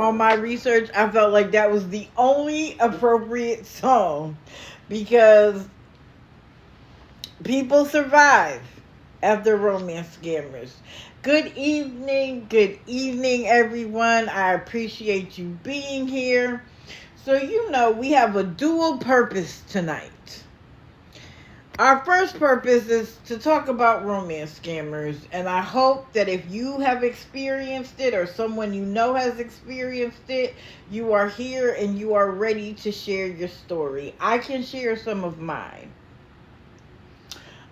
all my research, I felt like that was the only appropriate song because people survive after romance scammers. Good evening, everyone. I appreciate you being here. So, we have a dual purpose tonight. Our first purpose is to talk about romance scammers, and I hope that if you have experienced it or someone you know has experienced it, you are here and you are ready to share your story. I can share some of mine.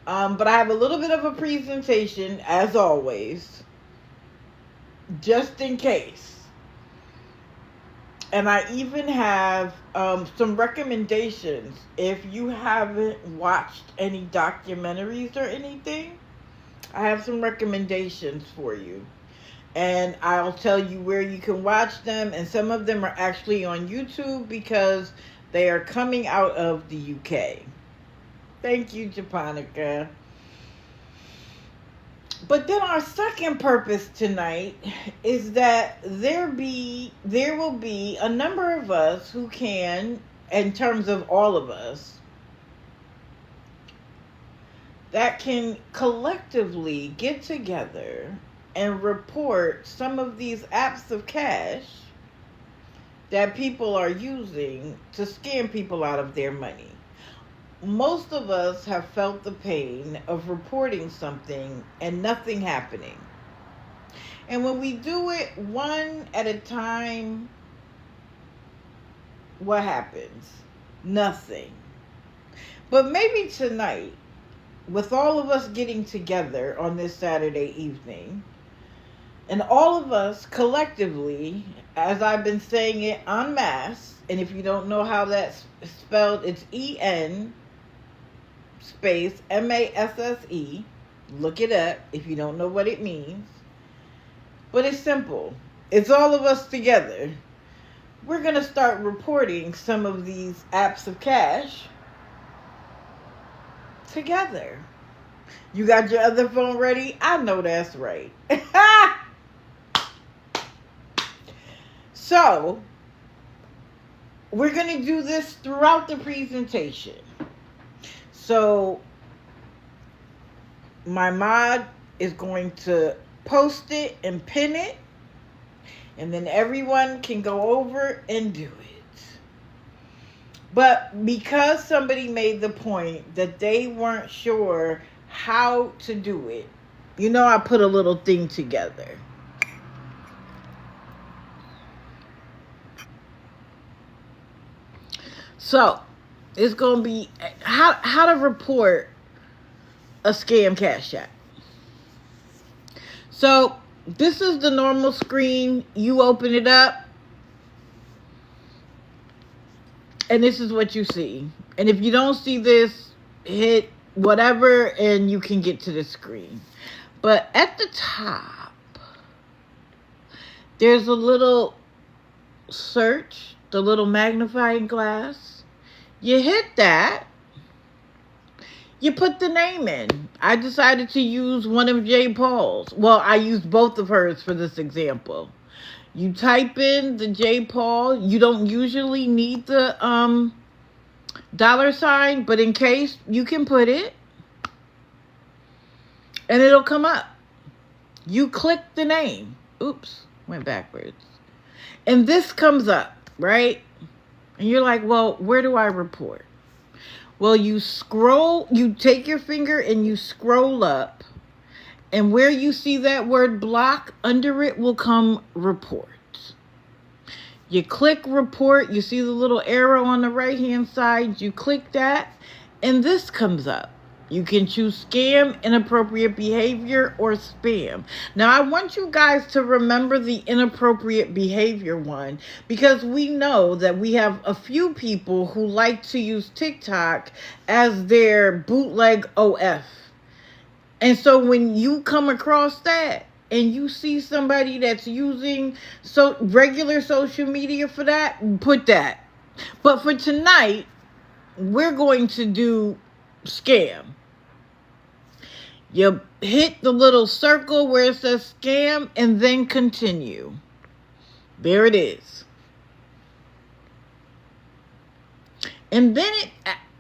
But I have a little bit of a presentation, as always, just in case. And I even have some recommendations. If you haven't watched any documentaries or anything, I have some recommendations for you. And I'll tell you where you can watch them. And some of them are actually on YouTube because they are coming out of the UK. Thank you, Japonica. But then our second purpose tonight is that there will be a number of us who can, in terms of all of us, that can collectively get together and report some of these apps of cash that people are using to scam people out of their money. Most of us have felt the pain of reporting something and nothing happening. And when we do it one at a time, what happens? Nothing. But maybe tonight, with all of us getting together on this Saturday evening, and all of us collectively, as I've been saying it en masse, and if you don't know how that's spelled, it's E-N space M-A-S-S-E. Look it up if you don't know what it means. But it's simple. It's all of us together. We're going to start reporting some of these apps of cash together. You got your other phone ready? I know that's right. So, we're going to do this throughout the presentation. So, my mod is going to post it and pin it, and then everyone can go over and do it. But because somebody made the point that they weren't sure how to do it, I put a little thing together. So, it's going to be how to report a scam cash app. So, this is the normal screen. You open it up, and this is what you see. And if you don't see this, hit whatever, and you can get to the screen. But at the top, there's a little search, the little magnifying glass. You hit that. You put the name in. I decided to use one of J. Paul's. Well, I used both of hers for this example. You type in the J. Paul. You don't usually need the $sign, but in case, you can put it. And it'll come up. You click the name. Oops, went backwards. And this comes up, right? And you're like, well, where do I report? Well, you take your finger and you scroll up. And where you see that word block, under it will come report. You click report. You see the little arrow on the right-hand side. You click that. And this comes up. You can choose scam, inappropriate behavior, or spam. Now, I want you guys to remember the inappropriate behavior one because we know that we have a few people who like to use TikTok as their bootleg OF. And so when you come across that and you see somebody that's using regular social media for that, put that. But for tonight, we're going to do scam. You hit the little circle where it says scam and then continue. There it is. And then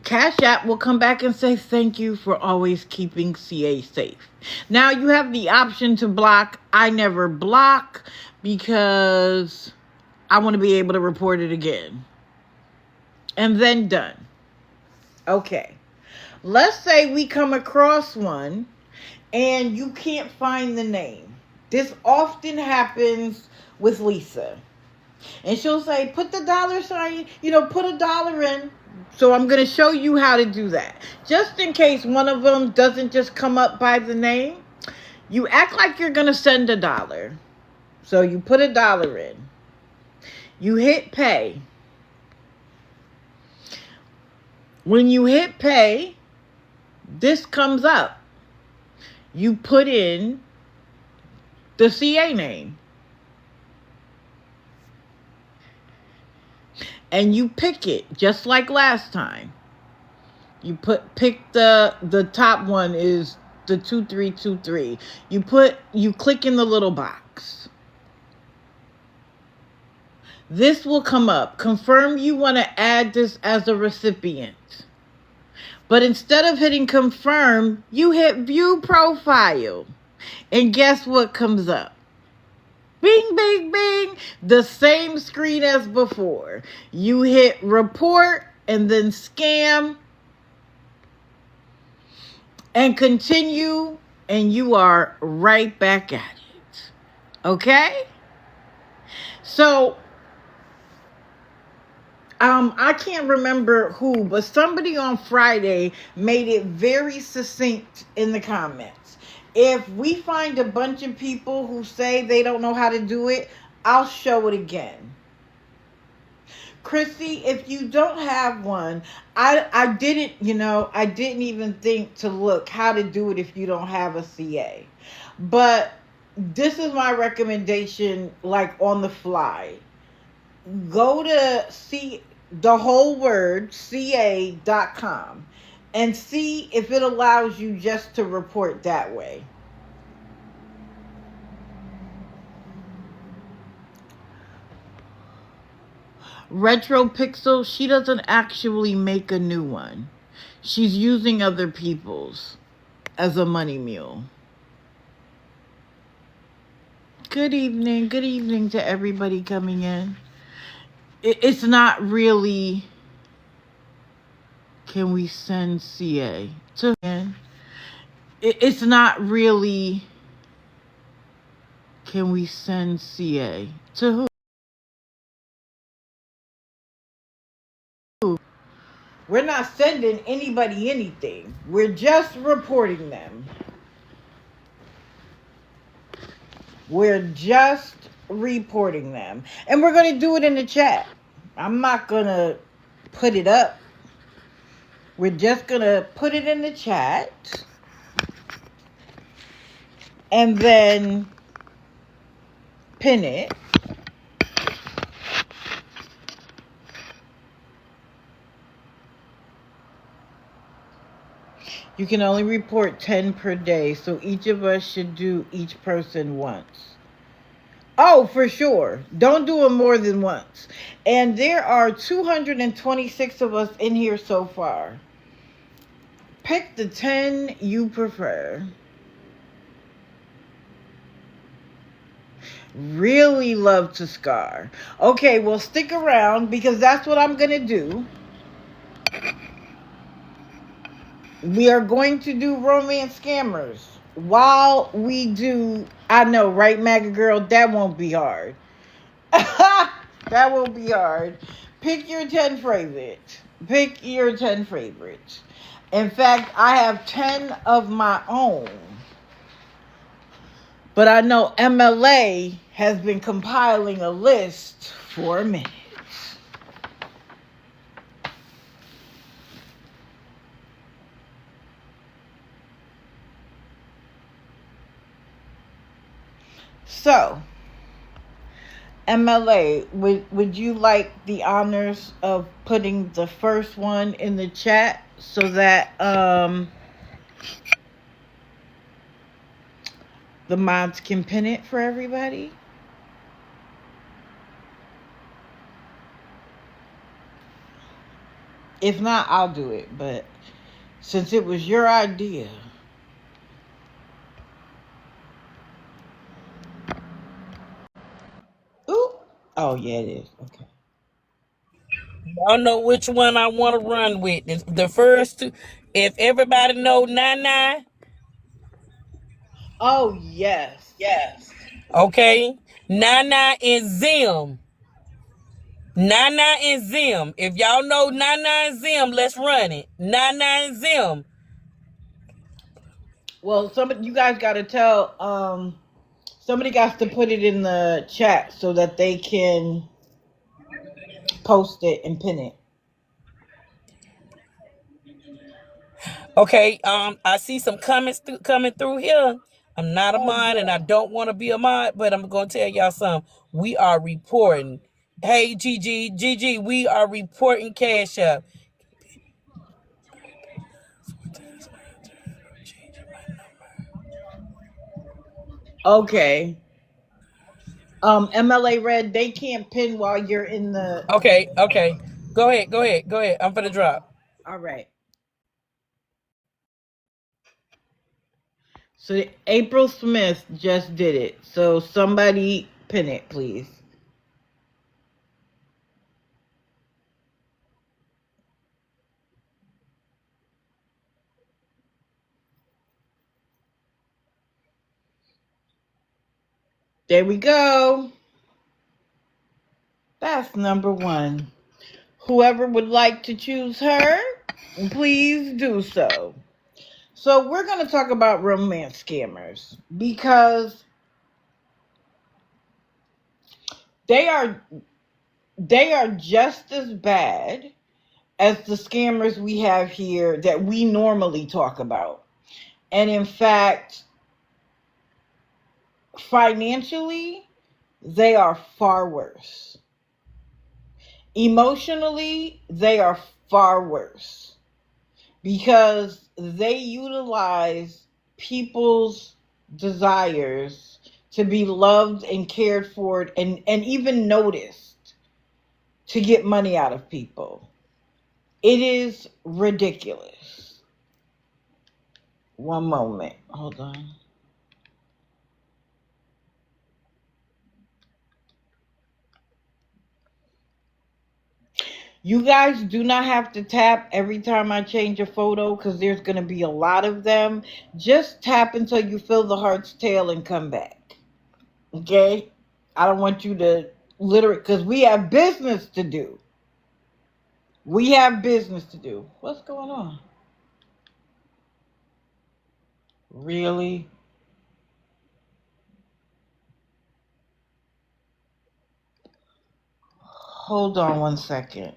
Cash App will come back and say, thank you for always keeping CA safe. Now you have the option to block. I never block because I want to be able to report it again. And then done. Okay. Let's say we come across one and you can't find the name. This often happens with Lisa. And she'll say, put the $sign, put $1 in. So I'm going to show you how to do that. Just in case one of them doesn't just come up by the name, you act like you're going to send $1. So you put $1 in. You hit pay. When you hit pay, this comes up. You put in the CA name. And you pick it just like last time. You pick the top one is the 2323. You click in the little box. This will come up. Confirm you want to add this as a recipient. But instead of hitting confirm, you hit view profile. And guess what comes up? Bing, bing, bing. The same screen as before. You hit report and then scam and continue, and you are right back at it. Okay? So, I can't remember who, but somebody on Friday made it very succinct in the comments. If we find a bunch of people who say they don't know how to do it, I'll show it again. Chrissy, if you don't have one, I didn't even think to look how to do it if you don't have a CA. But this is my recommendation, like on the fly. Go to the whole word, ca.com, and see if it allows you just to report that way. Retro Pixel, she doesn't actually make a new one. She's using other people's as a money mule. Good evening. Good evening to everybody coming in. It's not really, can we send CA to him? It's not really, can we send CA to who? We're not sending anybody anything. We're just reporting them. We're just reporting them. And we're going to do it in the chat. I'm not going to put it up. We're just going to put it in the chat. And then pin it. You can only report 10 per day, so each of us should do each person once. Oh, for sure. Don't do them more than once. And there are 226 of us in here so far. Pick the 10 you prefer. Really love to scar. Okay, well, stick around because that's what I'm going to do. We are going to do romance scammers while we do, I know, right, MAGA girl? That won't be hard. That won't be hard. Pick your 10 favorites. Pick your 10 favorites. In fact, I have 10 of my own. But I know MLA has been compiling a list for a minute. So, MLA, would you like the honors of putting the first one in the chat so that the mods can pin it for everybody? If not, I'll do it. But since it was your idea. Ooh. Oh, yeah, it is. Okay. I don't know which one I want to run with. The first two. If everybody know Nine, Oh, yes. yes. Okay. Nine and Zim. Nine and Zim. If y'all know Nine and Zim, let's run it. Nine and Zim. Well, you guys got to tell, somebody got to put it in the chat so that they can post it and pin it. Okay. I see some comments coming through here. I'm not a mod and I don't want to be a mod, but I'm gonna tell y'all something. We are reporting. Hey, Gigi, we are reporting Cash App. Okay. MLA Red, they can't pin while you're in the. Okay. Go ahead. I'm gonna drop. All right. So April Smith just did it. So somebody pin it, please. There we go. That's number one. Whoever would like to choose her, please do so. So we're going to talk about romance scammers because they are just as bad as the scammers we have here that we normally talk about. And in fact, financially, they are far worse. Emotionally, they are far worse because they utilize people's desires to be loved and cared for and even noticed to get money out of people. It is ridiculous. One moment. Hold on. You guys do not have to tap every time I change a photo because there's going to be a lot of them. Just tap until you feel the heart's tail and come back. Okay? I don't want you to literally, because we have business to do. We have business to do. What's going on? Really? Hold on one second.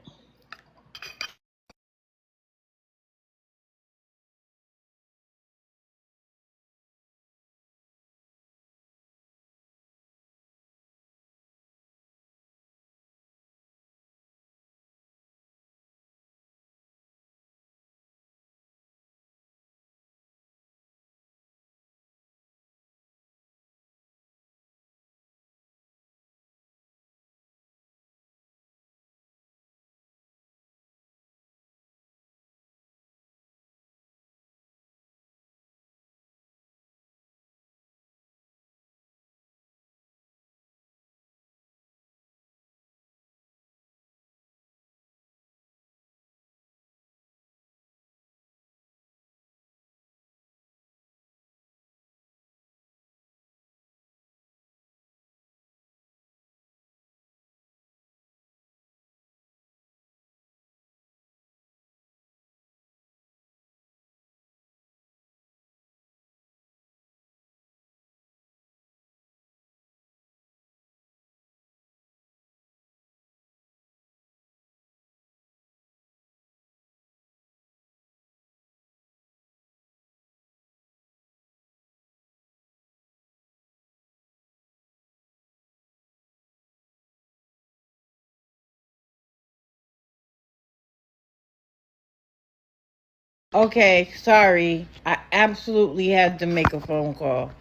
Okay, sorry. I absolutely had to make a phone call.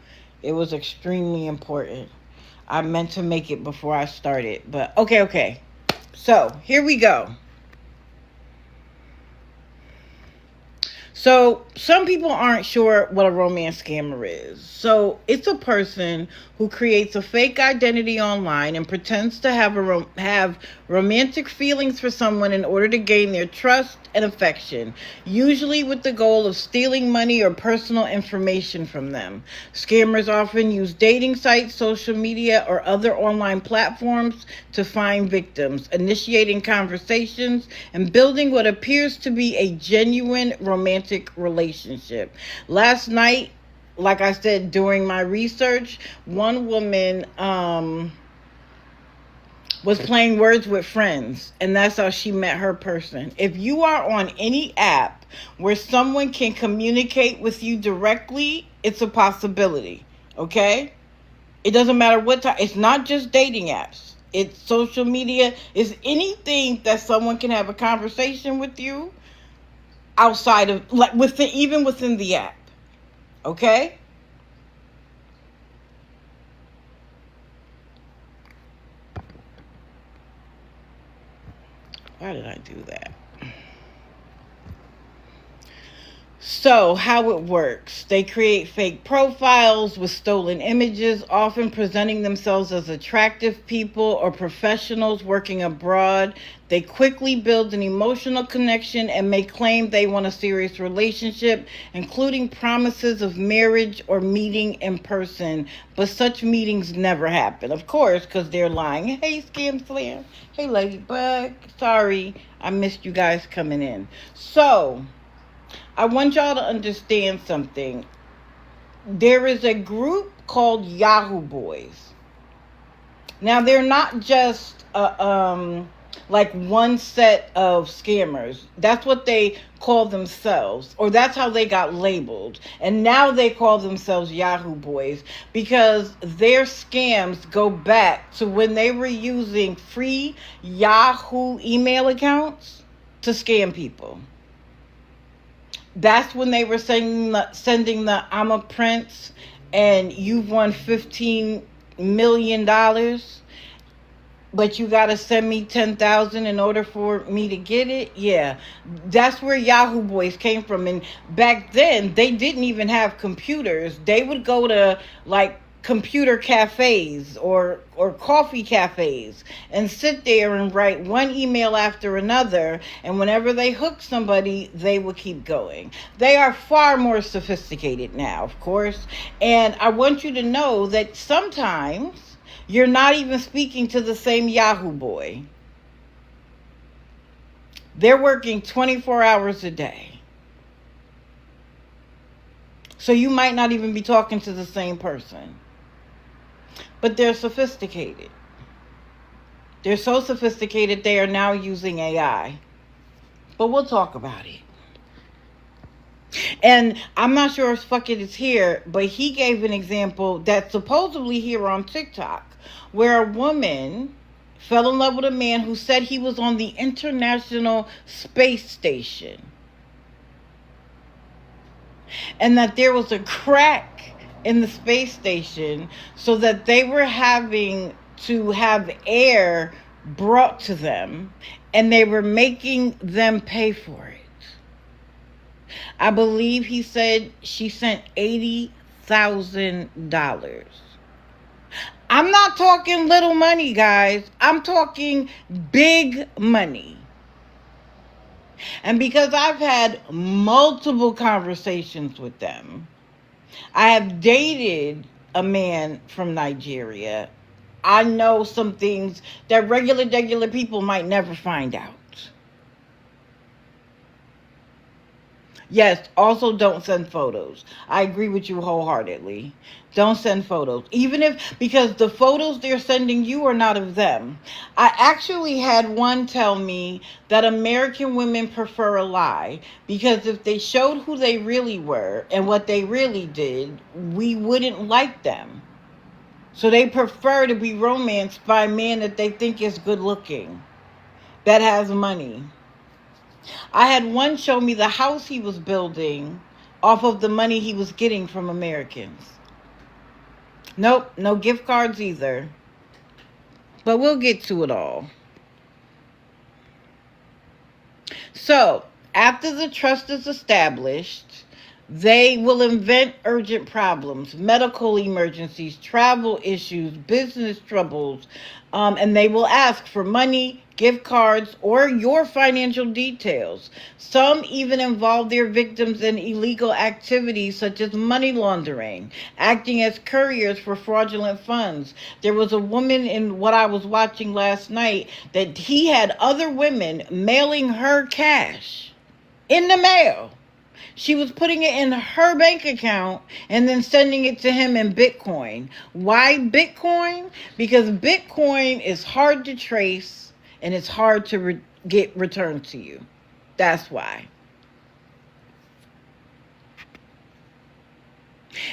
It was extremely important. I meant to make it before I started, but okay. So, here we go. So, some people aren't sure what a romance scammer is. So, it's a person who creates a fake identity online and pretends to have romantic feelings for someone in order to gain their trust and affection, usually with the goal of stealing money or personal information from them. Scammers often use dating sites, social media, or other online platforms to find victims, initiating conversations and building what appears to be a genuine romantic relationship. Last night, like I said during my research, one woman was playing words with friends, and that's how she met her person. If you are on any app where someone can communicate with you directly, it's a possibility. Okay? It doesn't matter what time. It's not just dating apps. It's social media. It's anything that someone can have a conversation with you outside of, like, even within the app. Okay? Why did I do that? So, how it works. They create fake profiles with stolen images, often presenting themselves as attractive people or professionals working abroad. They quickly build an emotional connection and may claim they want a serious relationship, including promises of marriage or meeting in person. But such meetings never happen, of course, because they're lying. Hey, Scam Slam. Hey, Ladybug. Sorry, I missed you guys coming in. So, I want y'all to understand something. There is a group called Yahoo Boys. Now, they're not just like one set of scammers. That's what they call themselves, or that's how they got labeled. And now they call themselves Yahoo Boys because their scams go back to when they were using free Yahoo email accounts to scam people. That's when they were sending the I'm a prince and you've won $15 million, but you got to send me 10,000 in order for me to get it. Yeah, that's where Yahoo Boys came from. And back then, they didn't even have computers. They would go to like computer cafes or coffee cafes and sit there and write one email after another, and whenever they hook somebody, they will keep going. They are far more sophisticated now, of course, and I want you to know that sometimes you're not even speaking to the same Yahoo boy. They're working 24 hours a day. So you might not even be talking to the same person. But they're sophisticated. They're so sophisticated they are now using AI. But we'll talk about it. And I'm not sure if Fuck It is here, but he gave an example that's supposedly here on TikTok, where a woman fell in love with a man who said he was on the International Space Station. And that there was a crack in the space station so that they were having to have air brought to them and they were making them pay for it. I believe he said she sent $80,000. I'm not talking little money, guys. I'm talking big money. And because I've had multiple conversations with them, I have dated a man from Nigeria. I know some things that regular people might never find out. Yes, also don't send photos. I agree with you wholeheartedly. Don't send photos. Because the photos they're sending you are not of them. I actually had one tell me that American women prefer a lie because if they showed who they really were and what they really did, we wouldn't like them. So they prefer to be romanced by a man that they think is good looking, that has money. I had one show me the house he was building off of the money he was getting from Americans. Nope, no gift cards either. But we'll get to it all. So, After the trust is established, they will invent urgent problems, medical emergencies, travel issues, business troubles, and they will ask for money, gift cards, or your financial details. Some even involve their victims in illegal activities such as money laundering, acting as couriers for fraudulent funds. There was a woman in what I was watching last night that he had other women mailing her cash in the mail. She was putting it in her bank account and then sending it to him in Bitcoin. Why Bitcoin? Because Bitcoin is hard to trace and it's hard to get returned to you. That's why.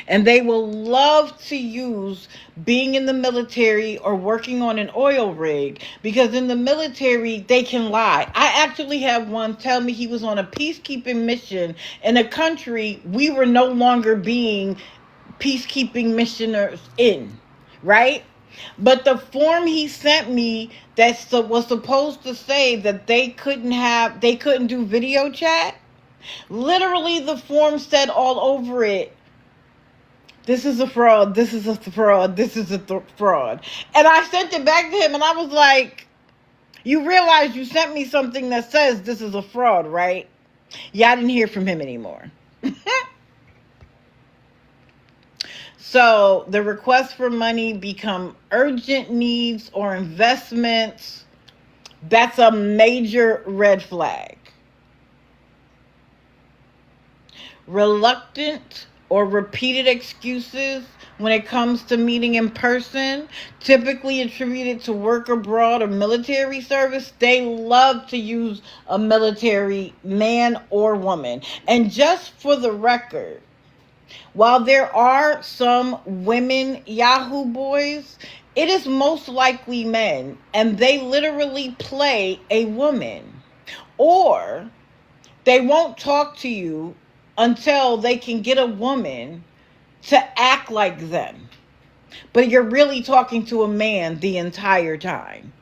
And they will love to use being in the military or working on an oil rig, because in the military they can lie. I actually had one tell me he was on a peacekeeping mission in a country we were no longer being peacekeeping missioners in, right? But the form he sent me that was supposed to say that they couldn't do video chat. Literally, the form said all over it, this is a fraud, this is a fraud, this is a fraud. And I sent it back to him and I was like, you realize you sent me something that says this is a fraud, right? Yeah, I didn't hear from him anymore. So the requests for money become urgent needs or investments. That's a major red flag. Reluctant or repeated excuses when it comes to meeting in person, typically attributed to work abroad or military service. They love to use a military man or woman. And just for the record, while there are some women Yahoo boys, it is most likely men, and they literally play a woman. Or they won't talk to you until they can get a woman to act like them. But you're really talking to a man the entire time.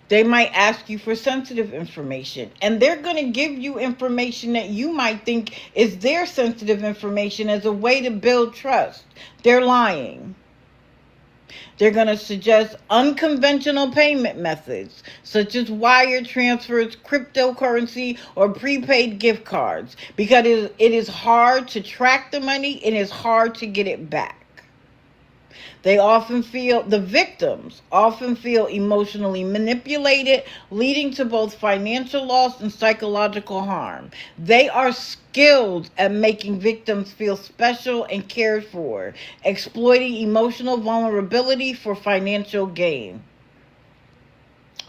They might ask you for sensitive information, and they're going to give you information that you might think is their sensitive information as a way to build trust. They're lying. They're going to suggest unconventional payment methods, such as wire transfers, cryptocurrency, or prepaid gift cards, because it is hard to track the money and it's hard to get it back. The victims often feel emotionally manipulated, leading to both financial loss and psychological harm. They are skilled at making victims feel special and cared for, exploiting emotional vulnerability for financial gain.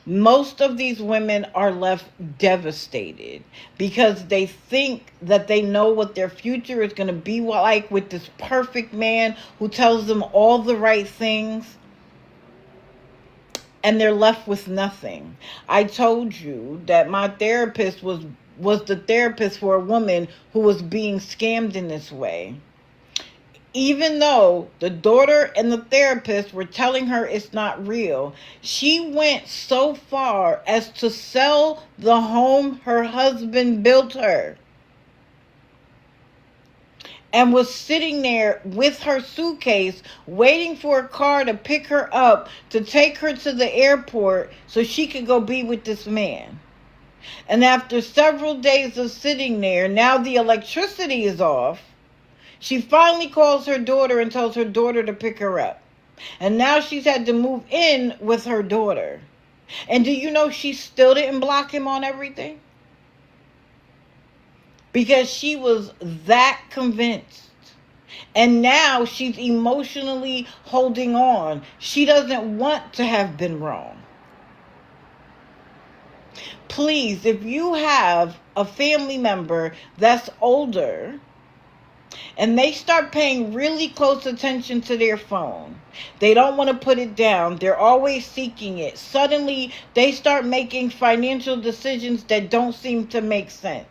Most of these women are left devastated because they think that they know what their future is going to be like with this perfect man who tells them all the right things, and they're left with nothing. I told you that my therapist was the therapist for a woman who was being scammed in this way. Even though the daughter and the therapist were telling her it's not real, she went so far as to sell the home her husband built her, and was sitting there with her suitcase waiting for a car to pick her up to take her to the airport so she could go be with this man. And after several days of sitting there, now the electricity is off. She finally calls her daughter and tells her daughter to pick her up. And now she's had to move in with her daughter. And do you know she still didn't block him on everything? Because she was that convinced. And now she's emotionally holding on. She doesn't want to have been wrong. Please, if you have a family member that's older and they start paying really close attention to their phone, they don't want to put it down, they're always seeking it, suddenly they start making financial decisions that don't seem to make sense.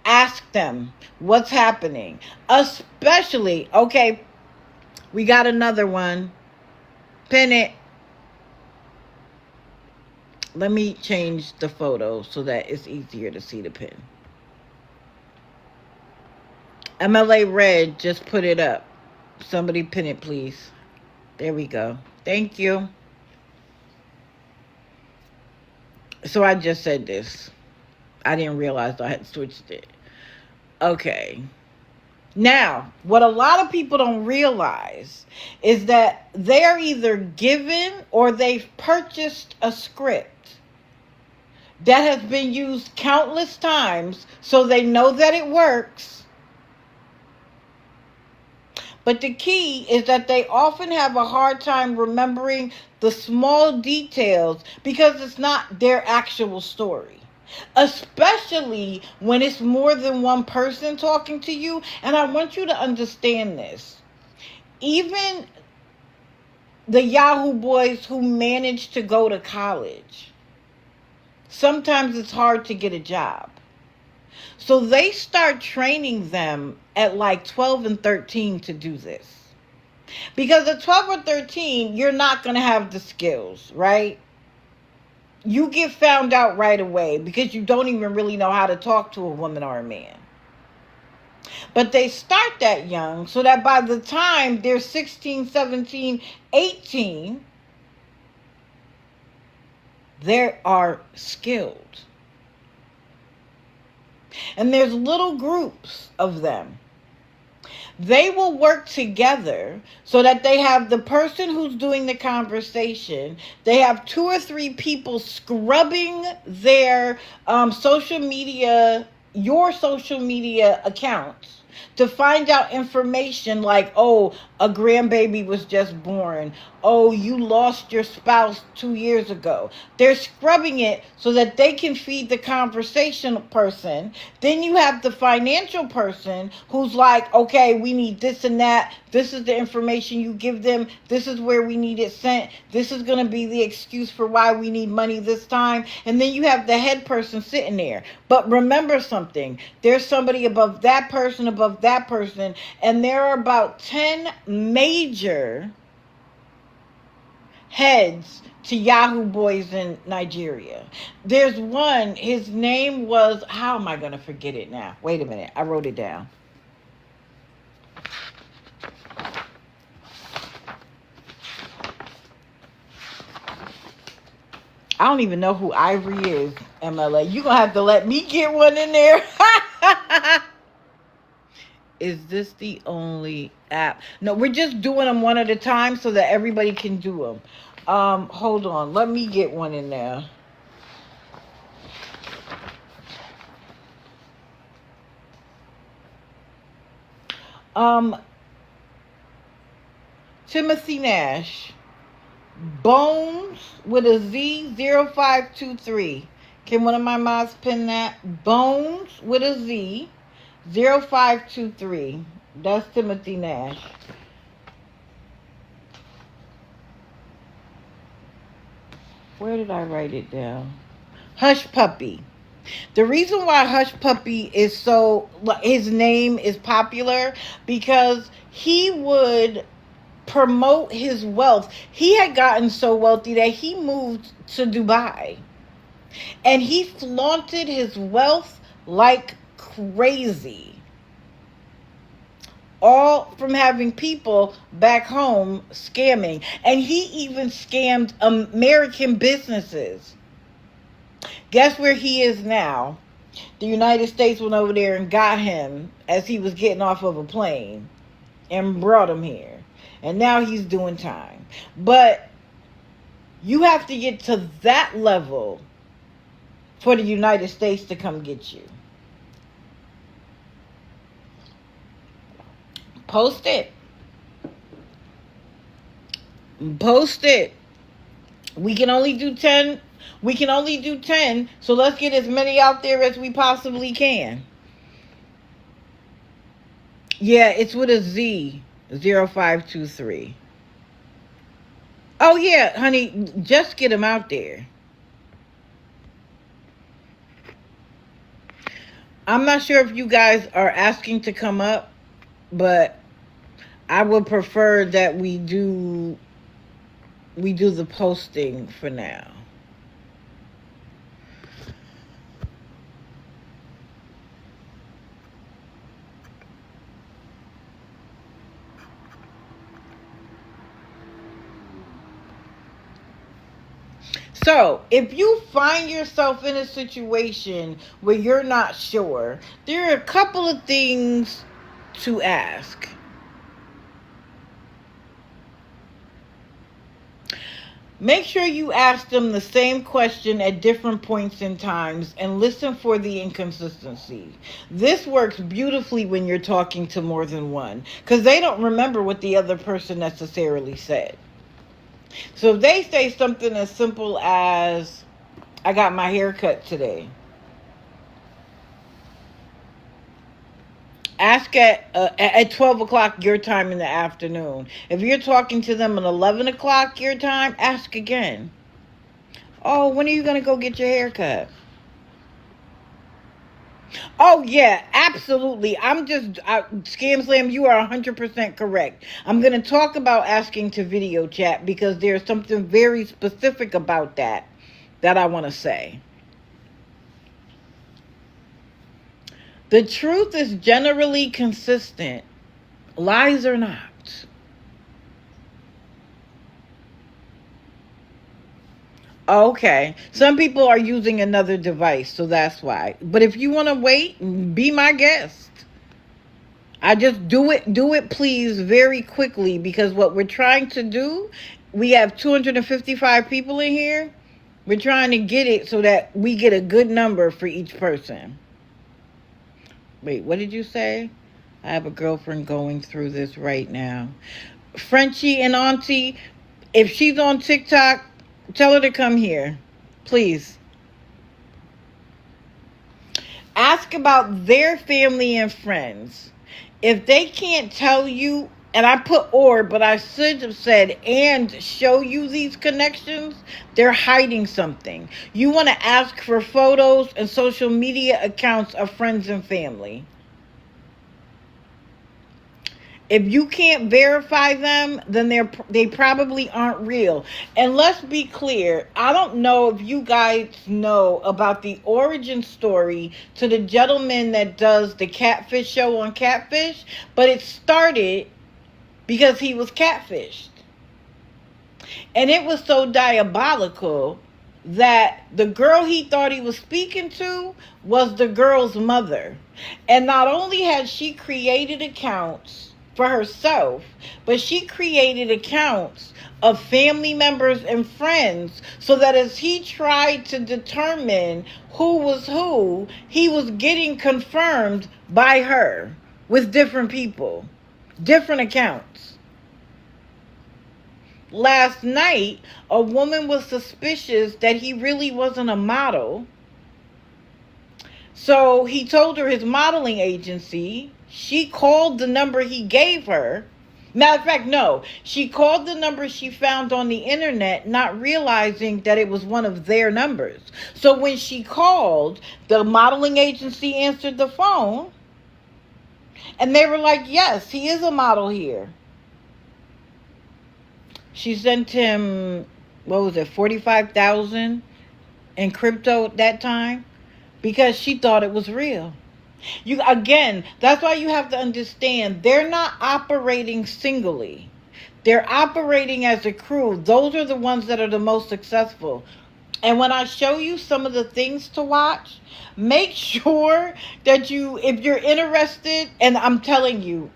Ask them what's happening. Especially, okay, we got another one. Pin it. Let me change the photo so that it's easier to see the pin. MLA Red just put it up. Somebody pin it, please. There we go. Thank you. So I just said this. I didn't realize I had switched it. Okay. Now, what a lot of people don't realize is that they're either given or they've purchased a script that has been used countless times, so they know that it works. But the key is that they often have a hard time remembering the small details because it's not their actual story. Especially when it's more than one person talking to you. And I want you to understand this. Even the Yahoo boys who manage to go to college, sometimes it's hard to get a job. So they start training them at like 12 and 13 to do this. Because at 12 or 13, you're not going to have the skills, right? You get found out right away because you don't even really know how to talk to a woman or a man. But they start that young so that by the time they're 16, 17, 18, they are skilled. And there's little groups of them. They will work together so that they have the person who's doing the conversation. They have 2 or 3 people scrubbing their social media, your social media accounts to find out information like, oh, a grandbaby was just born. Oh, you lost your spouse 2 years ago. They're scrubbing it so that they can feed the conversation person. Then you have the financial person who's like, okay, we need this and that. This is the information you give them. This is where we need it sent. This is going to be the excuse for why we need money this time. And then you have the head person sitting there. But remember something. There's somebody above that person, and there are about 10 major heads to Yahoo boys in Nigeria. There's one, his name was, how am I going to forget it now? Wait a minute, I wrote it down. I don't even know who Ivory is, MLA. You're going to have to let me get one in there. Is this the only app? No, we're just doing them one at a time so that everybody can do them. Hold on. Let me get one in there. Timothy Nash. Bones with a Z 0523. Can one of my mods pin that? Bones with a Z 0523. That's Timothy Nash. Where did I write it down? Hush Puppy. The reason why Hush Puppy is so, his name is popular, because he would promote his wealth. He had gotten so wealthy that he moved to Dubai. And he flaunted his wealth like crazy. All from having people back home scamming. And he even scammed American businesses. Guess where he is now? The United States went over there and got him as he was getting off of a plane and brought him here. And now he's doing time. But you have to get to that level for the United States to come get you. Post it. Post it. We can only do 10. We can only do 10. So let's get as many out there as we possibly can. Yeah, it's with a Z. 0523. Oh yeah, honey, just get them out there. I'm not sure if you guys are asking to come up, but I would prefer that we do the posting for now. So, if you find yourself in a situation where you're not sure, there are a couple of things to ask. Make sure you ask them the same question at different points in times and listen for the inconsistency. This works beautifully when you're talking to more than one because they don't remember what the other person necessarily said. So if they say something as simple as, I got my hair cut today. Ask at 12 o'clock your time in the afternoon. If you're talking to them at 11 o'clock your time, ask again. Oh, when are you going to go get your hair cut? Oh, yeah, absolutely. Scam Slam, you are 100% correct. I'm going to talk about asking to video chat because there's something very specific about that I want to say. The truth is generally consistent. Lies are not. Okay. Some people are using another device, so that's why. But if you want to wait, be my guest. I just do it please very quickly because what we're trying to do, we have 255 people in here. We're trying to get it so that we get a good number for each person. Wait, what did you say? I have a girlfriend going through this right now. Frenchie and Auntie, if she's on TikTok, tell her to come here, please. Ask about their family and friends. If they can't tell you, and I put but I should have said and show you these connections, they're hiding something. You want to ask for photos and social media accounts of friends and family. If you can't verify them, then they probably aren't real. And let's be clear, I don't know if you guys know about the origin story to the gentleman that does the catfish show on Catfish, but it started because he was catfished. And it was so diabolical that the girl he thought he was speaking to was the girl's mother. And not only had she created accounts for herself, but she created accounts of family members and friends so that as he tried to determine who was who, he was getting confirmed by her with different people, different accounts. Last night, a woman was suspicious that he really wasn't a model. So he told her his modeling agency. She called the number he gave her. Matter of fact, no. She called the number she found on the internet, not realizing that it was one of their numbers. So when she called, the modeling agency answered the phone. And they were like, yes, he is a model here. She sent him, what was it, 45,000 in crypto at that time because she thought it was real. That's why you have to understand they're not operating singly. They're operating as a crew. Those are the ones that are the most successful. And when I show you some of the things to watch, make sure that if you're interested, and I'm telling you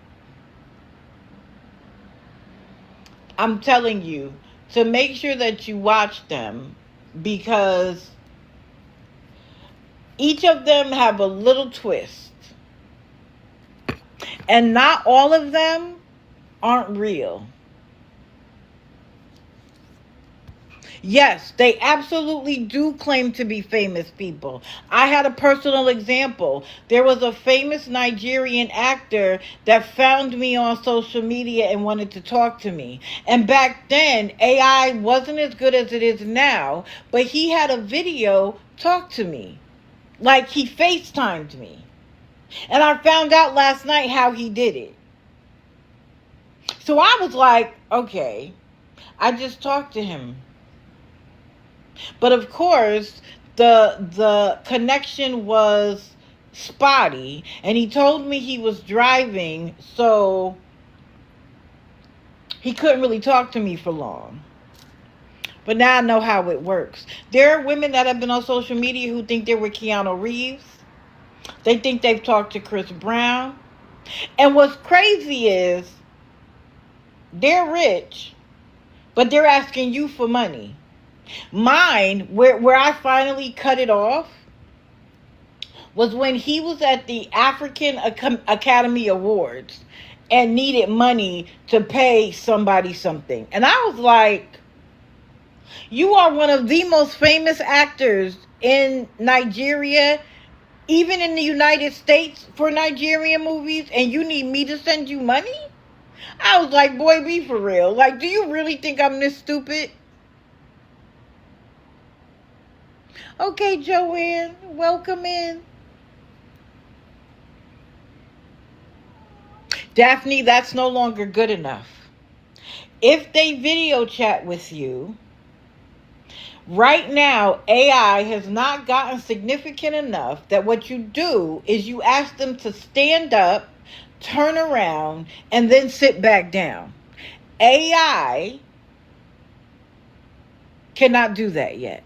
to make sure that you watch them because each of them have a little twist. And not all of them aren't real. Yes, they absolutely do claim to be famous people. I had a personal example. There was a famous Nigerian actor that found me on social media and wanted to talk to me. And back then, AI wasn't as good as it is now, but he had a video talk to me. Like he FaceTimed me. And I found out last night how he did it. So I was like, okay, I just talked to him. But of course, the connection was spotty, and he told me he was driving, so he couldn't really talk to me for long. But now I know how it works. There are women that have been on social media who think they're with Keanu Reeves. They think they've talked to Chris Brown. And what's crazy is they're rich, but they're asking you for money. Mine, where I finally cut it off, was when he was at the African Academy Awards and needed money to pay somebody something. And I was like, you are one of the most famous actors in Nigeria, even in the United States, for Nigerian movies, and you need me to send you money? I was like, boy, be for real. Like, do you really think I'm this stupid? Okay, Joanne, welcome in. Daphne, that's no longer good enough. If they video chat with you, right now, AI has not gotten significant enough that what you do is you ask them to stand up, turn around, and then sit back down. AI cannot do that yet.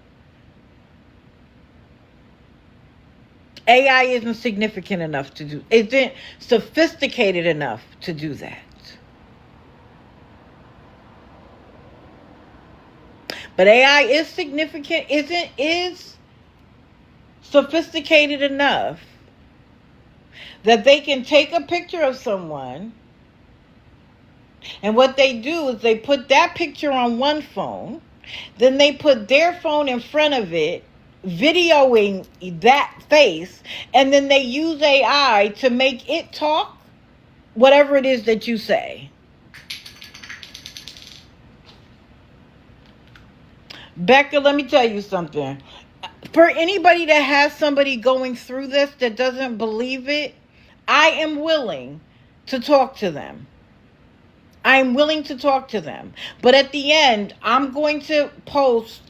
AI isn't significant enough to do, isn't sophisticated enough to do that. But AI is significant, is sophisticated enough that they can take a picture of someone, and what they do is they put that picture on one phone, then they put their phone in front of it, videoing that face, and then they use AI to make it talk whatever it is that you say. Becca, let me tell you something. For anybody that has somebody going through this that doesn't believe it, I am willing to talk to them. I'm willing to talk to them. But at the end, I'm going to post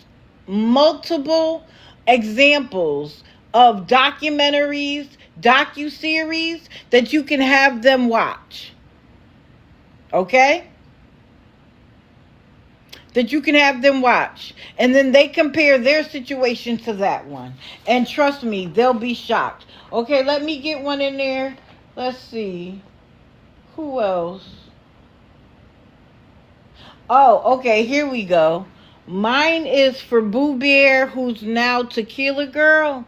multiple examples of documentaries, docuseries that you can have them watch. Okay? That you can have them watch. And then they compare their situation to that one. And trust me, they'll be shocked. Okay, let me get one in there. Let's see. Who else? Oh, okay, here we go. Mine is for Boo Bear, who's now Tequila Girl.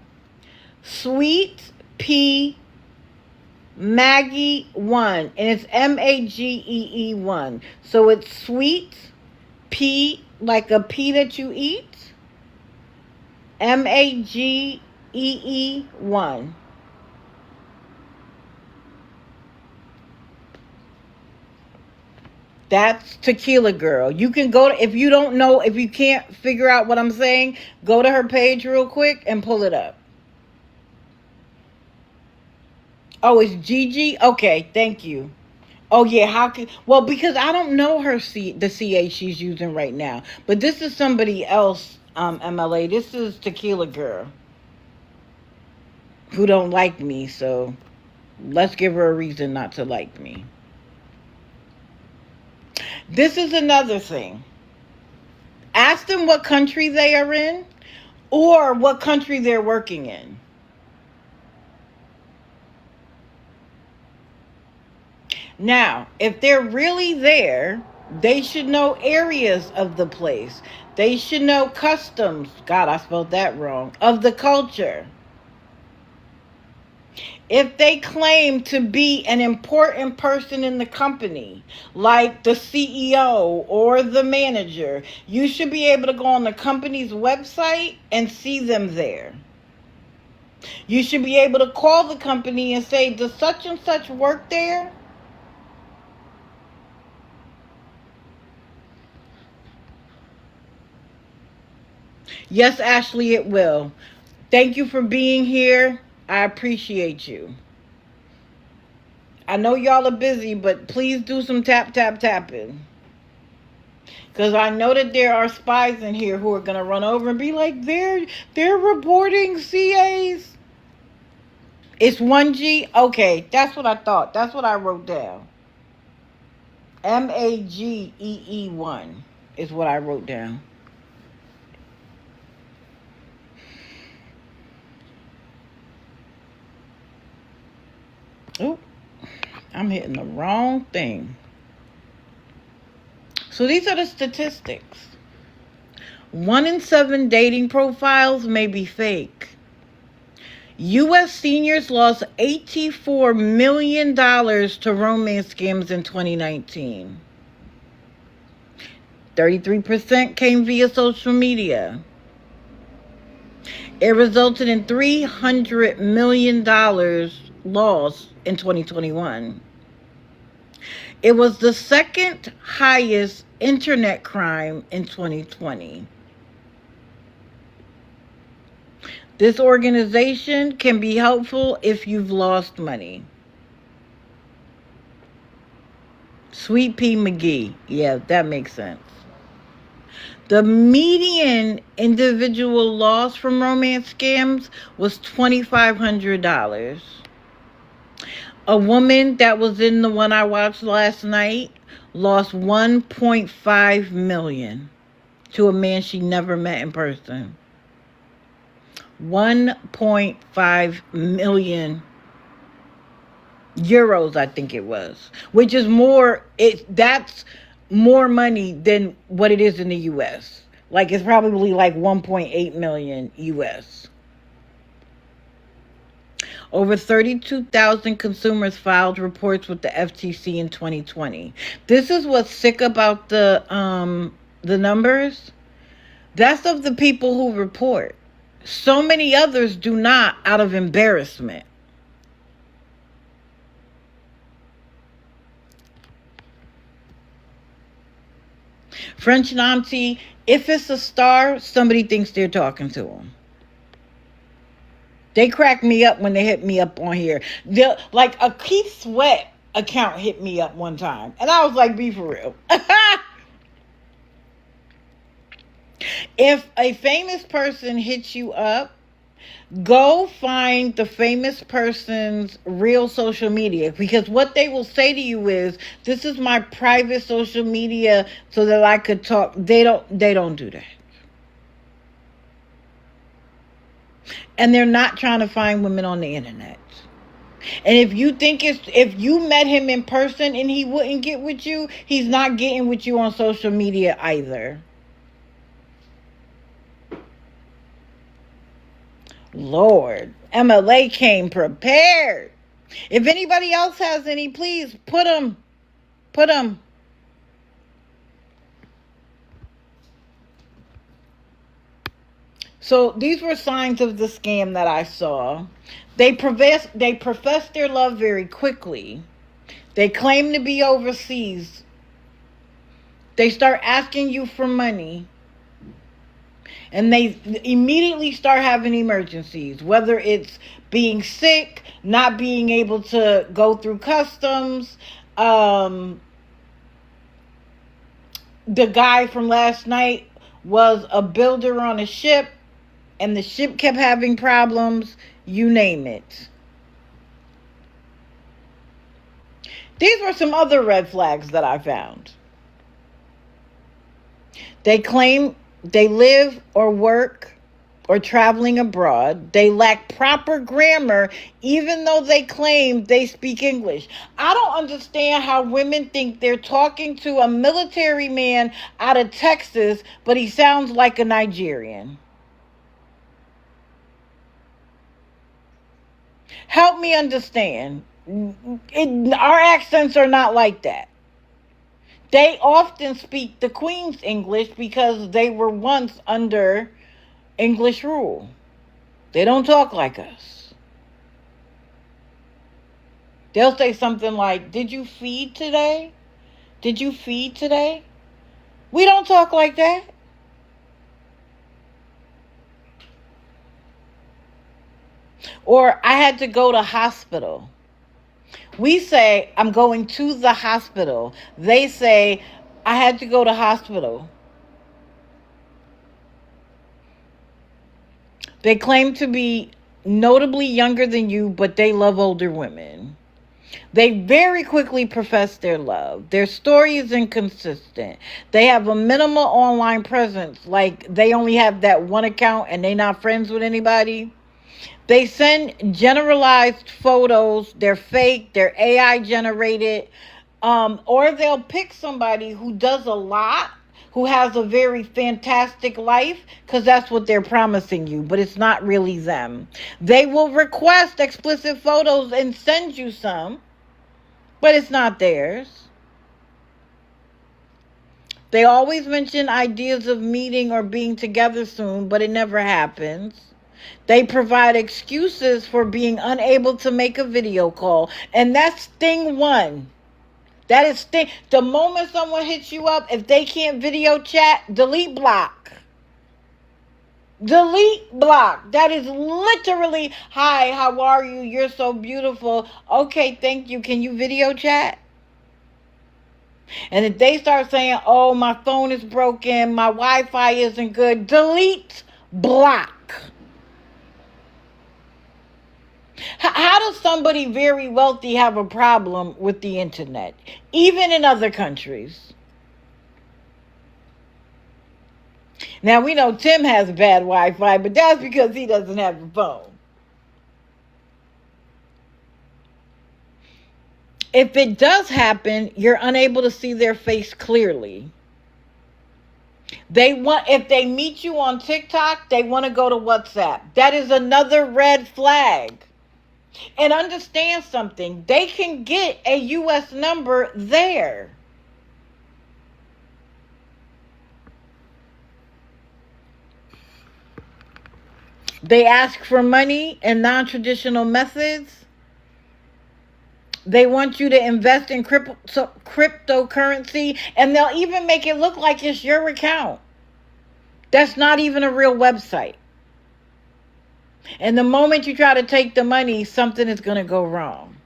Sweet P Maggie 1. And it's Magee 1. So it's Sweet P, like a pea that you eat. Magee 1. That's Tequila Girl. You can go to, if you don't know, if you can't figure out what I'm saying, go to her page real quick and pull it up. Oh, it's Gigi? Okay, thank you. Oh, yeah, how can, well, because I don't know the CA she's using right now. But this is somebody else, MLA. This is Tequila Girl, who don't like me, so let's give her a reason not to like me. This is another thing. Ask them what country they are in or what country they're working in. Now, if they're really there, they should know areas of the place. They should know customs. God, I spelled that wrong. Of the culture. If they claim to be an important person in the company, like the CEO or the manager, you should be able to go on the company's website and see them there. You should be able to call the company and say, does such and such work there? Yes, Ashley, it will. Thank you for being here. I appreciate you. I know y'all are busy, but please do some tapping. Because I know that there are spies in here who are going to run over and be like, they're reporting CAs. It's 1G? Okay, that's what I thought. That's what I wrote down. Magee 1 is what I wrote down. Oop, I'm hitting the wrong thing. So these are the statistics. 1 in 7 dating profiles may be fake. U.S. seniors lost $84 million to romance scams in 2019. 33% came via social media. It resulted in $300 million lost in 2021. It was the second highest internet crime in 2020. This organization can be helpful if you've lost money. Sweet Pea McGee. Yeah, that makes sense. The median individual loss from romance scams was $2,500. A woman that was in the one I watched last night lost $1.5 million to a man she never met in person. €1.5 million, I think it was, which is more. That's more money than what it is in the U.S. Like, it's probably like 1.8 million U.S. Over 32,000 consumers filed reports with the FTC in 2020. This is what's sick about the numbers. That's of the people who report. So many others do not, out of embarrassment. French Nancy, if it's a star, somebody thinks they're talking to them. They crack me up when they hit me up on here. Like a Keith Sweat account hit me up one time. And I was like, be for real. If a famous person hits you up, go find the famous person's real social media, because what they will say to you is, this is my private social media so that I could talk. They don't do that. And they're not trying to find women on the internet. And if you met him in person and he wouldn't get with you, he's not getting with you on social media either. Lord, MLA came prepared. If anybody else has any, please put them. So these were signs of the scam that I saw. They profess their love very quickly. They claim to be overseas. They start asking you for money. And they immediately start having emergencies, whether it's being sick, not being able to go through customs. The guy from last night was a builder on a ship, and the ship kept having problems. You name it. These were some other red flags that I found. They claim they live or work or traveling abroad. They lack proper grammar, even though they claim they speak English. I don't understand how women think they're talking to a military man out of Texas, but he sounds like a Nigerian. Help me understand. Our accents are not like that. They often speak the Queen's English because they were once under English rule. They don't talk like us. They'll say something like, "Did you feed today? Did you feed today?" We don't talk like that. Or, "I had to go to hospital." We say, "I'm going to the hospital." They say, "I had to go to hospital." They claim to be notably younger than you, but they love older women. They very quickly profess their love. Their story is inconsistent. They have a minimal online presence, like they only have that one account and they're not friends with anybody. They send generalized photos. They're fake. They're AI generated. Or they'll pick somebody who does a lot, who has a very fantastic life, because that's what they're promising you, but it's not really them. They will request explicit photos and send you some, but it's not theirs. They always mention ideas of meeting or being together soon, but it never happens. They provide excuses for being unable to make a video call, and that's thing one. That is thing. The moment someone hits you up, if they can't video chat, delete block. Delete block. That is literally, hi, how are you? You're so beautiful. Okay, thank you. Can you video chat? And if they start saying, oh, my phone is broken, my Wi-Fi isn't good, delete block. How does somebody very wealthy have a problem with the internet, even in other countries? Now, we know Tim has bad Wi-Fi, but that's because he doesn't have a phone. If it does happen, you're unable to see their face clearly. If they meet you on TikTok, they want to go to WhatsApp. That is another red flag. And understand something, they can get a U.S. number there. They ask for money in non-traditional methods. They want you to invest in cryptocurrency, and they'll even make it look like it's your account. That's not even a real website. And the moment you try to take the money, something is going to go wrong.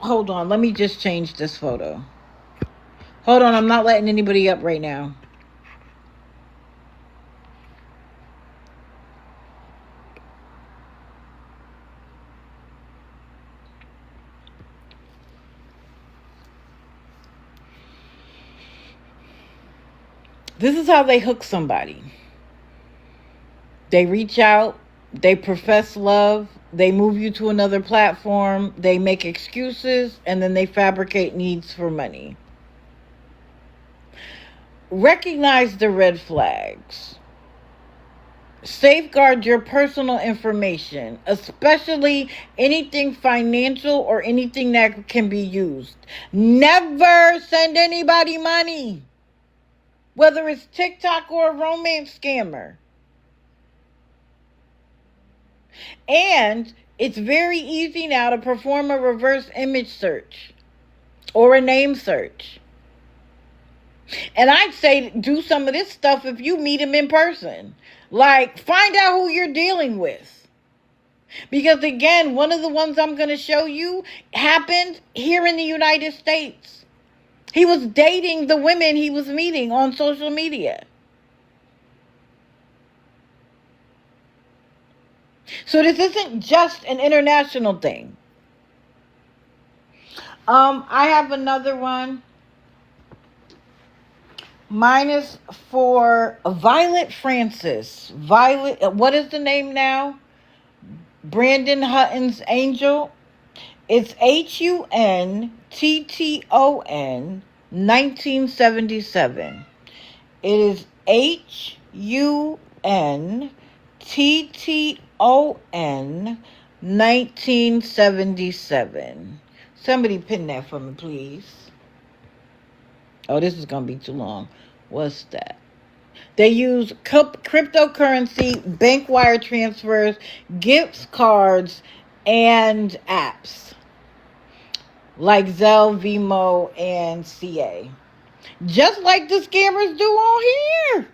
Hold on, let me just change this photo. Hold on, I'm not letting anybody up right now. This is how they hook somebody. They reach out, they profess love, they move you to another platform, they make excuses, and then they fabricate needs for money. Recognize the red flags. Safeguard your personal information, especially anything financial or anything that can be used. Never send anybody money, whether it's TikTok or a romance scammer. And it's very easy now to perform a reverse image search or a name search. And I'd say do some of this stuff if you meet him in person. Like, find out who you're dealing with. Because again, one of the ones I'm going to show you happened here in the United States. He was dating the women he was meeting on social media. So this isn't just an international thing. I have another one. Mine is for Violet Francis. What is the name now? Brandon Hutton's Angel. It's HUNTTON 1977. It is HUNTTON 1977. Somebody pin that for me, please. Oh, this is going to be too long. What's that? They use cryptocurrency, bank wire transfers, gift cards, and apps like Zelle, Vimo, and CA. Just like the scammers do on here.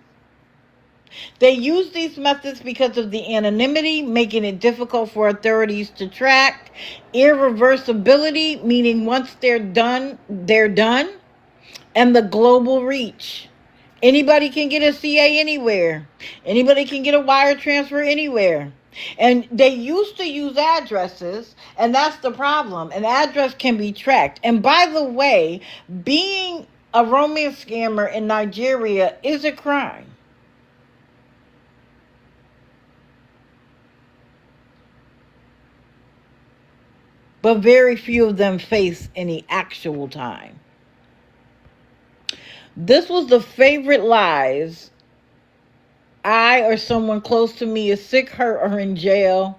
They use these methods because of the anonymity, making it difficult for authorities to track. Irreversibility, meaning once they're done, they're done. And the global reach. Anybody can get a CA anywhere. Anybody can get a wire transfer anywhere. And they used to use addresses, and that's the problem. An address can be tracked. And by the way, being a romance scammer in Nigeria is a crime. but very few of them face any actual time. This was the favorite lies. I or someone close to me is sick, hurt, or in jail.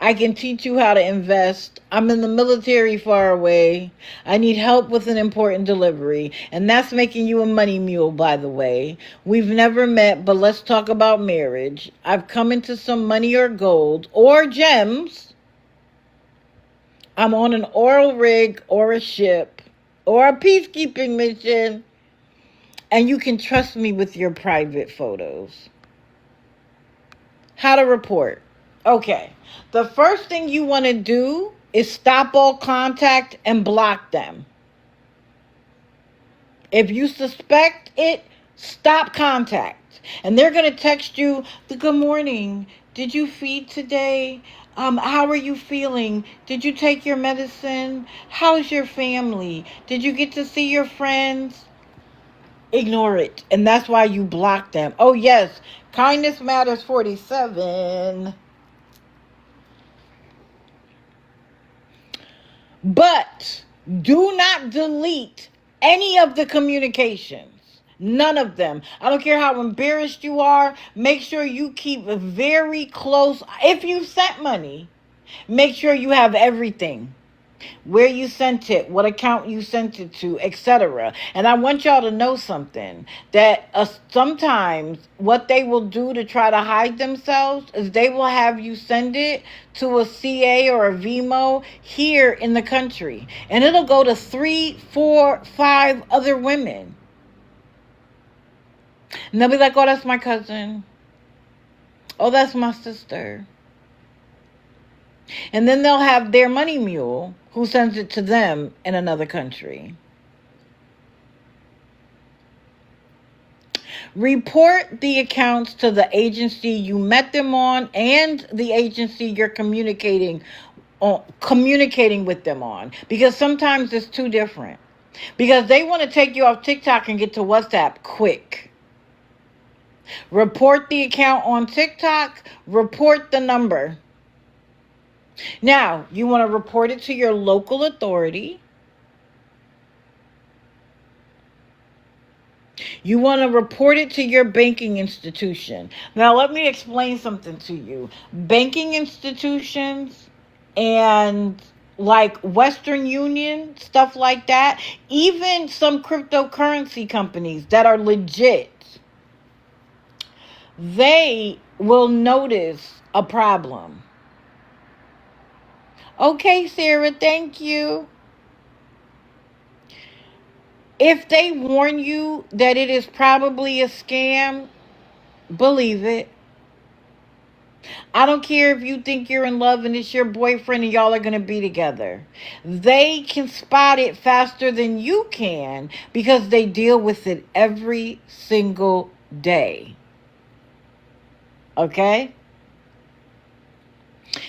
I can teach you how to invest. I'm in the military far away. I need help with an important delivery. And that's making you a money mule, by the way. We've never met, but let's talk about marriage. I've come into some money or gold or gems. I'm on an oil rig or a ship or a peacekeeping mission. And you can trust me with your private photos. How to report. Okay. The first thing you want to do is stop all contact and block them. If you suspect it, stop contact. And they're going to text you the good morning. Did you feed today? How are you feeling? Did you take your medicine? How's your family? Did you get to see your friends? Ignore it. And that's why you block them. Oh, yes. Kindness Matters 47. But do not delete any of the communications. None of them. I don't care how embarrassed you are. Make sure you keep very close. If you sent money, make sure you have everything. Where you sent it, what account you sent it to, etc. And I want y'all to know something, that sometimes what they will do to try to hide themselves is they will have you send it to a CA or a VMO here in the country. And it'll go to 3, 4, 5 other women. And they'll be like, oh, that's my cousin. Oh, that's my sister. And then they'll have their money mule who sends it to them in another country. Report the accounts to the agency you met them on and the agency you're communicating with them on. Because sometimes it's too different. Because they want to take you off TikTok and get to WhatsApp quick. Report the account on TikTok. Report the number. Now, you want to report it to your local authority. You want to report it to your banking institution. Now, let me explain something to you. Banking institutions and like Western Union, stuff like that, even some cryptocurrency companies that are legit, they will notice a problem. Okay, Sarah, thank you. If they warn you that it is probably a scam, believe it. I don't care if you think you're in love and it's your boyfriend and y'all are going to be together. They can spot it faster than you can because they deal with it every single day. Okay?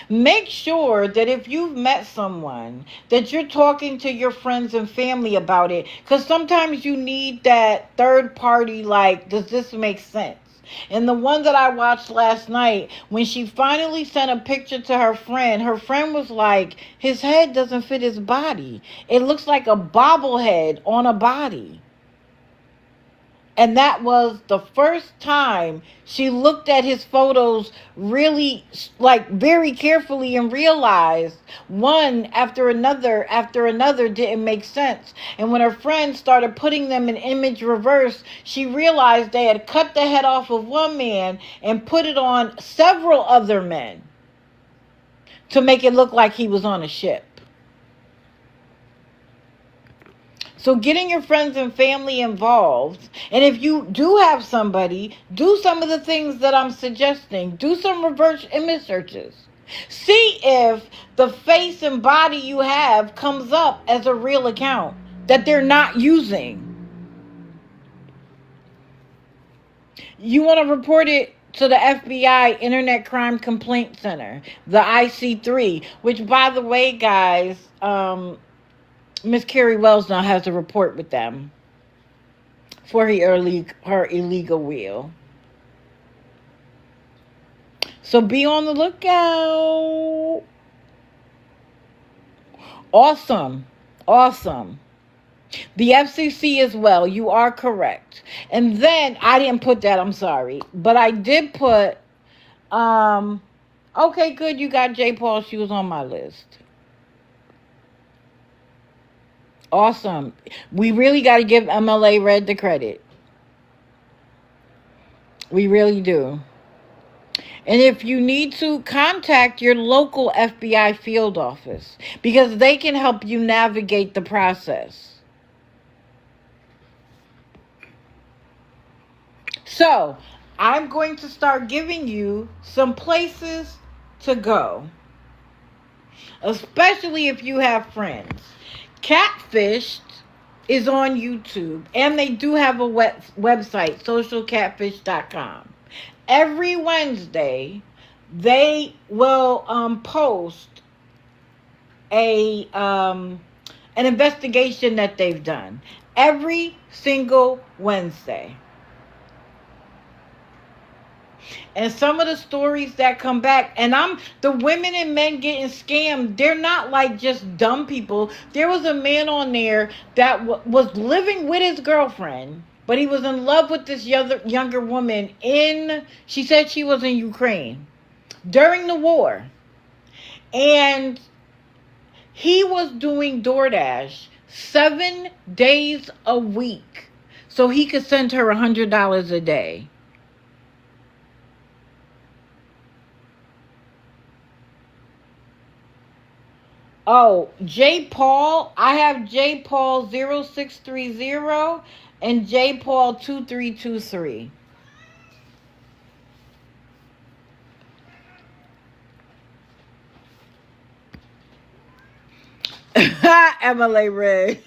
Make sure that if you've met someone, that you're talking to your friends and family about it. Because sometimes you need that third party, like, does this make sense? And the one that I watched last night, when she finally sent a picture to her friend was like, his head doesn't fit his body. It looks like a bobblehead on a body. And that was the first time she looked at his photos really, like, very carefully and realized one after another didn't make sense. And when her friends started putting them in image reverse, she realized they had cut the head off of one man and put it on several other men to make it look like he was on a ship. So getting your friends and family involved, and if you do have somebody, do some of the things that I'm suggesting. Do some reverse image searches. See if the face and body you have comes up as a real account that they're not using. You want to report it to the FBI Internet Crime Complaint Center, the IC3, which, by the way, guys, Miss Carrie Wells now has a report with them for her illegal will. So be on the lookout. Awesome. Awesome. The FCC as well. You are correct. And then I didn't put that, I'm sorry. But I did put okay, good, you got J. Paul. She was on my list. Awesome. We really got to give MLA Red the credit. We really do. And if you need to, contact your local FBI field office because they can help you navigate the process. So, I'm going to start giving you some places to go, especially if you have friends. Catfished is on YouTube, and they do have a website, socialcatfish.com. Every Wednesday, they will post an investigation that they've done. Every single Wednesday. And some of the stories that come back, and the women and men getting scammed, they're not like just dumb people. There was a man on there that was living with his girlfriend, but he was in love with this younger woman she said she was in Ukraine during the war. And he was doing DoorDash 7 days a week so he could send her $100 a day. Oh, J. Paul. I have J. Paul 0630 and J. Paul 2323. MLA Red.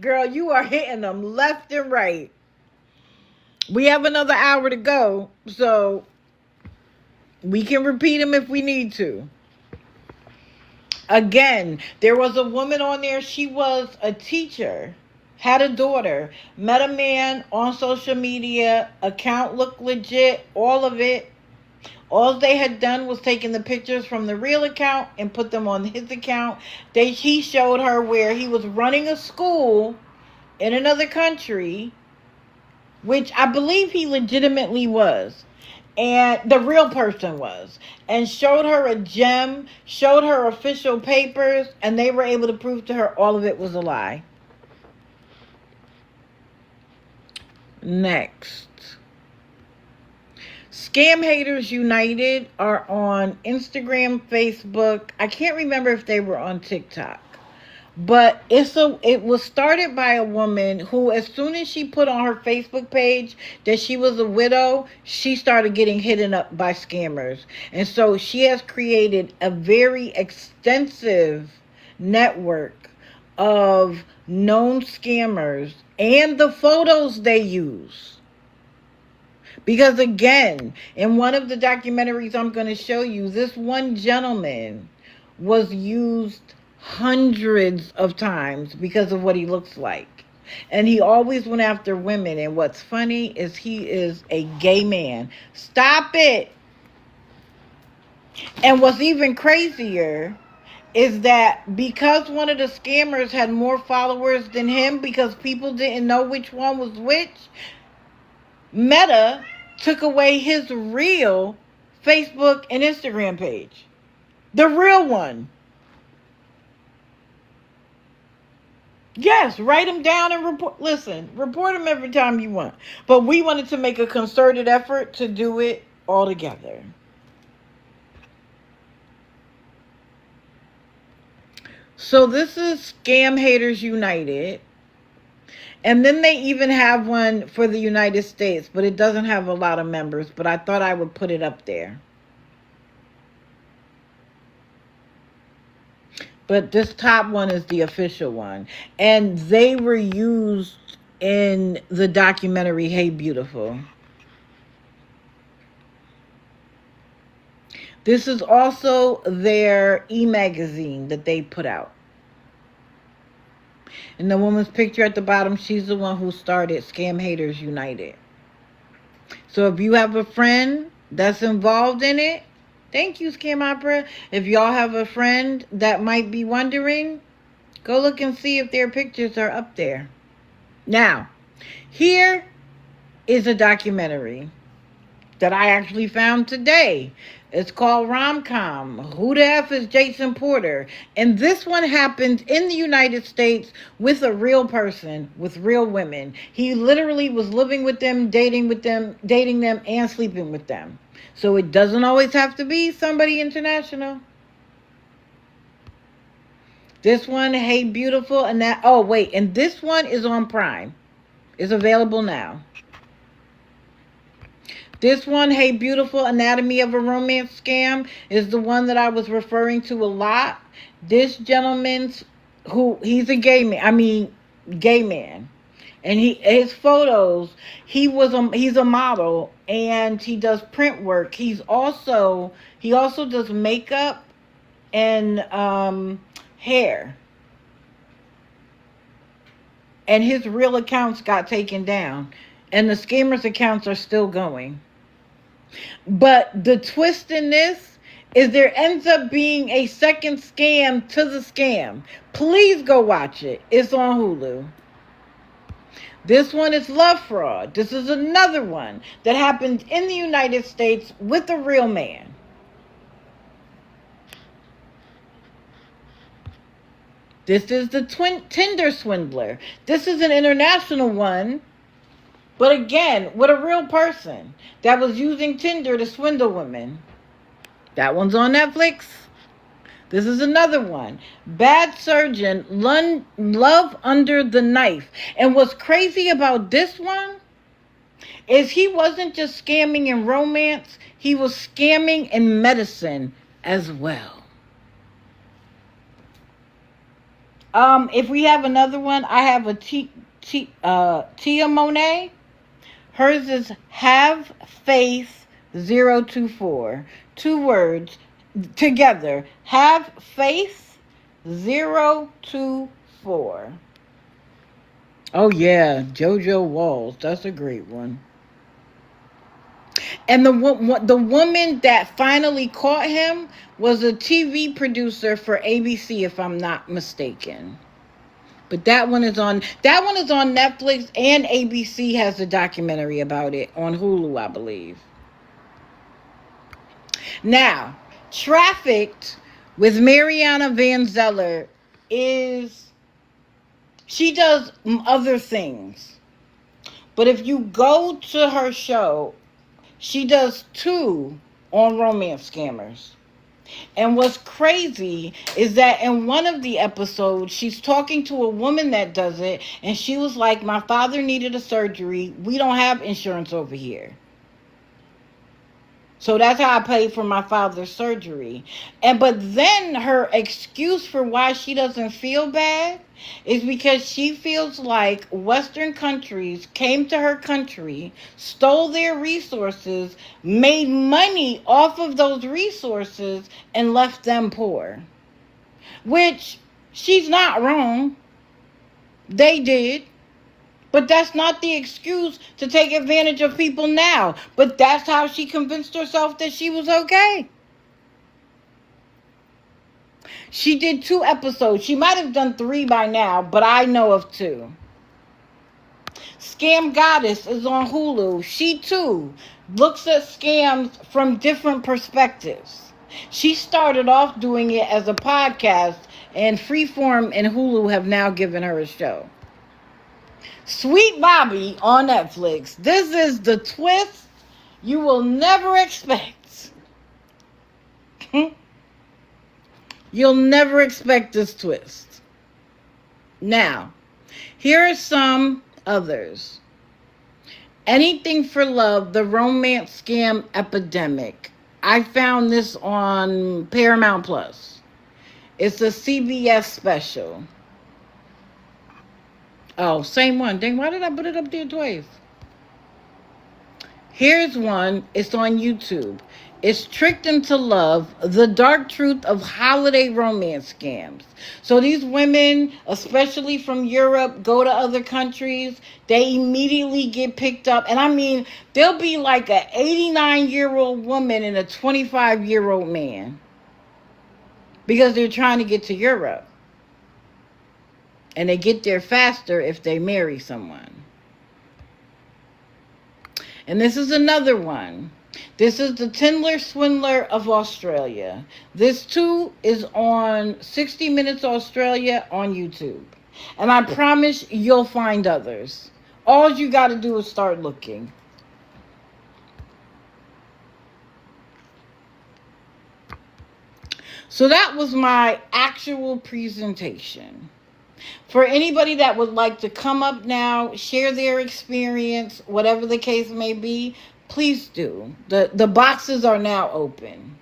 Girl, you are hitting them left and right. We have another hour to go, so we can repeat them if we need to. Again, there was a woman on there. She was a teacher, had a daughter, met a man on social media, account looked legit, all of it. All they had done was taken the pictures from the real account and put them on his account. He showed her where he was running a school in another country, which I believe he legitimately was. And the real person was. And showed her a gem, showed her official papers, and they were able to prove to her all of it was a lie. Next. Scam Haters United are on Instagram, Facebook. I can't remember if they were on TikTok. But it was started by a woman who, as soon as she put on her Facebook page that she was a widow, she started getting hit up by scammers. And so she has created a very extensive network of known scammers and the photos they use. Because again, in one of the documentaries I'm going to show you, this one gentleman was used hundreds of times because of what he looks like. And he always went after women. And what's funny is he is a gay man. Stop it. And what's even crazier is that because one of the scammers had more followers than him, because people didn't know which one was which, Meta took away his real Facebook and Instagram page. The real one. Yes, write them down and report. Listen, report them every time you want. But we wanted to make a concerted effort to do it all together. So this is Scam Haters United. And then they even have one for the United States, but it doesn't have a lot of members. But I thought I would put it up there. But this top one is the official one. And they were used in the documentary Hey Beautiful. This is also their e-magazine that they put out. And the woman's picture at the bottom, she's the one who started Scam Haters United. So if you have a friend that's involved in it, thank you, Scam Opera. If y'all have a friend that might be wondering, Go look and see if their pictures are up there. Now, here is a documentary that I actually found today. It's called Rom-Com. Who the F is Jason Porter? And this one happened in the United States with a real person, with real women. He literally was living with them, dating them, and sleeping with them. So it doesn't always have to be somebody international. This one, Hey Beautiful, and that, oh wait, and this one is on Prime. It's available now. This one, Hey Beautiful, Anatomy of a Romance Scam, is the one that I was referring to a lot. This gentleman's, he's a gay man. And his photos, he's a model and he does print work. He also does makeup and hair. And his real accounts got taken down. And the scammers' accounts are still going. But the twist in this is there ends up being a second scam to the scam. Please go watch it. It's on Hulu. This one is Love Fraud. This is another one that happened in the United States with a real man. This is the Tinder swindler. This is an international one. But again, with a real person that was using Tinder to swindle women. That one's on Netflix. This is another one. Bad Surgeon, Love Under the Knife. And what's crazy about this one is he wasn't just scamming in romance. He was scamming in medicine as well. If we have another one, I have a Tia Monet. Hers is Have Faith 024. 2 words together. Have Faith 024. Oh yeah, JoJo Walls. That's a great one. And the woman that finally caught him was a TV producer for ABC, if I'm not mistaken. But that one is on Netflix, and ABC has a documentary about it on Hulu, I believe. Now, Trafficked with Mariana Van Zeller she does other things. But if you go to her show, she does 2 on romance scammers. And what's crazy is that in one of the episodes, she's talking to a woman that does it, and she was like, my father needed a surgery. We don't have insurance over here. So that's how I paid for my father's surgery. But then her excuse for why she doesn't feel bad is because she feels like Western countries came to her country, stole their resources, made money off of those resources, and left them poor. Which, she's not wrong. They did. But that's not the excuse to take advantage of people now. But that's how she convinced herself that she was okay. She did 2 episodes. She might have done 3 by now, but I know of 2. Scam Goddess is on Hulu. She too looks at scams from different perspectives. She started off doing it as a podcast, and Freeform and Hulu have now given her a show. Sweet Bobby on Netflix. This is the twist you will never expect. You'll never expect this twist. Now, here are some others. Anything for Love, the romance scam epidemic. I found this on Paramount Plus. It's a CBS special. Oh, same one. Dang, why did I put it up there twice? Here's one. It's on YouTube. It's Tricked into Love, the dark truth of holiday romance scams. So these women, especially from Europe, go to other countries. They immediately get picked up. And I mean, there'll be like an 89-year-old woman and a 25-year-old man. Because they're trying to get to Europe. And they get there faster if they marry someone. And this is another one. This is the Tinder Swindler of Australia. This too is on 60 Minutes Australia on YouTube. And I promise you'll find others. All you got to do is start looking. So that was my actual presentation. For anybody that would like to come up now, share their experience, whatever the case may be, please do. The boxes are now open.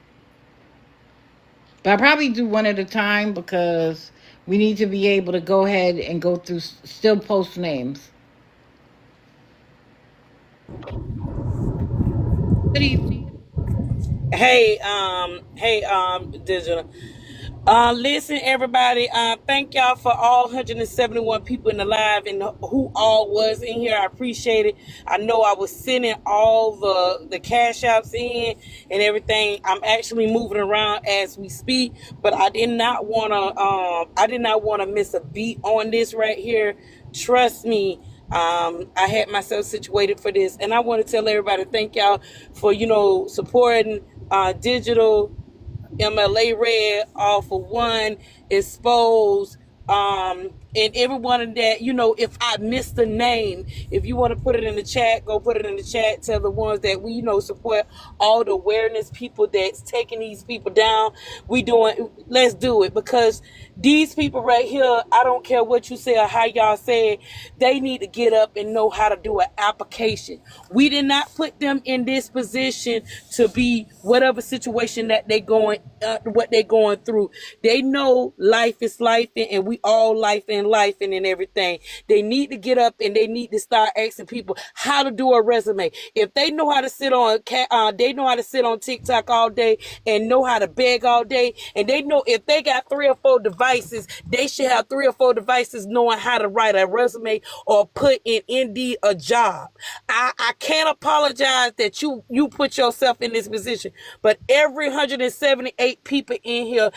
But I probably do one at a time because we need to be able to go ahead and go through, still post names. Good evening. Digital. Listen, everybody. Thank y'all for all 171 people in the live and who all was in here. I appreciate it. I know I was sending all the cash outs in and everything. I'm actually moving around as we speak, but I did not want to miss a beat on this right here. Trust me. I had myself situated for this, and I want to tell everybody thank y'all for supporting digital. MLA Red, All for One, Expose, and everyone in that, if I missed the name, if you want to put it in the chat, go put it in the chat. Tell the ones that we, support all the awareness people that's taking these people down. Let's do it, because these people right here, I don't care what you say or how y'all say it, they need to get up and know how to do an application. We did not put them in this position to be whatever situation that what they're going through. They know life is life, and we all life and everything. They need to get up and they need to start asking people how to do a resume. If they know how to sit on TikTok all day and know how to beg all day, and they know if they got 3 or 4 devices, they should have 3 or 4 devices knowing how to write a resume or put in Indeed a job. I can't apologize that you put yourself in this position, but every 178 people in here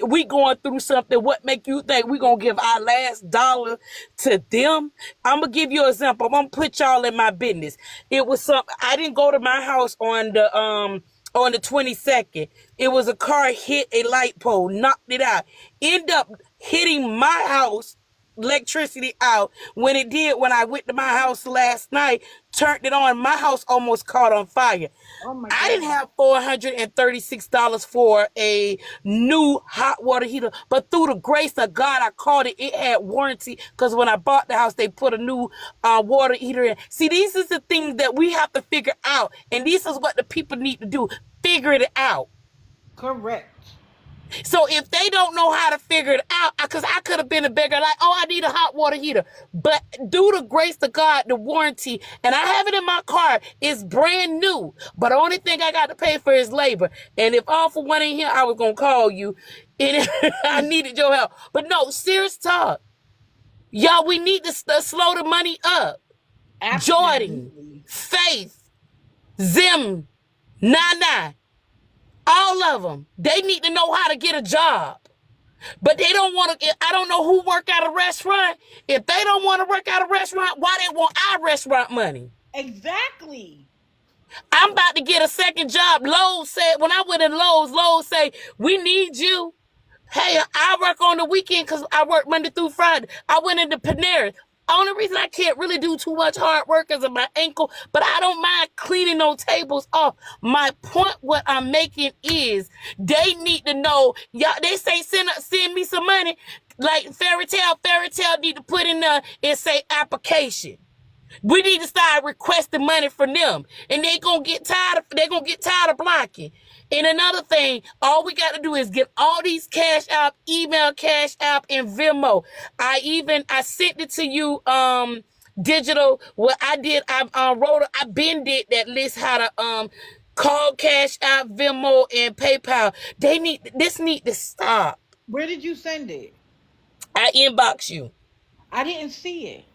we going through something. What make you think we gonna give our last dollar to them? I'm gonna give you an example. I'm gonna put y'all in my business. It was I didn't go to my house on the 22nd. It was a car hit a light pole, knocked it out, end up hitting my house, electricity out. When I went to my house last night, turned it on, my house almost caught on fire. Oh my I didn't have $436 for a new hot water heater, but through the grace of God, I called it. It had warranty, because when I bought the house, they put a new water heater in. See, these is the things that we have to figure out, and this is what the people need to do. Figure it out. Correct. So if they don't know how to figure it out, because I could have been a beggar, like, I need a hot water heater. But due to grace of God, the warranty, and I have it in my car, it's brand new. But the only thing I got to pay for is labor. And if All for One ain't here, I was going to call you. And I needed your help. But no, serious talk. Y'all, we need to slow the money up. Absolutely. Jordan, Faith, Zim, Nana. All of them, they need to know how to get a job. But they don't want to. I don't know who work at a restaurant. If they don't want to work at a restaurant, why they want our restaurant money? Exactly. I'm about to get a second job. Lowe's said, when I went in Lowe's say, we need you. Hey, I work on the weekend because I work Monday through Friday. I went into Panera. Only reason I can't really do too much hard work is in my ankle, but I don't mind cleaning those tables off. My point, what I'm making is, they need to know, y'all, they say send me some money. Like Fairy Tale need to put in there and say application. We need to start requesting money from them, and they're gonna get tired of blocking. And another thing, all we got to do is get all these cash app, email, cash app, and Venmo. I sent it to you, digital. What I did, I did that list how to call cash app, Venmo, and PayPal. This need to stop. Where did you send it? I inbox you. I didn't see it.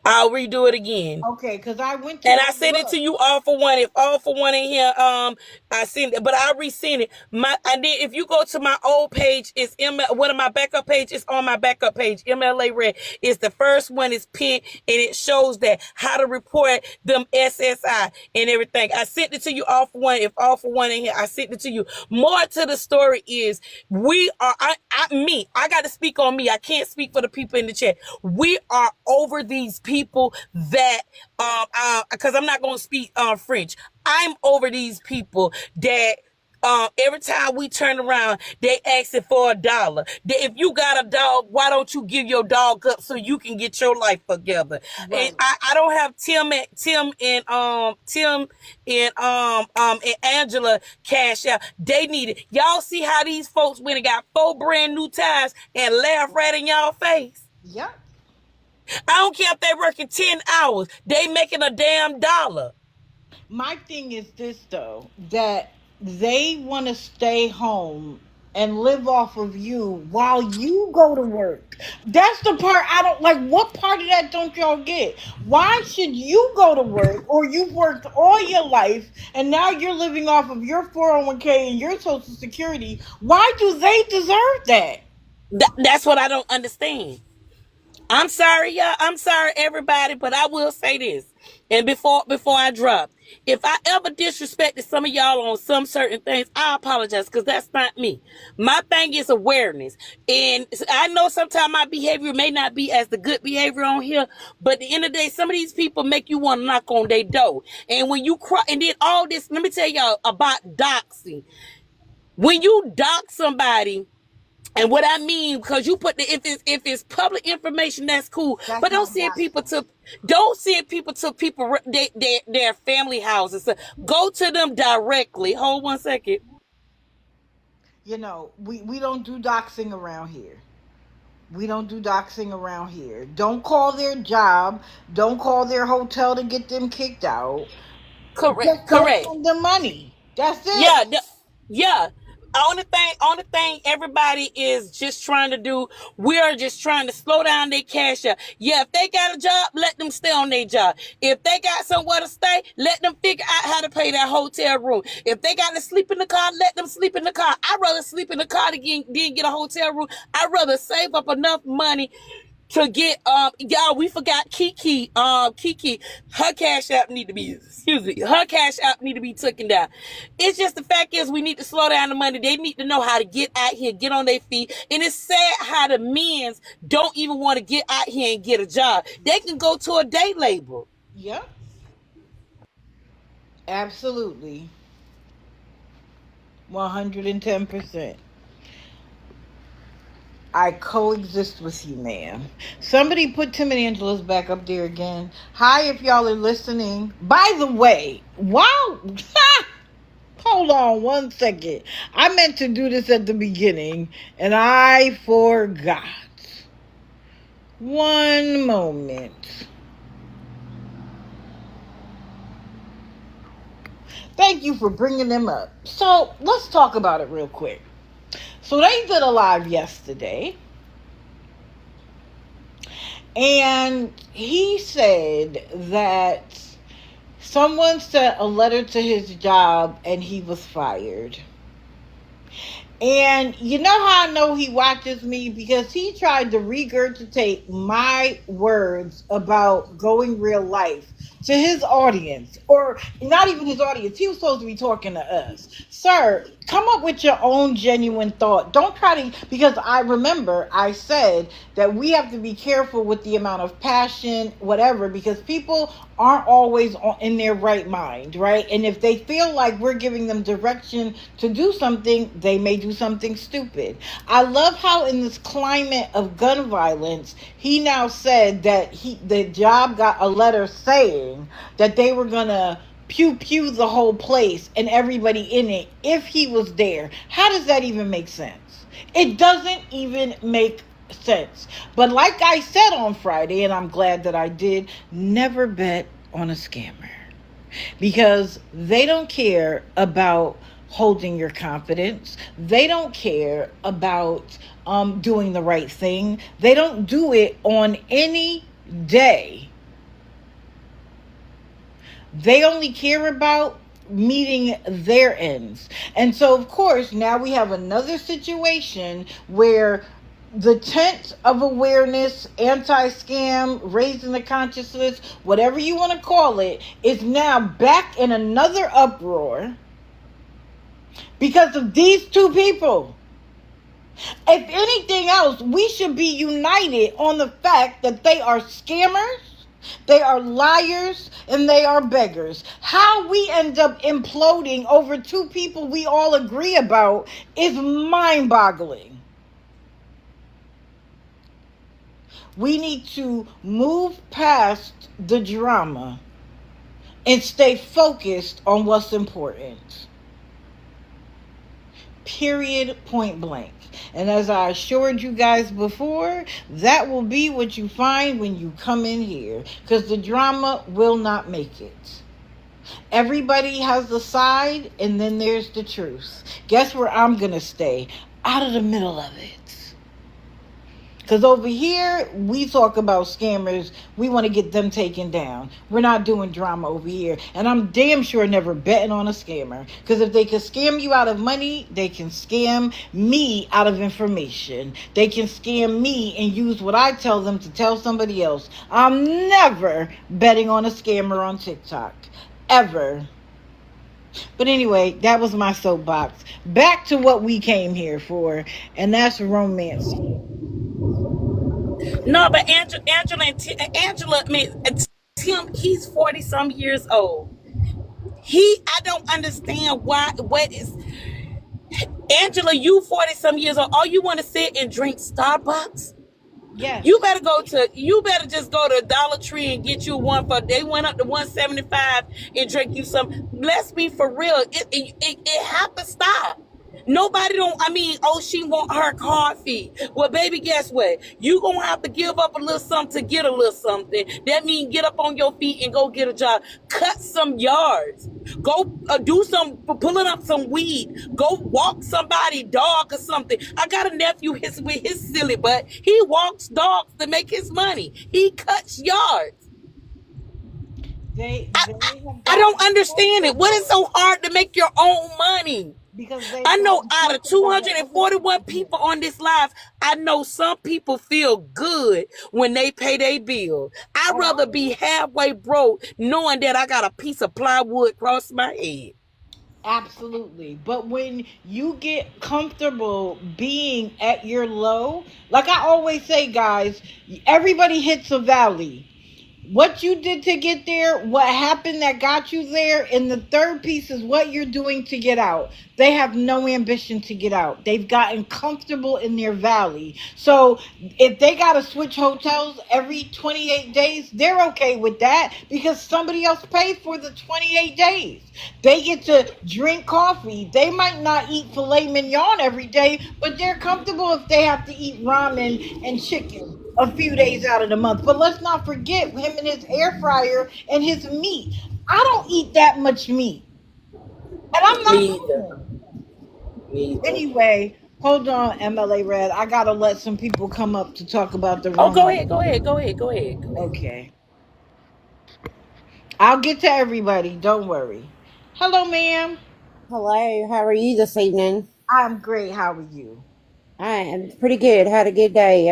I'll redo it again. Okay, because I went to And go I sent it to look. you all for one. If all for one in here, I sent it, but I resent it. I did. If you go to my old page, it's one of my backup page is on my backup page. MLA Red is the first one. Is pinned, and it shows that how to report them SSI and everything. I sent it to you all for one. If all for one in here, I sent it to you. More to the story is we are. I got to speak on me. I can't speak for the people in the chat. We are over these people that because I'm not gonna speak French. I'm over these people that every time we turn around, they asking for $1. If you got a dog, why don't you give your dog up so you can get your life together? And Right. I don't have Tim and Angela cash out. They need it. Y'all see how these folks went and got 4 brand new tires and laugh right in y'all face? Yep. I don't care if they're working 10 hours. They making a damn dollar. My thing is this though, that they want to stay home and live off of you while you go to work. That's the part I don't like. What part of that don't y'all get? Why should you go to work, or you've worked all your life and now you're living off of your 401k and your social security? Why do they deserve that? That's what I don't understand. I'm sorry, y'all. I'm sorry, everybody, but I will say this. And before I drop, if I ever disrespected some of y'all on some certain things, I apologize because that's not me. My thing is awareness. And I know sometimes my behavior may not be as the good behavior on here, but at the end of the day, some of these people make you want to knock on their door. And when you cry, and then all this, let me tell y'all about doxing. When you dox somebody, and what I mean, because you put the if it's public information, that's cool. That's But not doxing. don't send people to their family houses. Go to them directly. Hold 1 second. You know, we don't do doxing around here. We don't do doxing around here. Don't call their job. Don't call their hotel to get them kicked out. Correct, Just don't correct. send them money. That's Yeah, it. yeah. Only thing everybody is just trying to do, we are just trying to slow down their cash out. Yeah, if they got a job, let them stay on their job. If they got somewhere to stay, let them figure out how to pay their hotel room. If they got to sleep in the car, let them sleep in the car. I'd rather sleep in the car than get a hotel room. I'd rather save up enough money to get y'all, we forgot Kiki, her cash app need to be, excuse me, her cash app need to be taken down. It's just the fact is we need to slow down the money. They need to know how to get out here, get on their feet. And it's sad how the men's don't even want to get out here and get a job. They can go to a day labor. Yep. Absolutely. 110%. I coexist with you, ma'am. Somebody put Tim and Angela's back up there again. Hi, if y'all are listening. By the way, wow. Hold on 1 second. I meant to do this at the beginning and I forgot. One moment. Thank you for bringing them up. So let's talk about it real quick. So they did a live yesterday, and he said that someone sent a letter to his job and he was fired. And you know how I know he watches me? Because he tried to regurgitate my words about going real life to his audience, or not even his audience. He was supposed to be talking to us. Sir, come up with your own genuine thought. Don't try to, because I remember I said that we have to be careful with the amount of passion, whatever, because people aren't always in their right mind, right? And if they feel like we're giving them direction to do something, they may do something stupid. I love how in this climate of gun violence, he now said that the job got a letter saying that they were gonna pew pew the whole place and everybody in it if he was there. How does that even make sense? It doesn't even make sense. But like I said on Friday, and I'm glad that I did, never bet on a scammer, because they don't care about holding your confidence. They don't care about doing the right thing. They don't do it on any day They only care about meeting their ends. And so, of course, now we have another situation where the tent of awareness, anti scam, raising the consciousness, whatever you want to call it, is now back in another uproar because of these two people. If anything else, we should be united on the fact that they are scammers, they are liars, and they are beggars. How we end up imploding over two people we all agree about is mind boggling. We need to move past the drama and stay focused on what's important. Period, point blank. And as I assured you guys before, that will be what you find when you come in here, because the drama will not make it. Everybody has a side, and then there's the truth. Guess where I'm going to stay? Out of the middle of it. Because over here, we talk about scammers. We want to get them taken down. We're not doing drama over here. And I'm damn sure never betting on a scammer. Because if they can scam you out of money, they can scam me out of information. They can scam me and use what I tell them to tell somebody else. I'm never betting on a scammer on TikTok. Ever. But anyway, that was my soapbox. Back to what we came here for, and that's romance. No, but Angela, I mean, Tim, he's 40 some years old. I don't understand why. What is Angela? You 40 some years old. All you want to sit and drink Starbucks? You Yes. better you better just go to Dollar Tree and get you one for, they went up to 175 and drink you some. Let's be for real. It have to stop. Nobody don't, I mean, oh, she want her coffee. Well, baby, guess what? You gonna have to give up a little something to get a little something. That means get up on your feet and go get a job. Cut some yards. Go do some, pulling up some weed. Go walk somebody dog or something. I got a nephew with his silly butt. He walks dogs to make his money. He cuts yards. They have I don't gotten understand it. What is comfortable so hard to make your own money? because they've I know gotten out of comfortable that other 241 people do people it. on this live, I know some people feel good when they pay their bill. I'd Oh, rather be halfway broke knowing that I got a piece of plywood across my head. absolutely. But when you get comfortable being at your low, like I always say, guys, everybody hits a valley. What you did to get there, what happened that got you there, and the third piece is what you're doing to get out. They have no ambition to get out. They've gotten comfortable in their valley. So if they got to switch hotels every 28 days, they're okay with that because somebody else paid for the 28 days. They get to drink coffee. They might not eat filet mignon every day, but they're comfortable if they have to eat ramen and chicken a few days out of the month. But let's not forget him and his air fryer and his meat. I don't eat that much meat, and I'm not Me either. cooking. Me either. Anyway, hold on, MLA Red. I gotta let some people come up to talk about the Oh, go romance. ahead, go ahead, go ahead, go ahead, go ahead. Okay, I'll get to everybody. Don't worry. Hello, ma'am. Hello, how are you this evening? I'm great. How are you? I am pretty good. Had a good day.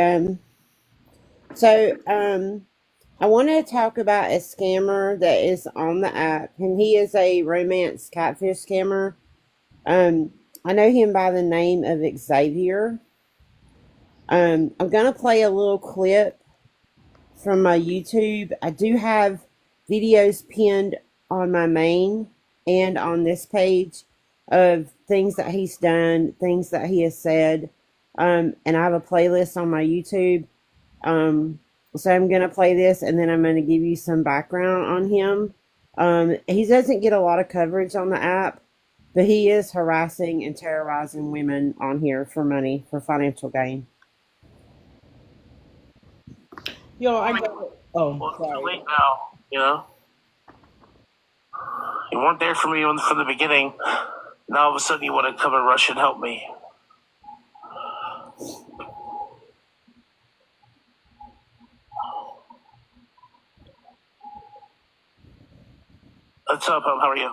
So I want to talk about a scammer that is on the app, and he is a romance catfish scammer. I know him by the name of Xavier. I'm gonna play a little clip from my YouTube. I do have videos pinned on my main and on this page of things that he's done, things that he has said. And I have a playlist on my YouTube. So I'm going to play this and then I'm going to give you some background on him. He doesn't get a lot of coverage on the app, but he is harassing and terrorizing women on here for money, for financial gain. Yo, I got it. Oh, Well, it's too sorry. late now, you know? You weren't there for me from the beginning. Now all of a sudden you want to come and rush and help me. What's up? How are you?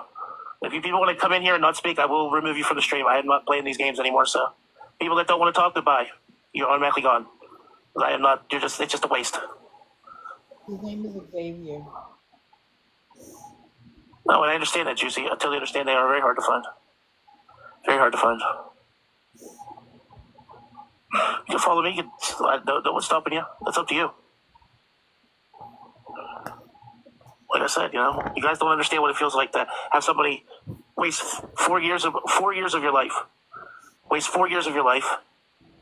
If you people want to come in here and not speak, I will remove you from the stream. I am not playing these games anymore. So, people that don't want to talk, goodbye. You're automatically gone. I am not. You're just. It's just a waste. His name is Xavier. No, and I understand that, Juicy. I totally understand. They are very hard to find. Very hard to find. You can follow me. You can, no one's stopping you. That's up to you. Like I said, you guys don't understand what it feels like to have somebody waste 4 years of your life,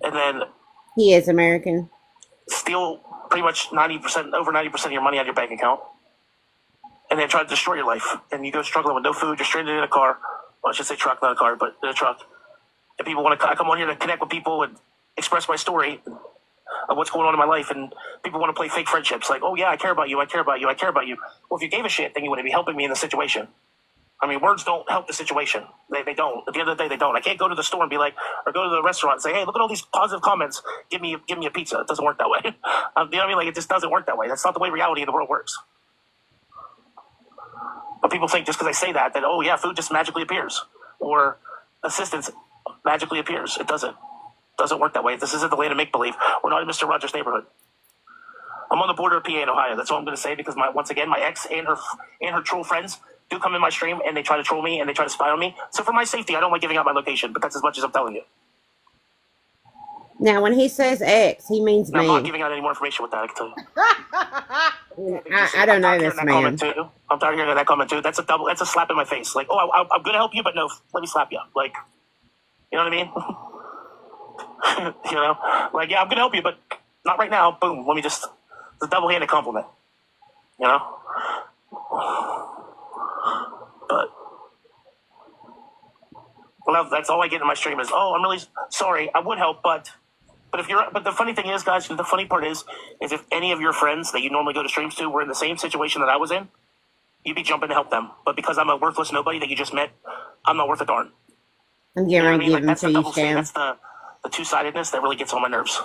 and then He is American. steal pretty much over 90% of your money out of your bank account, and then try to destroy your life. And you go struggling with no food. You're stranded in a car. Well, I should say truck, not a car, but in a truck. And people want to. I come on here to connect with people and express my story of what's going on in my life, and people want to play fake friendships. Like, oh yeah, I care about you. Well, if you gave a shit, then you wouldn't be helping me in the situation. I mean, words don't help the situation. They don't. At the end of the day, they don't. I can't go to the store and be like, or go to the restaurant and say, hey, look at all these positive comments. Give me a pizza. It doesn't work that way. You know what I mean? Like, it just doesn't work that way. That's not the way reality in the world works. But people think just because I say that, oh yeah, food just magically appears, or assistance magically appears. It doesn't. Doesn't work that way. This isn't the land of make-believe. We're not in Mr. Rogers' neighborhood. I'm on the border of PA and Ohio. That's all I'm going to say, because once again, my ex and her troll friends do come in my stream, and they try to troll me and they try to spy on me. So for my safety, I don't like giving out my location, but that's as much as I'm telling you. Now, when he says X, he means And me. I'm not giving out any more information with that, I can tell you. I don't know this man. I'm tired of hearing that comment too. That's a slap in my face. Like, oh, I'm going to help you, but no, let me slap you. Like, you know what I mean? Like, yeah, I'm going to help you, but not right now. Boom. Let me just, it's a double-handed compliment, But, well, that's all I get in my stream is, oh, I'm really sorry. I would help, but the funny thing is, guys, the funny part is if any of your friends that you normally go to streams to were in the same situation that I was in, you'd be jumping to help them. But because I'm a worthless nobody that you just met, I'm not worth a darn. I'm getting ready to give him That's to the you, double standard. Stan. That's the two-sidedness that really gets on my nerves.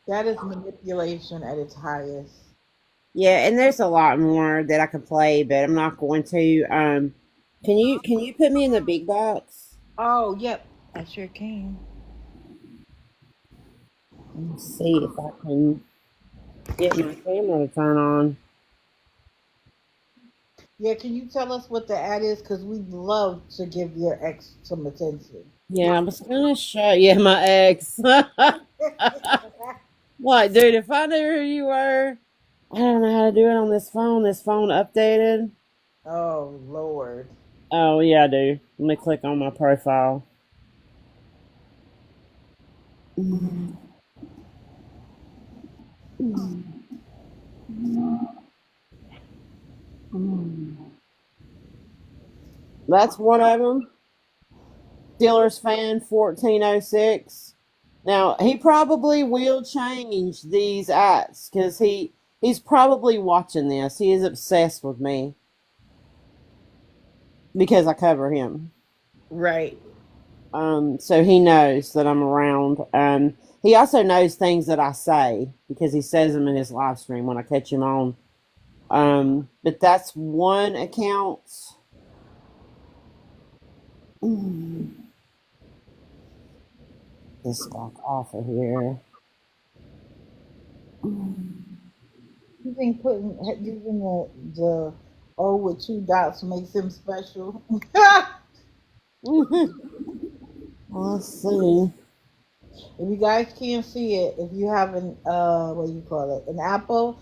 That is manipulation at its highest. Yeah, and there's a lot more that I could play, but I'm not going to. Can you put me in the big box? Oh, yep. I sure can. Let's see if I can get my camera to turn on. Yeah, can you tell us what the ad is? Because we'd love to give your ex some attention. Yeah, I was gonna show you my ex. What, dude? If I knew who you were, I don't know how to do it on this phone. This phone updated. Oh, Lord. Oh yeah, I do. Let me click on my profile. That's one of them. Steelers fan 1406. Now he probably will change these acts because he's probably watching this. He is obsessed with me because I cover him. Right. So he knows that I'm around. He also knows things that I say because he says them in his live stream when I catch him on. But that's one account. This back off of here. You think using the O with 2 dots makes him special? Let's see. If you guys can't see it, if you have an what do you call it, an Apple,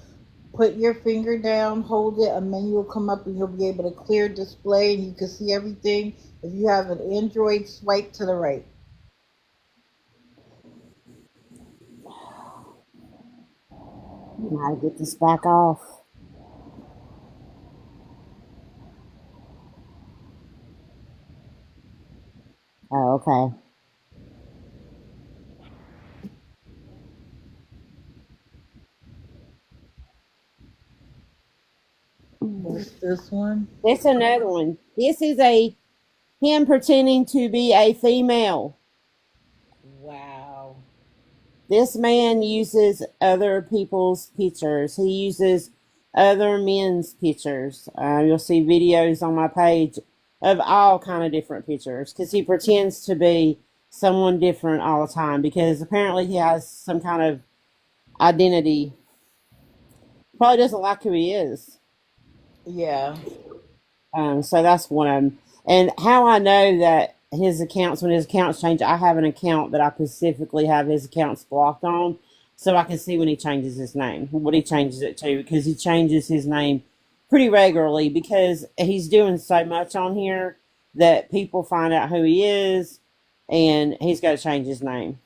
put your finger down, hold it, a menu will come up and you'll be able to clear display and you can see everything. If you have an Android, swipe to the right. Gotta get this back off. Oh, okay. What's this one? This another one. This is him pretending to be a female. Wow. This man uses other people's pictures. He uses other men's pictures. You'll see videos on my page of all kind of different pictures because he pretends to be someone different all the time because apparently he has some kind of identity. Probably doesn't like who he is. Yeah. So that's one of them. And how I know that his accounts, when his accounts change, I have an account that I specifically have his accounts blocked on, so I can see when he changes his name, what he changes it to, because he changes his name pretty regularly because he's doing so much on here that people find out who he is, and he's got to change his name.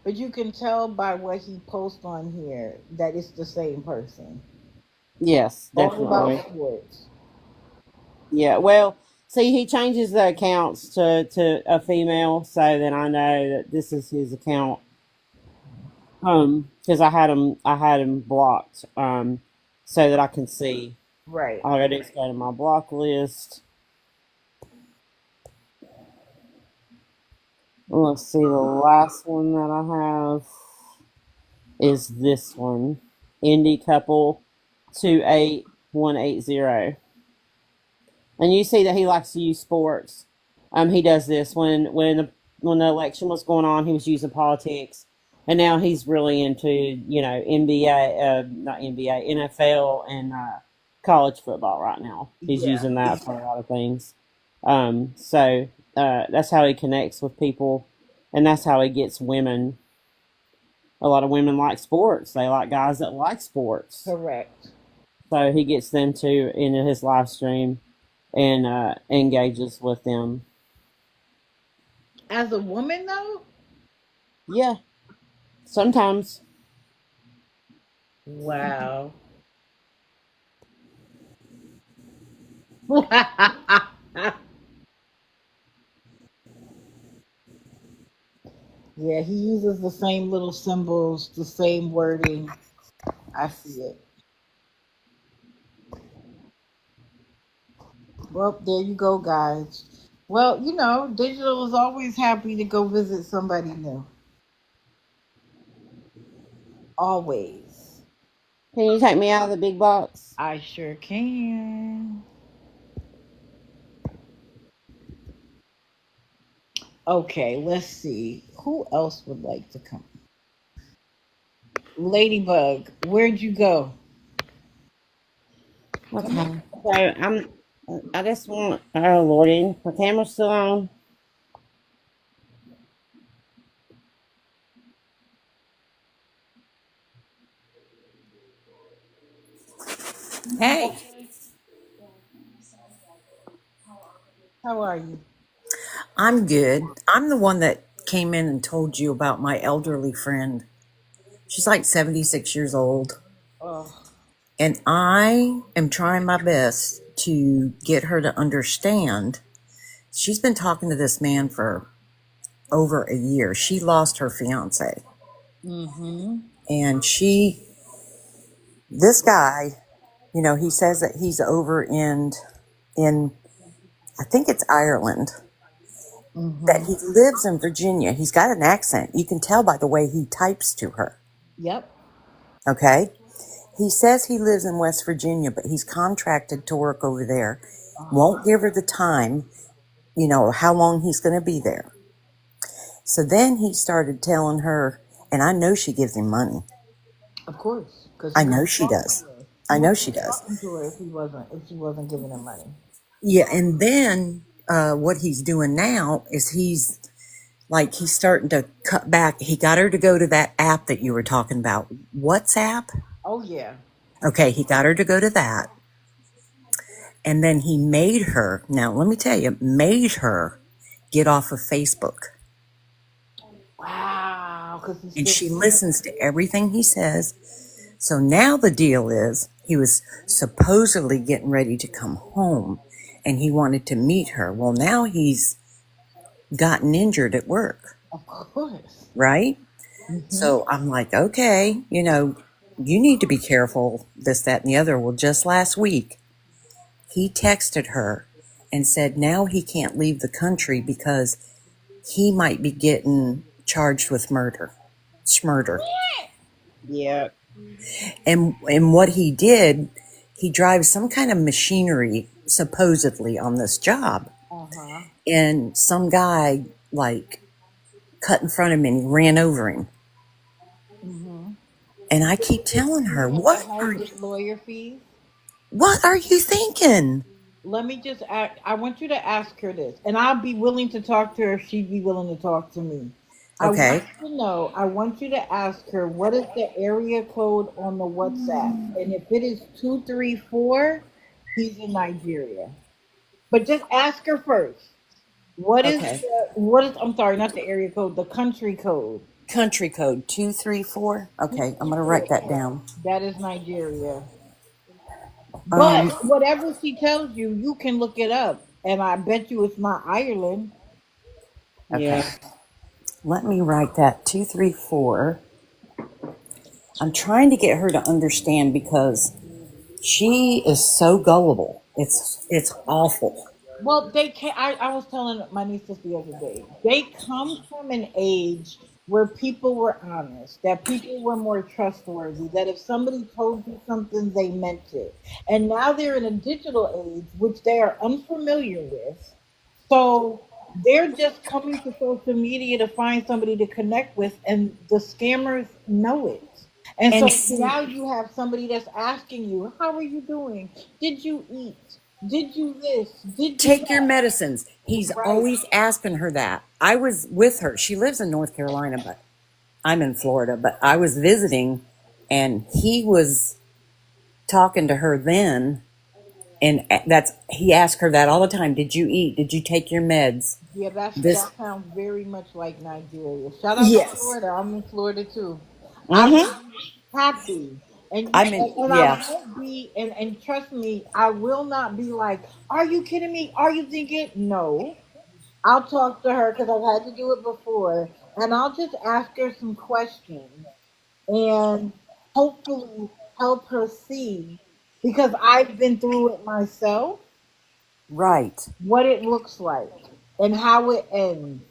But you can tell by what he posts on here that it's the same person. Yes, All about definitely. sports. Yeah, well, see, he changes the accounts to a female, so then I know that this is his account. Because I had him blocked. So that I can see. Right. All I gotta do is go to my block list. Let's see, the last one that I have is this one, Indie Couple 28180. And you see that he likes to use sports. He does this when the election was going on. He was using politics, and now he's really into NBA, not NBA, NFL, and college football right now. He's Yeah. using that for a lot of things. So that's how he connects with people, and that's how he gets women. A lot of women like sports. They like guys that like sports. Correct. So he gets them to into his live stream and engages with them. As a woman, though? Yeah, sometimes. Wow. Yeah, he uses the same little symbols, the same wording. I see it. Well, there you go, guys. Well, digital is always happy to go visit somebody new. Always. Can you take me out of the big box? I sure can. Okay, let's see. Who else would like to come? Ladybug, where'd you go? Come on. Okay. So I just want. Oh lordy, my camera's still on. Hey, How are you? I'm good. I'm the one that came in and told you about my elderly friend. She's like 76 years old, Oh, and I am trying my best to get her to understand. She's been talking to this man for over a year. She lost her fiance, mm-hmm. and this guy, he says that he's over in, I think it's Ireland, that Mm-hmm. he lives in Virginia. He's got an accent. You can tell by the way he types to her. Yep. Okay. He says he lives in West Virginia, but he's contracted to work over there. Uh-huh. Won't give her the time, how long he's going to be there. So then he started telling her, and I know she gives him money. Of course, because I he know wouldn't she be talking does. to her. He I know wouldn't she be does. talking to her if she wasn't giving him money. Yeah. And then what he's doing now is he's starting to cut back. He got her to go to that app that you were talking about. WhatsApp? Oh yeah. Okay. He got her to go to that. And then he made her, now let me tell you, made her get off of Facebook. Wow. Because he's And still she seeing listens to everything he says. So now the deal is he was supposedly getting ready to come home and he wanted to meet her. Well, now he's gotten injured at work, Of course. right? Mm-hmm. So I'm like, okay, you need to be careful, this, that, and the other. Well, just last week, he texted her and said now he can't leave the country because he might be getting charged with murder. Schmurder. Yeah. And what he did, he drives some kind of machinery supposedly on this job. Uh-huh. And some guy like cut in front of him and he ran over him. Mm-hmm. And I keep Did telling he her, end up having to get lawyer fees? what are you thinking? Let me just ask, I want you to ask her this, and I'll be willing to talk to her if she'd be willing to talk to me. I want Okay. you to know, I want you to ask her what is the area code on the WhatsApp. And if it is 234, he's in Nigeria. But just ask her first. Okay. What is I'm sorry, not the area code, the country code. Country code 234. Okay, I'm going to write 234. that down. That is Nigeria. But Um, whatever she tells you, you can look it up. And I bet you it's not Ireland. okay. Yeah. Let me write that 234. I'm trying to get her to understand because she is so gullible. It's awful. Well, they can I was telling my niece this the other day. They come from an age where people were honest, that people were more trustworthy, that if somebody told you something, they meant it. And now they're in a digital age, which they are unfamiliar with. So they're just coming to social media to find somebody to connect with, and the scammers know it. And And so see, now you have somebody that's asking you, how are you doing? Did you eat? Did you this? Did you take your that? medicines. He's Right. always asking her that. I was with her. She lives in North Carolina, but I'm in Florida. But I was visiting, and he was talking to her then, and that's he asked her that all the time. Did you eat? Did you take your meds? Yeah, This, that sounds very much like Nigeria. Shout out to yes. Florida. I'm in Florida too. I would Mm-hmm. be happy. I mean, And I yeah, won't be and trust me, I will not be like, are you kidding me? Are you thinking? No. I'll talk to her because I've had to do it before, and I'll just ask her some questions and hopefully help her see because I've been through it myself right. what it looks like and how it ends,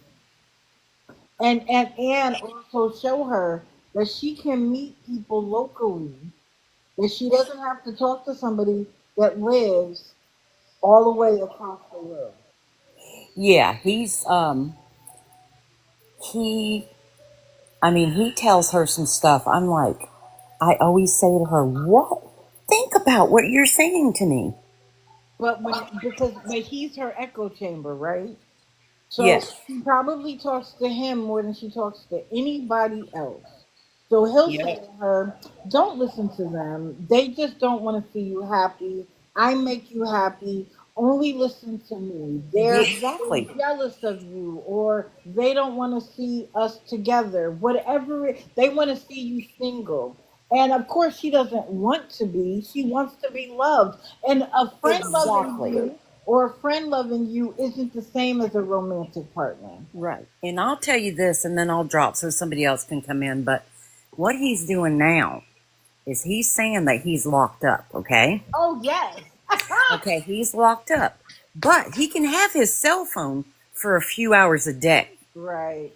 and also show her that she can meet people locally, that she doesn't have to talk to somebody that lives all the way across the world. Yeah, he I mean, he tells her some stuff. I'm like, I always say to her, what? Think about what you're saying to me. But he's her echo chamber, right? So Yes. she probably talks to him more than she talks to anybody else. So he'll say Yep. to her, don't listen to them. They just don't want to see you happy. I make you happy. Only listen to me. Yeah, They're exactly. jealous of you, or they don't want to see us together. They want to see you single. And of course, she doesn't want to be. She wants to be loved. And a friend loving Exactly. you or a friend loving you isn't the same as a romantic partner. Right. And I'll tell you this and then I'll drop so somebody else can come in. But what he's doing now is he's saying that he's locked up, okay? Oh yes. Okay, he's locked up. But he can have his cell phone for a few hours a day. Right.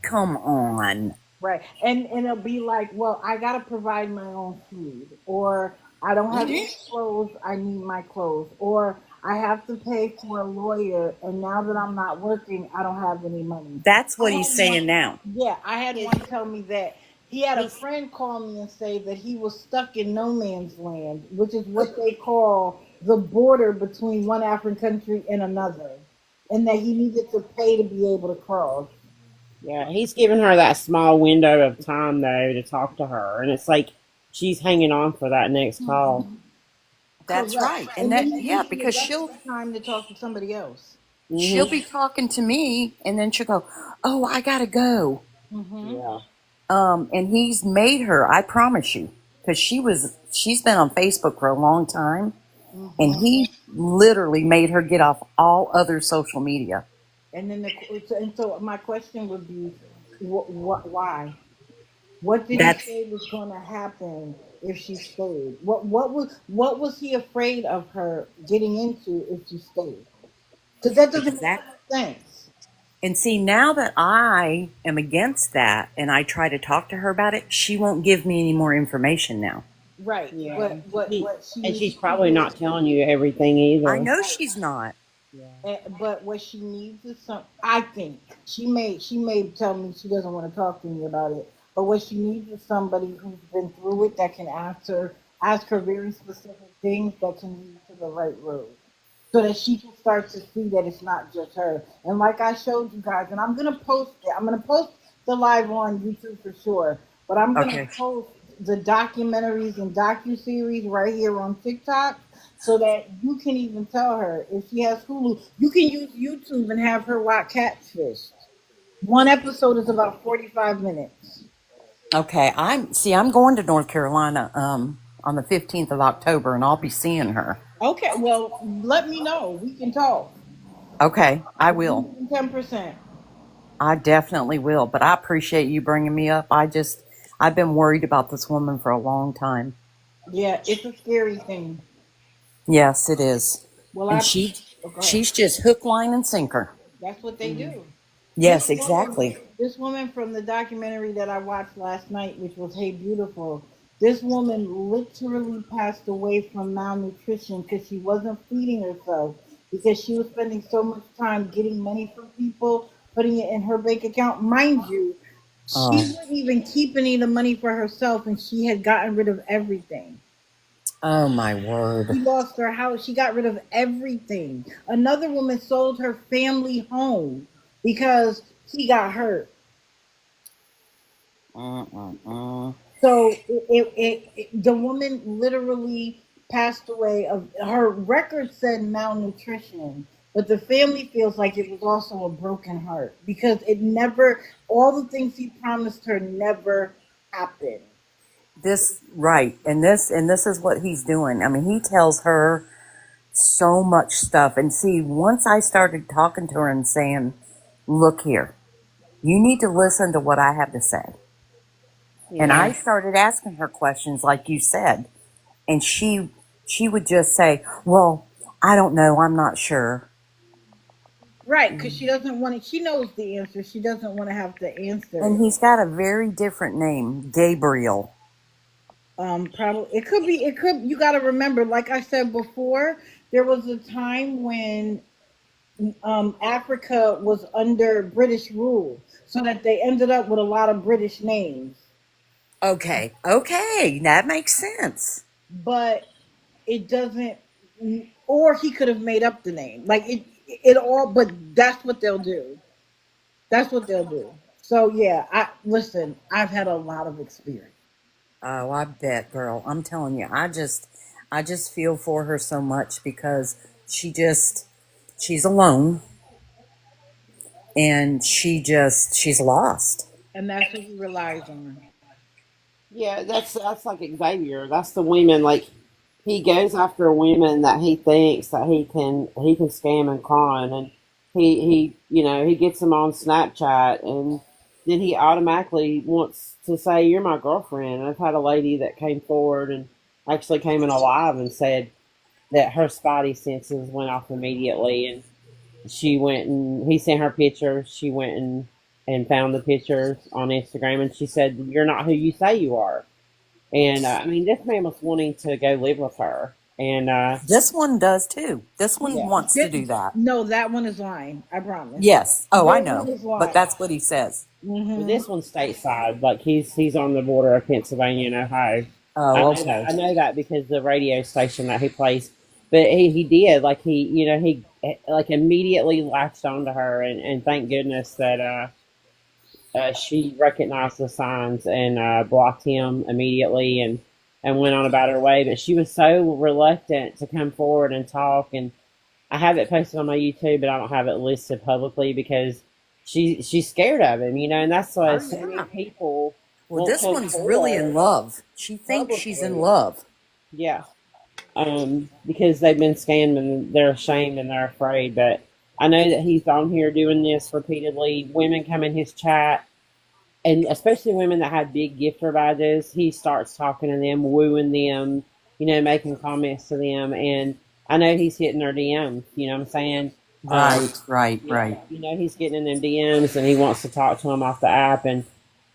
Come on. Right. And it'll be like, well, I gotta provide my own food, or I don't have any clothes, I need my clothes, or I have to pay for a lawyer, and now that I'm not working, I don't have any money. That's I what had he's one, saying now. yeah, I had one tell me that he had a He's friend call me and say that he was stuck in no man's land, which is what they call the border between one African country and another, and that he needed to pay to be able to cross. Yeah. He's giving her that small window of time though to talk to her, and it's like she's hanging on for that next call. That's Correct. right. And And that then he yeah, gives you because the rest of the time to talk to somebody else. she'll Mhm. be talking to me and then she'll go, "Oh, I got to go." Mm-hmm. Yeah. And he's made her, I promise you, because she's been on Facebook for a long time, and Mm-hmm. he literally made her get off all other social media. And then so my question would be, why? What did he That's say was going to happen if she stayed? What was he afraid of her getting into if she stayed? Because that doesn't make exact any sense. And see, now that I am against that and I try to talk to her about it, she won't give me any more information now. Right. Yeah. But what she And needs she's to probably do, not telling you everything I either. know she's not. Yeah. but what she needs is some. I think she may tell me she doesn't want to talk to me about it. But what she needs is somebody who's been through it that can ask her very specific things that can lead to the right road, so that she can start to see that it's not just her. And like I showed you guys, and I'm gonna post it. I'm gonna post the live on YouTube for sure. But I'm gonna Okay. post the documentaries and docu-series right here on TikTok, so that you can even tell her if she has Hulu. You can use YouTube and have her watch Catfish. One episode is about 45 minutes. Okay. I'm going to North Carolina on the 15th of October and I'll be seeing her. Okay, well, let me know. We can talk. Okay, I will. 10%. I definitely will, but I appreciate you bringing me up. I've been worried about this woman for a long time. Yeah, it's a scary thing. Yes, it is. Well, And go ahead. she's just hook, line, and sinker. That's what they Mhm. do. This Yes, woman, exactly. this woman from the documentary that I watched last night, which was Hey Beautiful, this woman literally passed away from malnutrition because she wasn't feeding herself, because she was spending so much time getting money from people, putting it in her bank account. Mind you, she Oh, wouldn't even keep any of the money for herself, and she had gotten rid of everything. oh my word. She lost her house. She got rid of everything. Another woman sold her family home because he got hurt. Mm-mm-mm. So the woman literally passed away of her record said malnutrition, but the family feels like it was also a broken heart because it never all the things he promised her never happened. This right, and this is what he's doing. I mean, he tells her so much stuff. And see, once I started talking to her and saying, "Look here, you need to listen to what I have to say," and Yeah. I started asking her questions, like you said, and she would just say, "Well, I don't know. I'm not sure." Right, because she doesn't want to. She knows the answer. She doesn't want to have to answer And it. he's got a very different name, Gabriel. Probably it could be. It could. You got to remember, like I said before, there was a time when Africa was under British rule, so that they ended up with a lot of British names. Okay, okay, that makes sense. But it doesn't. Or he could have made up the name. Like it all. But that's what they'll do. That's what they'll do. So yeah, I listen. I've had a lot of experience. Oh, I bet, girl. I'm telling you, I just feel for her so much because she's alone and she's lost. And that's what he relies on. Yeah, that's like Xavier. That's the women like he goes after women that he thinks that he can scam and con, and he gets them on Snapchat, and then he automatically wants to say you're my girlfriend. And I've had a lady that came forward and actually came in alive and said that her spidey senses went off immediately, and she went and he sent her pictures. She went and found the pictures on Instagram, and she said, "You're not who you say you are." And I mean, this man was wanting to go live with her, and This one does too. This one yeah, wants to do that. No, that one is lying. I promise. Yes. Oh, I That one know. is But lying. that's what he says. but Hmm. this one's stateside. Like he's on the border of Pennsylvania and Ohio. Oh, okay. I know that because the radio station that he plays. But he did like he like immediately latched onto her, and thank goodness that she recognized the signs and blocked him immediately and went on about her way. But she was so reluctant to come forward and talk. And I have it posted on my YouTube, but I don't have it listed publicly because she's scared of him, And that's why Oh, so many yeah. people Well, won't this come one's really in forward love. She thinks she's in publicly. love. Yeah, because they've been scammed and they're ashamed and they're afraid. But I know that he's on here doing this repeatedly. Women come in his chat, and especially women that have big gifter badges, he starts talking to them, wooing them, making comments to them. And I know he's hitting their DMs, you know what I'm saying? Right. You know, he's getting in them DMs and he wants to talk to him off the app. And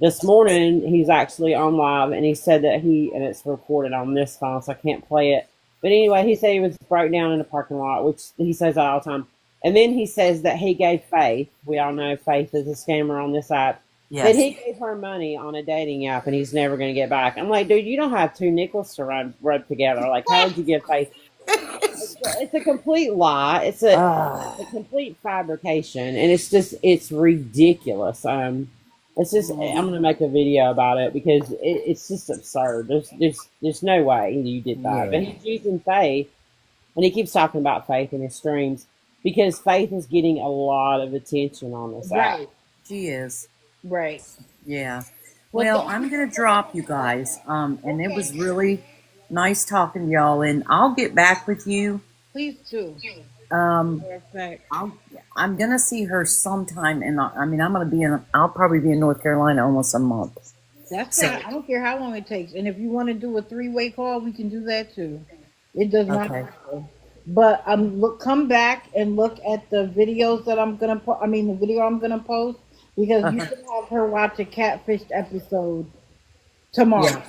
this morning he's actually on live and he said that and it's recorded on this phone, so I can't play it. But anyway, he said he was broke down in the parking lot, which he says that all the time. And then he says that he gave Faith, we all know Faith is a scammer on this app, that he gave her money on a dating app and he's never going to get back. I'm like, dude, you don't have two nickels to rub together. Like, how would you give Faith? It's a complete lie. It's a complete fabrication, and it's ridiculous. It's just I'm gonna make a video about it because it's just absurd. There's no way you did that. Yeah. But he's using Faith, and he keeps talking about Faith in his streams because Faith is getting a lot of attention on this app. She is. Right. Yeah. Well, I'm going to drop you guys. And it was really nice talking to y'all. And I'll get back with you. Please do. Perfect. I'm going to see her sometime. And I'll probably be in North Carolina almost a month. That's fine. I don't care how long it takes. And if you want to do a 3-way call, we can do that too. It does not matter. But come back and look at the videos that I'm gonna the video I'm gonna post, because you can have her watch a catfish episode tomorrow. Yeah.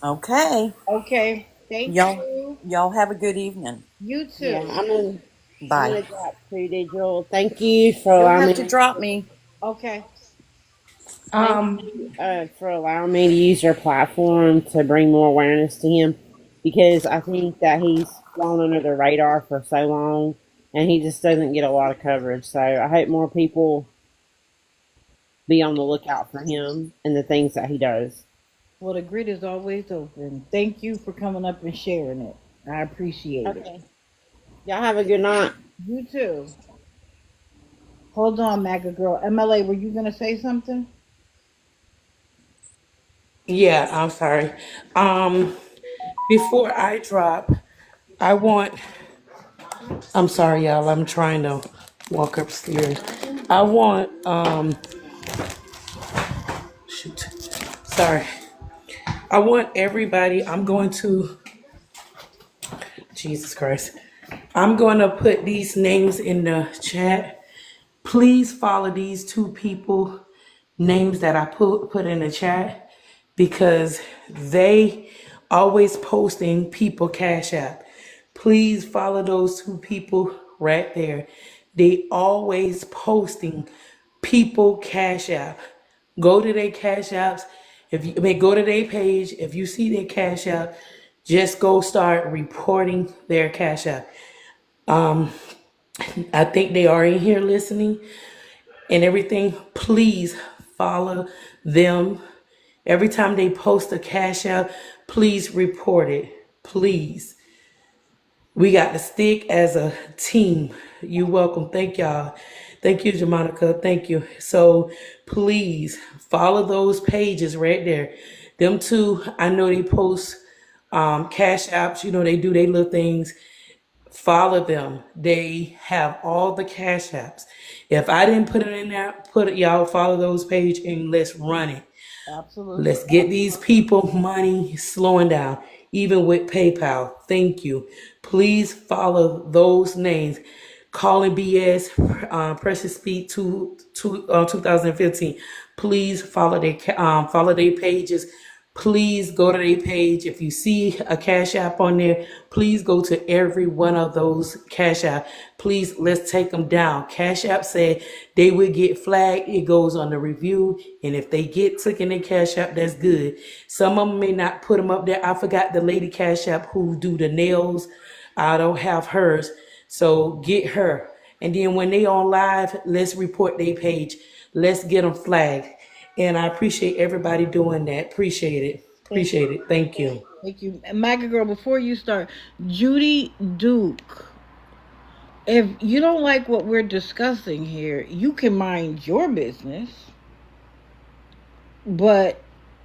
Okay. Okay. Thank you. Y'all have a good evening. You too. Yeah, I'm Bye. gonna drop True Digital. Thank you for You'll allowing have to drop me. Okay. For allowing me to use your platform to bring more awareness to him, because I think that he's flown under the radar for so long and he just doesn't get a lot of coverage. So I hope more people be on the lookout for him and the things that he does. Well, the grid is always open. Thank you for coming up and sharing it. I appreciate it. Y'all have a good night. You too. Hold on, MAGA girl. MLA, were you gonna say something? Yeah, I'm sorry. Before I drop, I'm sorry, y'all. I'm trying to walk upstairs. I want, sorry. I want everybody, Jesus Christ. I'm going to put these names in the chat. Please follow these 2 people names that I put in the chat, because they always posting people Cash App. Please follow those 2 people right there. They always posting people Cash App. Go to their Cash Apps. Go to their page. If you see their Cash App, just go start reporting their Cash App. I think they are in here listening and everything. Please follow them. Every time they post a Cash App, please report it. Please. We got to stick as a team. You're welcome. Thank y'all. Thank you, Jamonica. Thank you. So please follow those pages right there. Them 2, I know they post Cash Apps. They do their little things. Follow them. They have all the Cash Apps. If I didn't put it in there, y'all follow those pages and let's run it. Absolutely. Let's get these people money slowing down, even with PayPal. Thank you. Please follow those names. Calling BS, Precious Speed 2015. Please follow their pages. Please go to their page. If you see a Cash App on there, please go to every one of those Cash App. Please, let's take them down. Cash App said they would get flagged. It goes on the review. And if they get taken in Cash App, that's good. Some of them may not put them up there. I forgot the lady Cash App who do the nails. I don't have hers. So get her. And then when they on live, let's report their page. Let's get them flagged. And I appreciate everybody doing that. Appreciate it. Thank you. Thank you. And MAGA girl, before you start, Judy Duke, if you don't like what we're discussing here, you can mind your business. But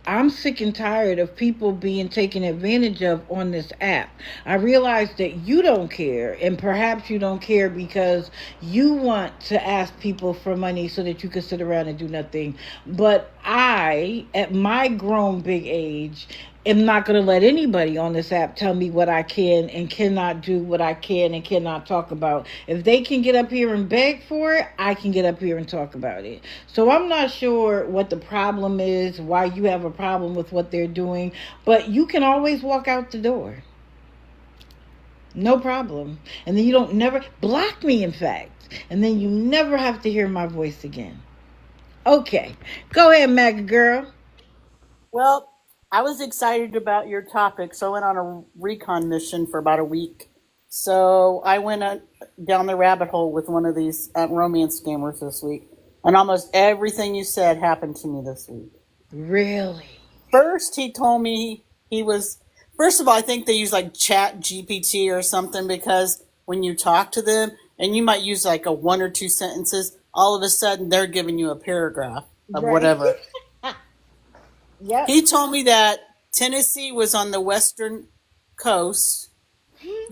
I'm sick and tired of people being taken advantage of on this app. I realize that you don't care, and perhaps you don't care because you want to ask people for money so that you can sit around and do nothing. But I, at my grown big age, am not going to let anybody on this app tell me what I can and cannot do, what I can and cannot talk about. If they can get up here and beg for it, I can get up here and talk about it. So I'm not sure what the problem is, why you have a problem with what they're doing, but you can always walk out the door. No problem. And then you don't never block me, in fact. And then you never have to hear my voice again. Okay. Go ahead, Maggie girl. Well, I was excited about your topic, so I went on a recon mission for about a week. So I went down the rabbit hole with one of these romance scammers this week, and almost everything you said happened to me this week. Really? First, he told me he was. First of all, I think they use like Chat GPT or something, because when you talk to them and you might use like a one or two sentences, all of a sudden they're giving you a paragraph of Right. whatever. Yep. He told me that Tennessee was on the western coast,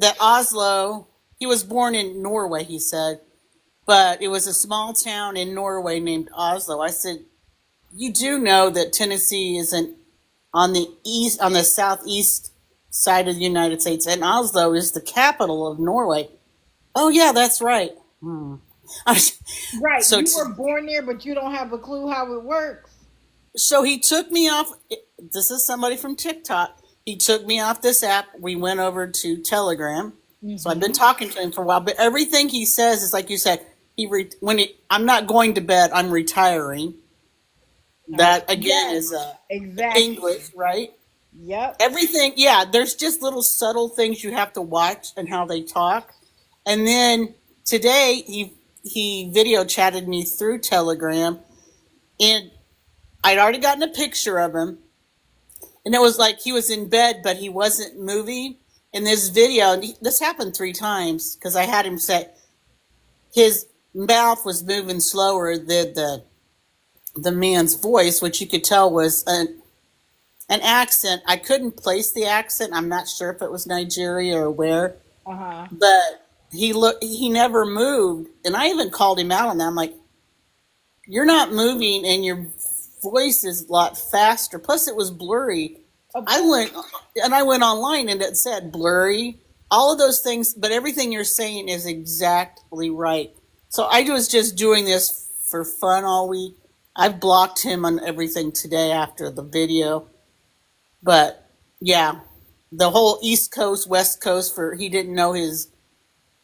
that Oslo, he was born in Norway, he said, but it was a small town in Norway named Oslo. I said, you do know that Tennessee isn't on the east, on the southeast side of the United States, and Oslo is the capital of Norway. Oh yeah, that's right. Right. so You were born there, but you don't have a clue how it works. So he took me off. This is somebody from TikTok. He took me off this app. We went over to Telegram. So I've been talking to him for a while. But everything he says is like you said. I'm not going to bed. I'm retiring. That again Yes. is Exactly. English, right? Yep. Everything. Yeah, there's just little subtle things you have to watch and how they talk. And then today he video chatted me through Telegram, and I'd already gotten a picture of him, and it was like he was in bed, but he wasn't moving. In this video, and this happened 3 times because I had him say his mouth was moving slower than the man's voice, which you could tell was an accent. I couldn't place the accent. I'm not sure if it was Nigeria or where, Uh-huh. but he never moved, and I even called him out on that. I'm like, you're not moving, and your voice is a lot faster. Plus, it was blurry. I went online, and it said blurry, all of those things, but everything you're saying is exactly right. So I was just doing this for fun all week. I've blocked him on everything today after the video, but yeah, the whole East Coast, West Coast, for he didn't know his,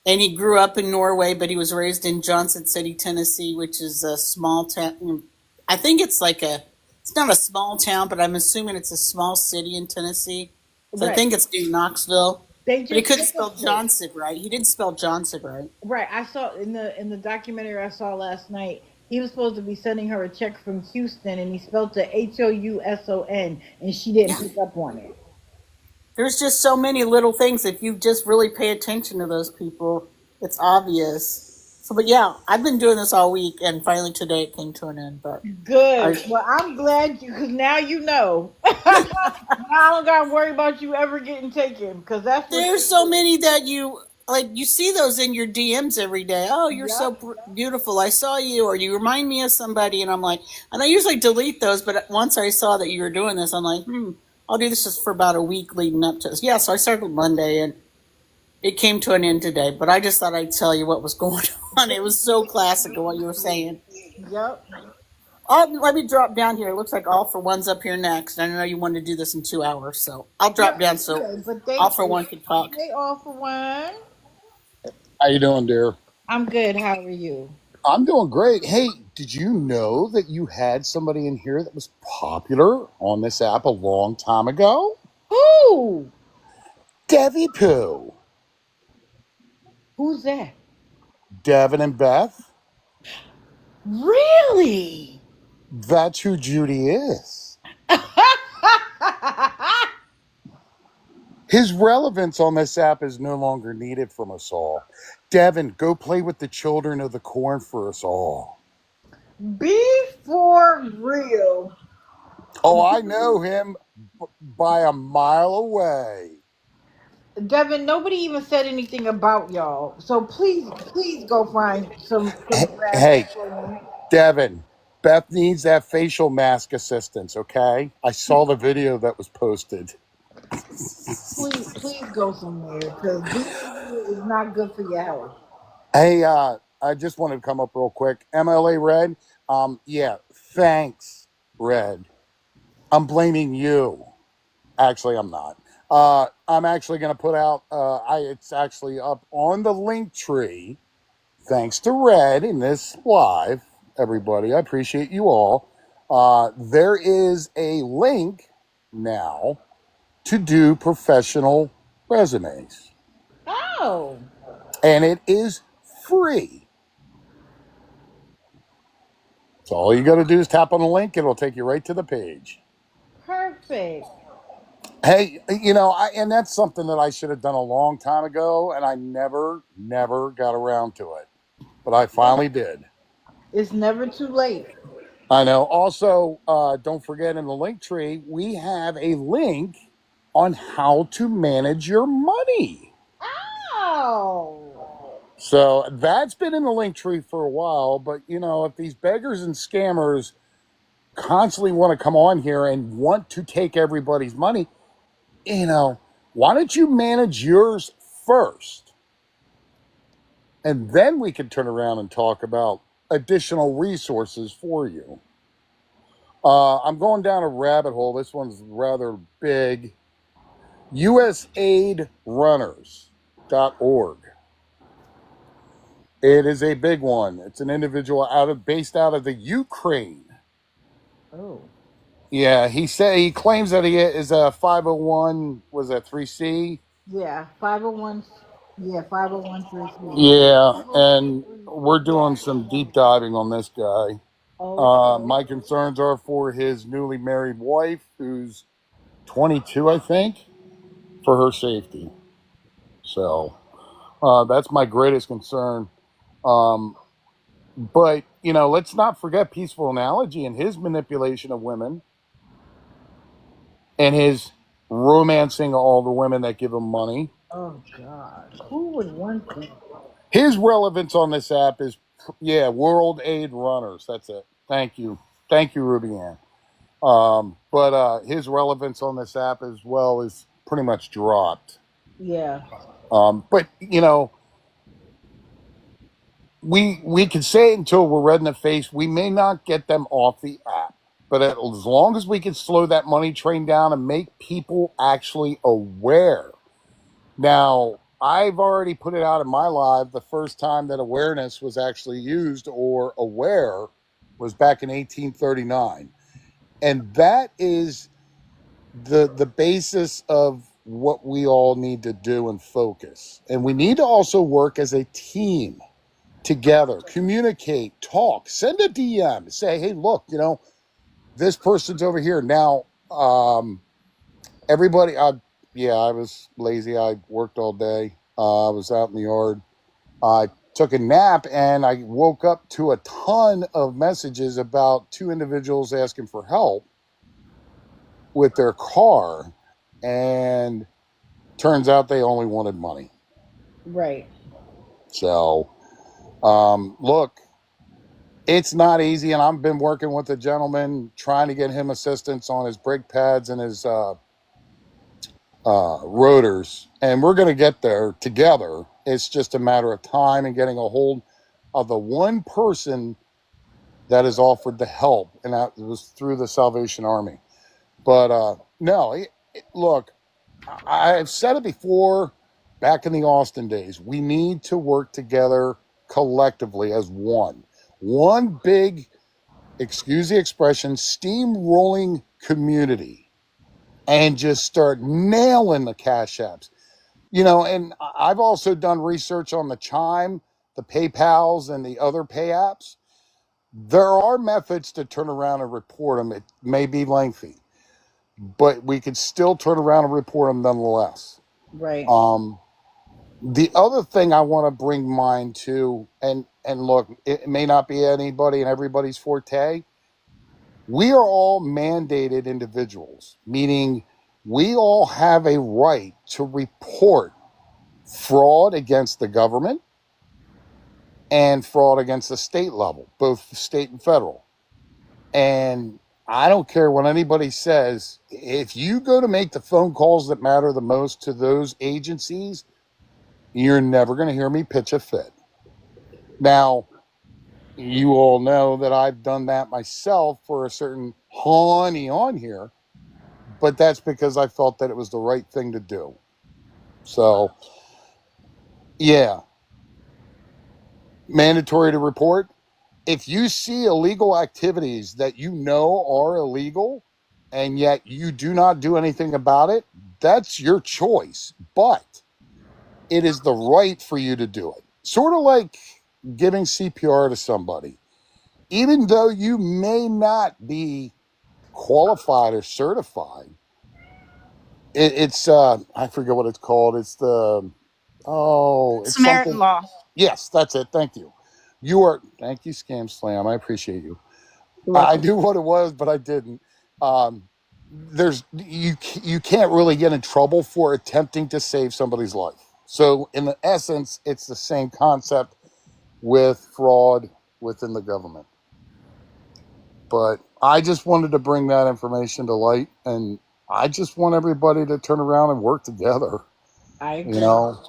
and he grew up in Norway, but he was raised in Johnson City, Tennessee, which is a small town. I think it's it's not a small town, but I'm assuming it's a small city in Tennessee. So I Right. think it's near Knoxville. They But he just couldn't took a spell picture. Johnson right. He didn't spell Johnson right. Right. I saw in the documentary I saw last night. He was supposed to be sending her a check from Houston, and he spelled it Houson, and she didn't Yeah. pick up on it. There's just so many little things. If you just really pay attention to those people, it's obvious. So, but yeah, I've been doing this all week, and finally today it came to an end. But Good. I, Well, I'm glad you, because now you know. Now I don't got to worry about you ever getting taken, because that's what there's they so do. many that you see those in your DMs every day. Oh, you're so Yep. beautiful. I saw you, or you remind me of somebody, and I'm like, and I usually delete those, but once I saw that you were doing this, I'm like, I'll do this just for about a week leading up to this. Yeah, so I started Monday, and it came to an end today. But I just thought I'd tell you what was going on. It was so classic of what you were saying. Yep. Oh, let me drop down here. It looks like All for One's up here next. I know you wanted to do this in 2 hours, so I'll drop down so Okay, but All thank for you. One can talk. Hey, all for one. How you doing, dear? I'm good. How are you? I'm doing great. Hey, did you know that you had somebody in here that was popular on this app a long time ago? Who? Devi Pooh. Who's that? Devin and Beth. Really? That's who Judy is. His relevance on this app is no longer needed from us all. Devin, go play with the children of the corn for us all. Be for real. Oh, I know him by a mile away. Devin, nobody even said anything about y'all. So please, please go find some grass to Hey, play in. Devin, Beth needs that facial mask assistance, okay? I saw the video that was posted. Please go somewhere because being here is not good for your health. Hey, I just wanted to come up real quick. MLA Red, yeah, thanks, Red. I'm blaming you. Actually, I'm not. I'm actually going to put out, it's actually up on the link tree. Thanks to Red in this live, everybody. I appreciate you all. There is a link now to do professional resumes, Oh, and it is free. So all you got to do is tap on the link, it'll take you right to the page. perfect. Hey, and that's something that I should have done a long time ago, and I never got around to it. But I finally did. It's never too late. I know. Also, don't forget in the link tree, we have a link on how to manage your money. Oh, So that's been in the link tree for a while. But, if these beggars and scammers constantly want to come on here and want to take everybody's money, why don't you manage yours first? And then we can turn around and talk about additional resources for you. I'm going down a rabbit hole. This one's rather big. USAidRunners.org. It is a big one. It's an individual based out of the Ukraine. oh, Yeah, he claims that he is a 501. Was that 3C? yeah, 501. Yeah, 501(c). Yeah, and we're doing some 501(c). deep diving on this guy. Okay. My concerns are for his newly married wife, who's 22, I think, for her safety. So that's my greatest concern. But, let's not forget Peaceful Analogy and his manipulation of women and his romancing all the women that give him money. Oh God, who would want that? His relevance on this app is, World Aid Runners. That's it. Thank you. Thank you, Ruby Ann. But his relevance on this app as well is pretty much dropped. Yeah, But, we can say it until we're red in the face. We may not get them off the app. But as long as we can slow that money train down and make people actually aware. Now, I've already put it out in my live. The first time that awareness was actually used or aware was back in 1839. And that is the basis of what we all need to do and focus. And we need to also work as a team together, communicate, talk, send a DM, say, hey, look, this person's over here. Now, everybody, I was lazy. I worked all day. I was out in the yard. I took a nap and I woke up to a ton of messages about two individuals asking for help with their car. And turns out they only wanted money. right. So, look, it's not easy. And I've been working with a gentleman trying to get him assistance on his brake pads and his rotors, and we're going to get there together. It's just a matter of time and getting a hold of the one person that is offered the help, and that was through the Salvation Army. But no, look, I've said it before back in the Austin days. We need to work together collectively as one big, excuse the expression, steamrolling community, and just start nailing the cash apps. And I've also done research on the Chime, the PayPals, and the other pay apps. There are methods to turn around and report them. It may be lengthy, but we can still turn around and report them nonetheless. Right. The other thing I want to bring mind to, and look, it may not be anybody and everybody's forte. We are all mandated individuals, meaning we all have a right to report fraud against the government and fraud against the state level, both state and federal. And I don't care what anybody says. If you go to make the phone calls that matter the most to those agencies, you're never going to hear me pitch a fit. Now, you all know that I've done that myself for a certain honey on here, but that's because I felt that it was the right thing to do. So, yeah, mandatory to report. If you see illegal activities that you know are illegal and yet you do not do anything about it, that's your choice. But it is the right for you to do it. Sort of like giving CPR to somebody. Even though you may not be qualified or certified, it's I forget what it's called. It's the it's Samaritan something. law. Yes, that's it. Thank you. You are. Thank you, Scam Slam. I appreciate you. You're I welcome. knew what it was, but I didn't. There's you can't really get in trouble for attempting to save somebody's life. So in the essence, it's the same concept with fraud within the government. But I just wanted to bring that information to light, and I just want everybody to turn around and work together. I You agree. know,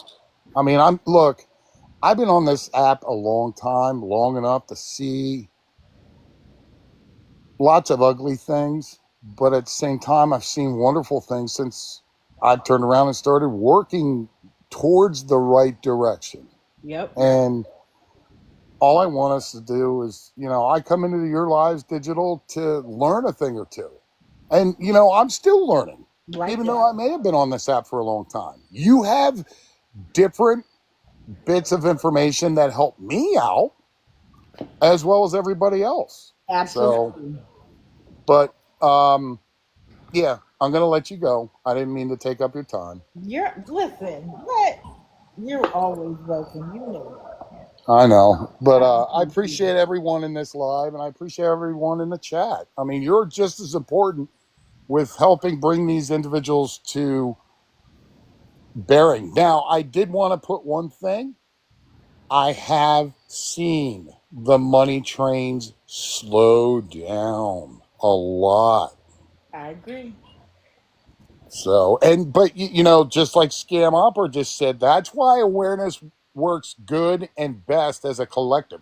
I mean, I've been on this app a long time, long enough to see lots of ugly things, but at the same time, I've seen wonderful things since I've turned around and started working towards the right direction. Yep. And all I want us to do is, I come into your lives digital to learn a thing or two. And, I'm still learning, Like even though that. I may have been on this app for a long time. You have different bits of information that help me out as well as everybody else. So, Absolutely. but, yeah, I'm going to let you go. I didn't mean to take up your time. Listen, what? You're always welcome. You know that. I know, but I I appreciate appreciate it. everyone in this live, and I appreciate everyone in the chat. I mean, you're just as important with helping bring these individuals to bearing. Now, I did want to put one thing. I have seen the money trains slow down a lot. I agree. So, but just like Scam Opera just said, that's why awareness works good and best as a collective,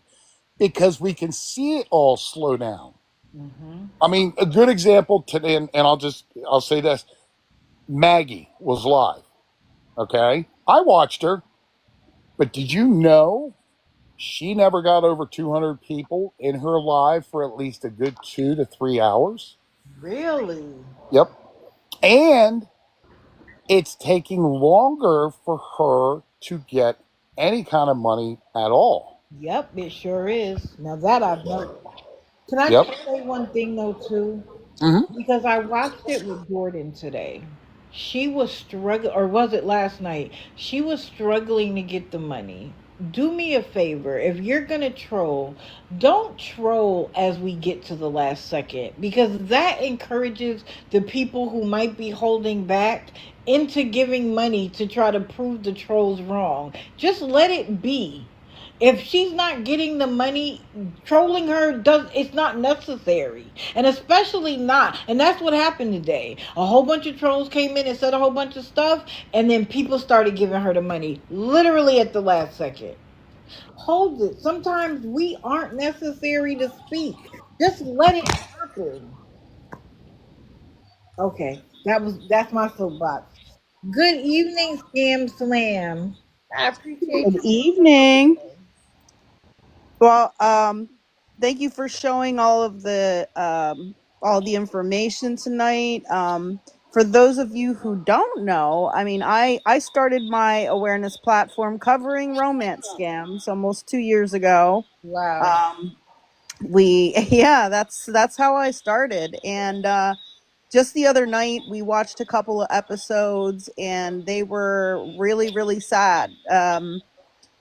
because we can see it all slow down. Hmm. I mean, a good example today, and I'll say this: Maggie was live. Okay, I watched her, but did you know she never got over 200 people in her live for at least a good 2 to 3 hours? Really? Yep, and it's taking longer for her to get any kind of money at all. Yep, it sure is. Now that I've noticed. Can I Yep. just say one thing though too? Hmm. Because I watched it with Jordan today. She was struggling, or was it last night? She was struggling to get the money. Do me a favor. If you're going to troll, don't troll as we get to the last second, because that encourages the people who might be holding back into giving money to try to prove the trolls wrong. Just let it be. If she's not getting the money, trolling her does it's not necessary. And especially not. And that's what happened today. A whole bunch of trolls came in and said a whole bunch of stuff, and then people started giving her the money literally at the last second. Hold it. Sometimes we aren't necessary to speak. Just let it happen. Okay. That's my soapbox. Good evening, Scam Slam. I appreciate Good you. evening. Well, thank you for showing all the information tonight. For those of you who don't know, I mean, I started my awareness platform covering romance scams almost 2 years ago. Wow. Um, we yeah, that's how I started, and just the other night we watched a couple of episodes, and they were really really sad.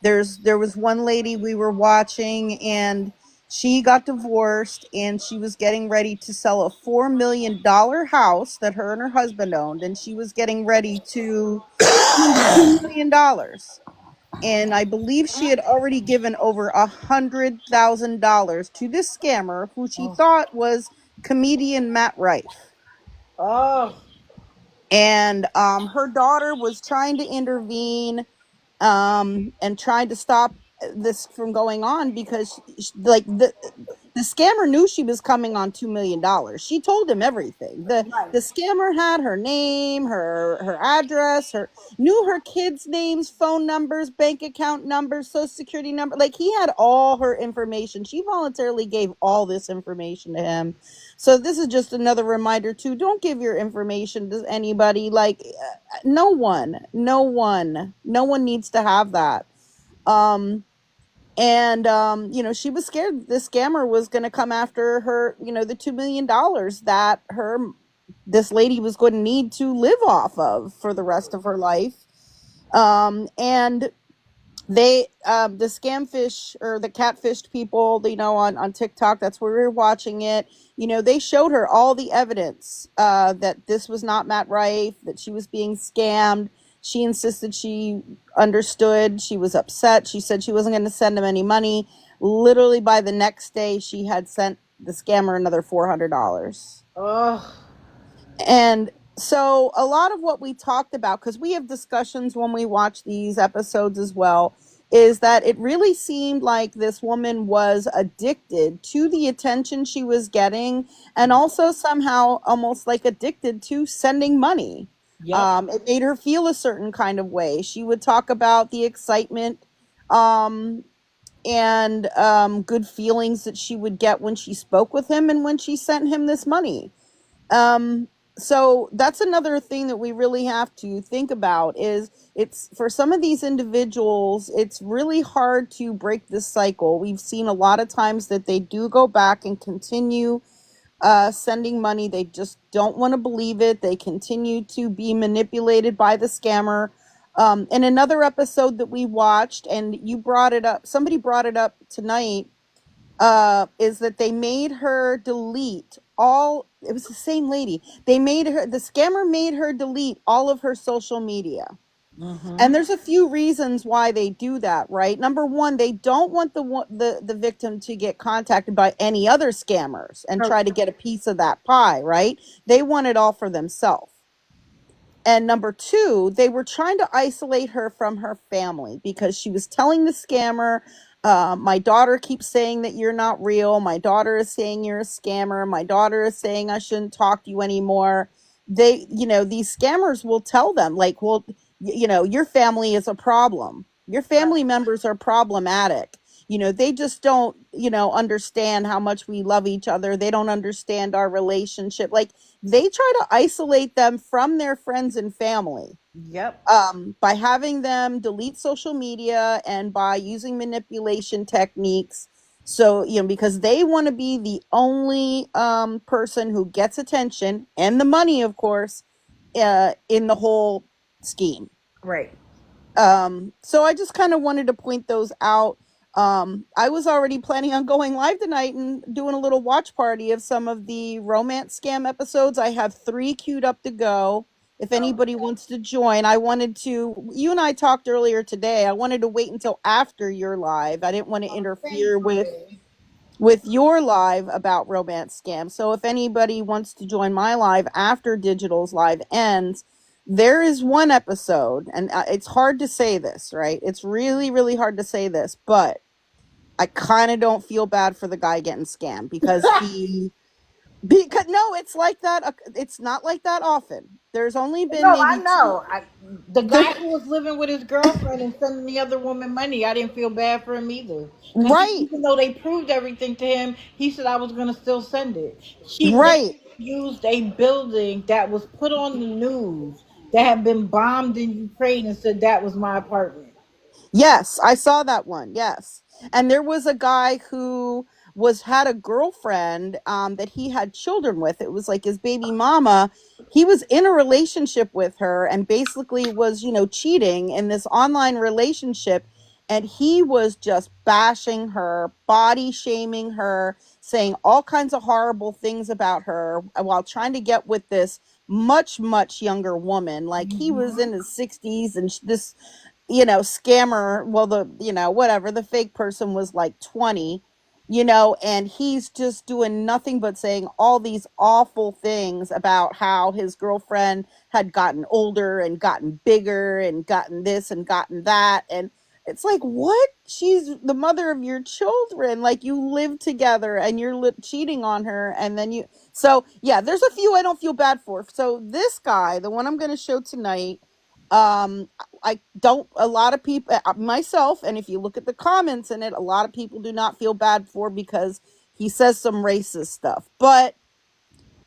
There was one lady we were watching, and she got divorced, and she was getting ready to sell a $4 million house that her and her husband owned, and she was getting ready to lose $2 million. and I believe she had already given over $100,000 to this scammer who she thought was comedian Matt Rife. Oh. And her daughter was trying to intervene, and tried to stop this from going on, because like the scammer knew she was coming on $2 million. She told him everything. The scammer had her name, her address, her knew her kids' names, phone numbers, bank account numbers, social security number. Like, he had all her information. She voluntarily gave all this information to him. So this is just another reminder too. Don't give your information to anybody. Like, no one needs to have that. And she was scared this scammer was going to come after her, the $2 million that this lady was going to need to live off of for the rest of her life. And the scamfish, or the catfished people, on TikTok, that's where we were watching it. They showed her all the evidence, that this was not Matt Rife, that she was being scammed. She insisted she understood. She was upset. She said she wasn't going to send him any money. Literally by the next day, she had sent the scammer another $400. Oh. And so a lot of what we talked about, because we have discussions when we watch these episodes as well, is that it really seemed like this woman was addicted to the attention she was getting, and also somehow almost like addicted to sending money. Yep. It made her feel a certain kind of way. She would talk about the excitement, um, and good feelings that she would get when she spoke with him and when she sent him this money. Um, so that's another thing that we really have to think about, is it's for some of these individuals, it's really hard to break this cycle. We've seen a lot of times that they do go back and continue sending money. They just don't want to believe it. They continue to be manipulated by the scammer. In another episode that we watched, and you brought it up, somebody brought it up tonight, is that they made her delete all, it was the same lady. The scammer made her delete all of her social media. And there's a few reasons why they do that, right? Number one, they don't want the victim to get contacted by any other scammers and try to get a piece of that pie, right? They want it all for themselves. And number two, they were trying to isolate her from her family, because she was telling the scammer, my daughter keeps saying that you're not real. My daughter is saying you're a scammer. My daughter is saying I shouldn't talk to you anymore. These scammers will tell them, like, well, your family is a problem. Your family members are problematic. They just don't, understand how much we love each other. They don't understand our relationship. Like, they try to isolate them from their friends and family, Yep. by having them delete social media and by using manipulation techniques. So, because they want to be the only person who gets attention and the money, of course, in the whole scheme. Right. So I just kind of wanted to point those out. I was already planning on going live tonight and doing a little watch party of some of the romance scam episodes. I have 3 queued up to go. If anybody wants to join, you and I talked earlier today. I wanted to wait until after your live. I didn't want to interfere with your live about romance scams. So if anybody wants to join my live after Digital's live ends, there is one episode, and it's hard to say this, right? It's really, really hard to say this, but I kind of don't feel bad for the guy getting scammed, because no, it's like that. It's not like that often. There's only been No, I maybe two. know. The guy who was living with his girlfriend and sending the other woman money, I didn't feel bad for him either. Because Right, even though they proved everything to him, he said I was going to still send it. They right. used a building that was put on the news that had been bombed in Ukraine and said that was my apartment. Yes, I saw that one. Yes. And there was a guy who had a girlfriend that he had children with. It was like his baby mama. He was in a relationship with her and basically was, cheating in this online relationship, and he was just bashing her, body shaming her, saying all kinds of horrible things about her while trying to get with this much younger woman. Like, he was in his 60s, and this scammer, well, whatever, the fake person was like 20, and he's just doing nothing but saying all these awful things about how his girlfriend had gotten older and gotten bigger and gotten this and gotten that. And it's like, what? She's the mother of your children. Like, you live together and you're cheating on her. And then so yeah, there's a few I don't feel bad for. So this guy, the one I'm going to show tonight, um, I don't, a lot of people, myself, and if you look at the comments in it, a lot of people do not feel bad for, because he says some racist stuff, but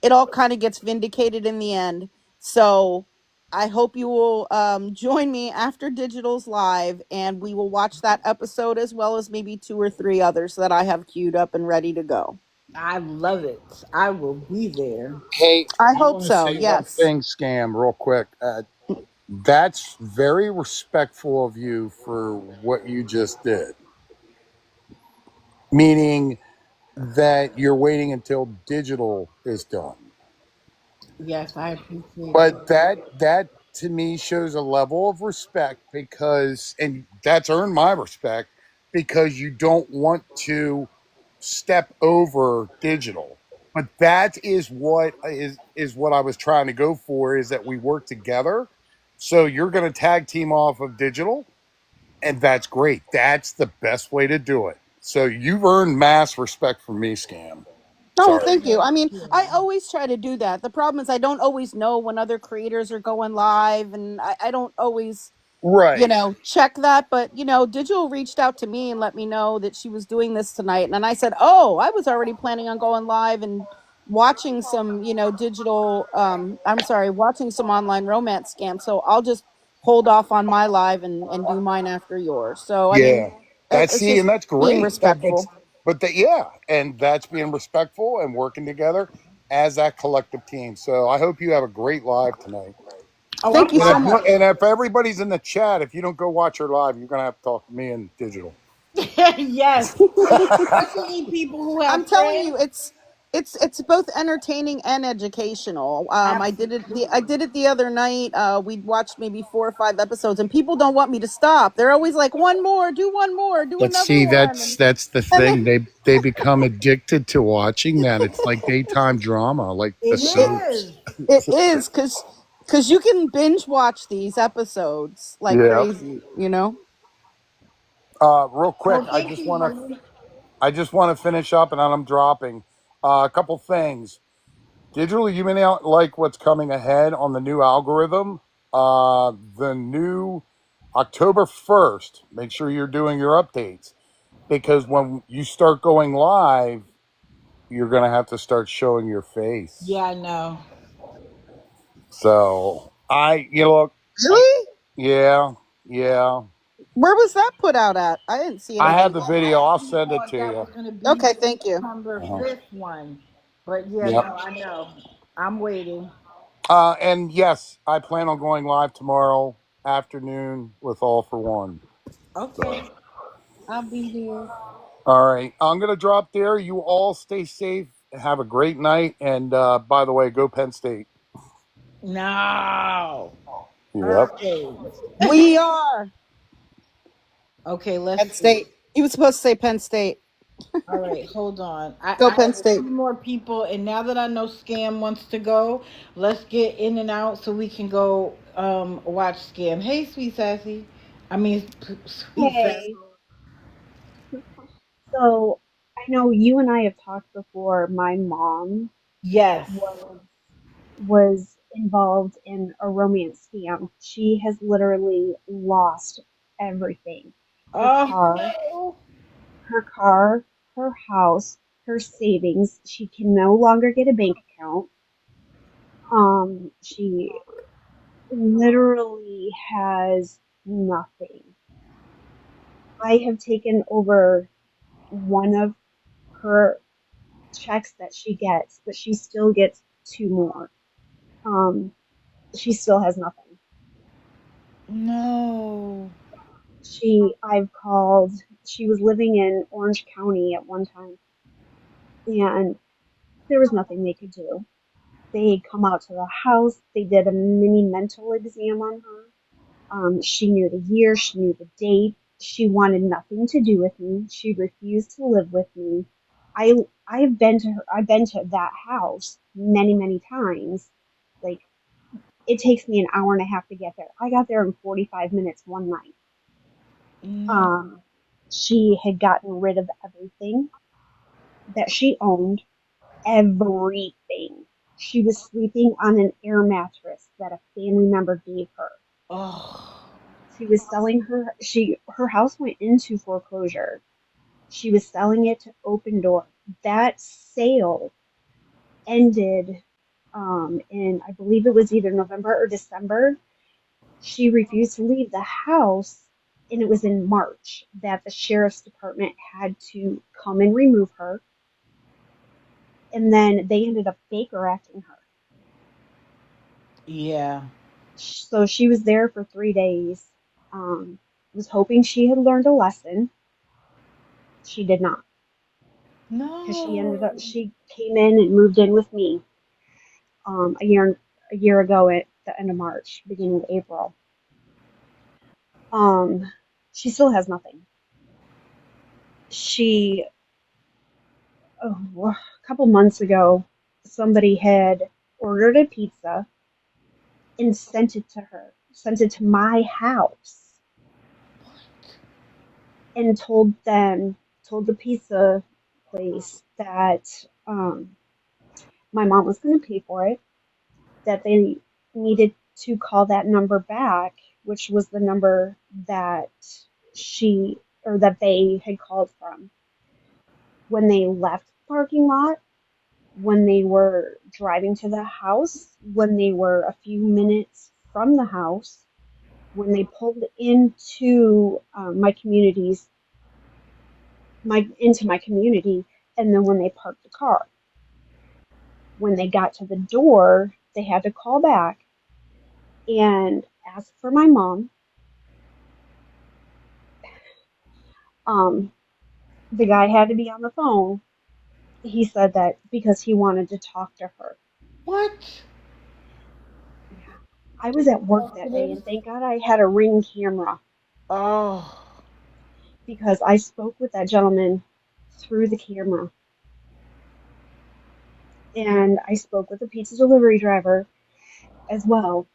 it all kind of gets vindicated in the end. So I hope you will join me after Digital's live, and we will watch that episode as well as maybe 2 or 3 others that I have queued up and ready to go. I love it. I will be there. Hey, I I hope want to so. say one Yes. thing, Scam, real quick. That's very respectful of you for what you just did. Meaning that you're waiting until digital is done. Yes, I appreciate But that. that to me shows a level of respect, because and that's earned my respect, because you don't want to step over digital. But that is what I was trying to go for, is that we work together. So you're going to tag team off of digital, and that's great. That's the best way to do it. So you've earned mass respect from me, Scam. Oh, Sorry. thank you. I Thank mean, I you. always try to do that. The problem is I don't always know when other creators are going live, and I don't always, Right. check that. But, Digital reached out to me and let me know that she was doing this tonight. And then I said, oh, I was already planning on going live and watching some, I'm sorry, watching some online romance scams. So I'll just hold off on my live and do mine after yours. So, I mean, Yeah. That's it's see, just and that's being great. respectful. But that yeah, and that's being respectful and working together as that collective team. So I hope you have a great live tonight. Oh, Thank I'm you And so if watching. no, much. and if everybody's in the chat, if you don't go watch her live, you're gonna have to talk to me in digital. Yes, especially people who have I'm telling friends. you, it's both entertaining and educational. I Absolutely. did it the other night. We watched maybe 4 or 5 episodes, and people don't want me to stop. They're always like, one more, do one more, do But another see, one, that's the and thing. They become addicted to watching that. It's like daytime drama, like the It it soaps. is. it is because you can binge watch these episodes like Yeah. crazy. You know. Real quick, Well, thank you, Marie. I just want to finish up, and then I'm dropping a couple things. Digital, you may not like what's coming ahead on the new algorithm. The new October 1st, make sure you're doing your updates, because when you start going live, you're going to have to start showing your face. Yeah, I know. So look, Really? yeah, yeah. Where was that put out at? I didn't see I have anything. the I video. I'll actually send it thought to that you. was going to be Okay, the thank you. September Uh-huh. 5th one. But yeah, Yep. no, I know. I'm waiting. And yes, I plan on going live tomorrow afternoon with All for One. So. Okay, I'll be there. All right. I'm going to drop there. You all stay safe. Have a great night. And by the way, go Penn State. No. Yep. Hurricanes. We are Okay, let's Penn see. State. He was supposed to say Penn State. All right, hold on. Go I Penn have a State. few more people, and now that I know Scam wants to go, let's get in and out so we can go watch Scam. Hey, sweet sassy. I mean, sweet sassy. Hey, so I know you and I have talked before. My mom Yes. was involved in a romance scam. She has literally lost everything. Her Oh car, no. her car, her house, her savings. She can no longer get a bank account. She literally has nothing. I have taken over one of her checks that she gets, but she still gets two more. Um, she still has nothing. No. I've called, she was living in Orange County at one time, and there was nothing they could do. They come out to the house, they did a mini mental exam on her. She knew the year, she knew the date. She wanted nothing to do with me. She refused to live with me. I I've been to her. I've been to that house many, many times. Like it takes me an hour and a half to get there. I got there in 45 minutes one night. No. Um, she had gotten rid of everything that she owned, everything. She was sleeping on an air mattress that a family member gave her. Oh. She was selling her house went into foreclosure. She was selling it to Open Door. That sale ended in I believe it was either November or December. She refused to leave the house, and it was in March that the sheriff's department had to come and remove her, and then they ended up Baker acting her. Yeah. So she was there for 3 days. Was hoping she had learned a lesson. She did not, because No. she came in and moved in with me a year ago at the end of March, beginning of April. Um, she still has nothing. She a couple months ago, somebody had ordered a pizza and sent it to her, sent it to my house, and told the pizza place that my mom was going to pay for it, that they needed to call that number back, which was the number that she or that they had called from when they left the parking lot, when they were driving to the house, when they were a few minutes from the house, when they pulled into my community, and then when they parked the car. When they got to the door, they had to call back and ask for my mom. Um, the guy had to be on the phone. He said that because he wanted to talk to her. What? Yeah. I was at work that day, and thank God I had a Ring camera Oh. because I spoke with that gentleman through the camera. And I spoke with the pizza delivery driver as well.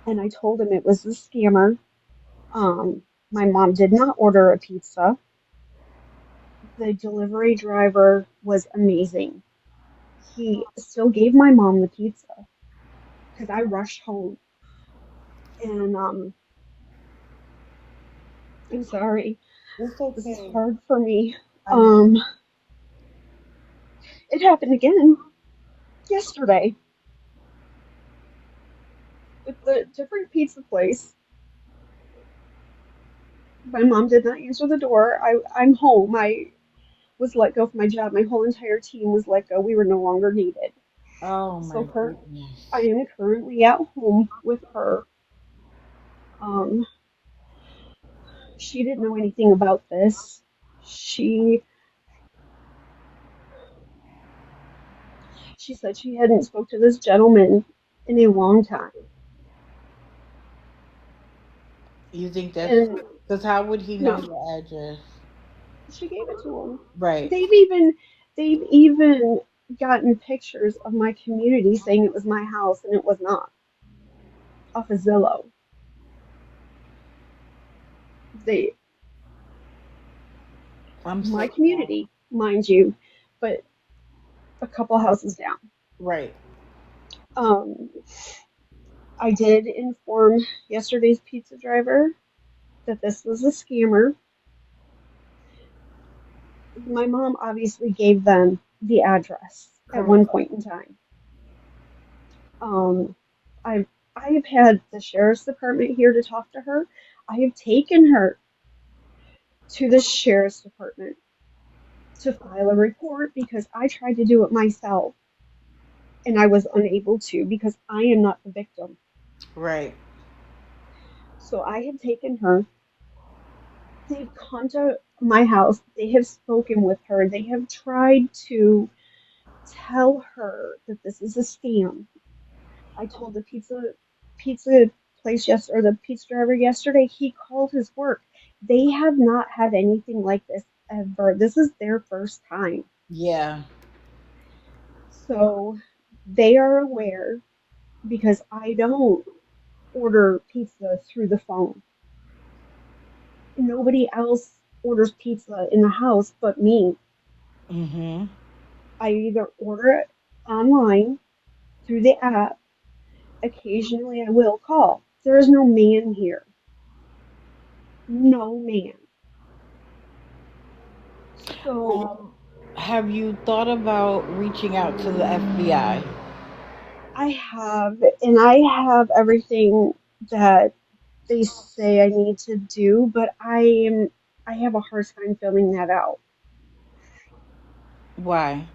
And I told him it was a scammer. My mom did not order a pizza. The delivery driver was amazing. He still gave my mom the pizza because I rushed home. And I'm sorry, It's this is okay. hard for me. I know. Um, it happened again yesterday with the different pizza place. My mom did not answer the door. I'm home. I was let go from my job. My whole entire team was let go. We were no longer needed. Oh So my I goodness. am currently at home with her. Um, she didn't know anything about this. She she said she hadn't spoke to this gentleman in a long time. You think that's And because how would he know no, your address? she gave it to him. Right. They've even they've even gotten pictures of my community saying it was my house and it was not off of Zillow. They I'm my so sorry. community, mind you, but a couple houses down. Right. Um, I did inform yesterday's pizza driver that this was a scammer. My mom obviously gave them the address at one Correct. point in time. Um, I've I have had the sheriff's department here to talk to her. I have taken her to the sheriff's department to file a report because I tried to do it myself and I was unable to because I am not the victim. Right. So I have taken her. They've come to my house. They have spoken with her. They have tried to tell her that this is a scam. I told the pizza place yesterday, or the pizza driver yesterday, he called his work. They have not had anything like this ever. This is their first time. Yeah. So they are aware because I don't order pizza through the phone. Nobody else orders pizza in the house but me. Mm-hmm. I either order it online through the app. Occasionally I will call. There is no man here. No man. So Um, have you thought about reaching out to the FBI? I have, and I have everything that they say I need to do, but I have a hard time filling that out. Why?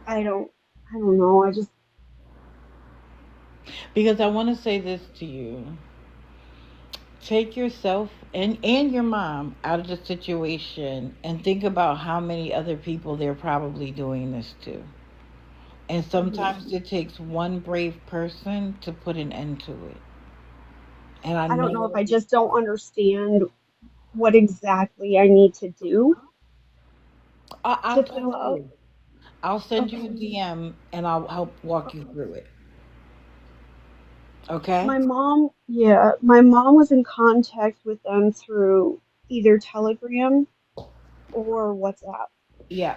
I don't, I don't know. I just, Because I want to say this to you. Take yourself and your mom out of the situation and think about how many other people they're probably doing this to. And mhm. sometimes it takes one brave person to put an end to it. And I I don't know if know I just don't understand what exactly I need to do I'll to talk fill to out. you. I'll send you a Okay. DM and I'll help walk you through it. Okay? My mom was in contact with them through either Telegram or WhatsApp. Yeah.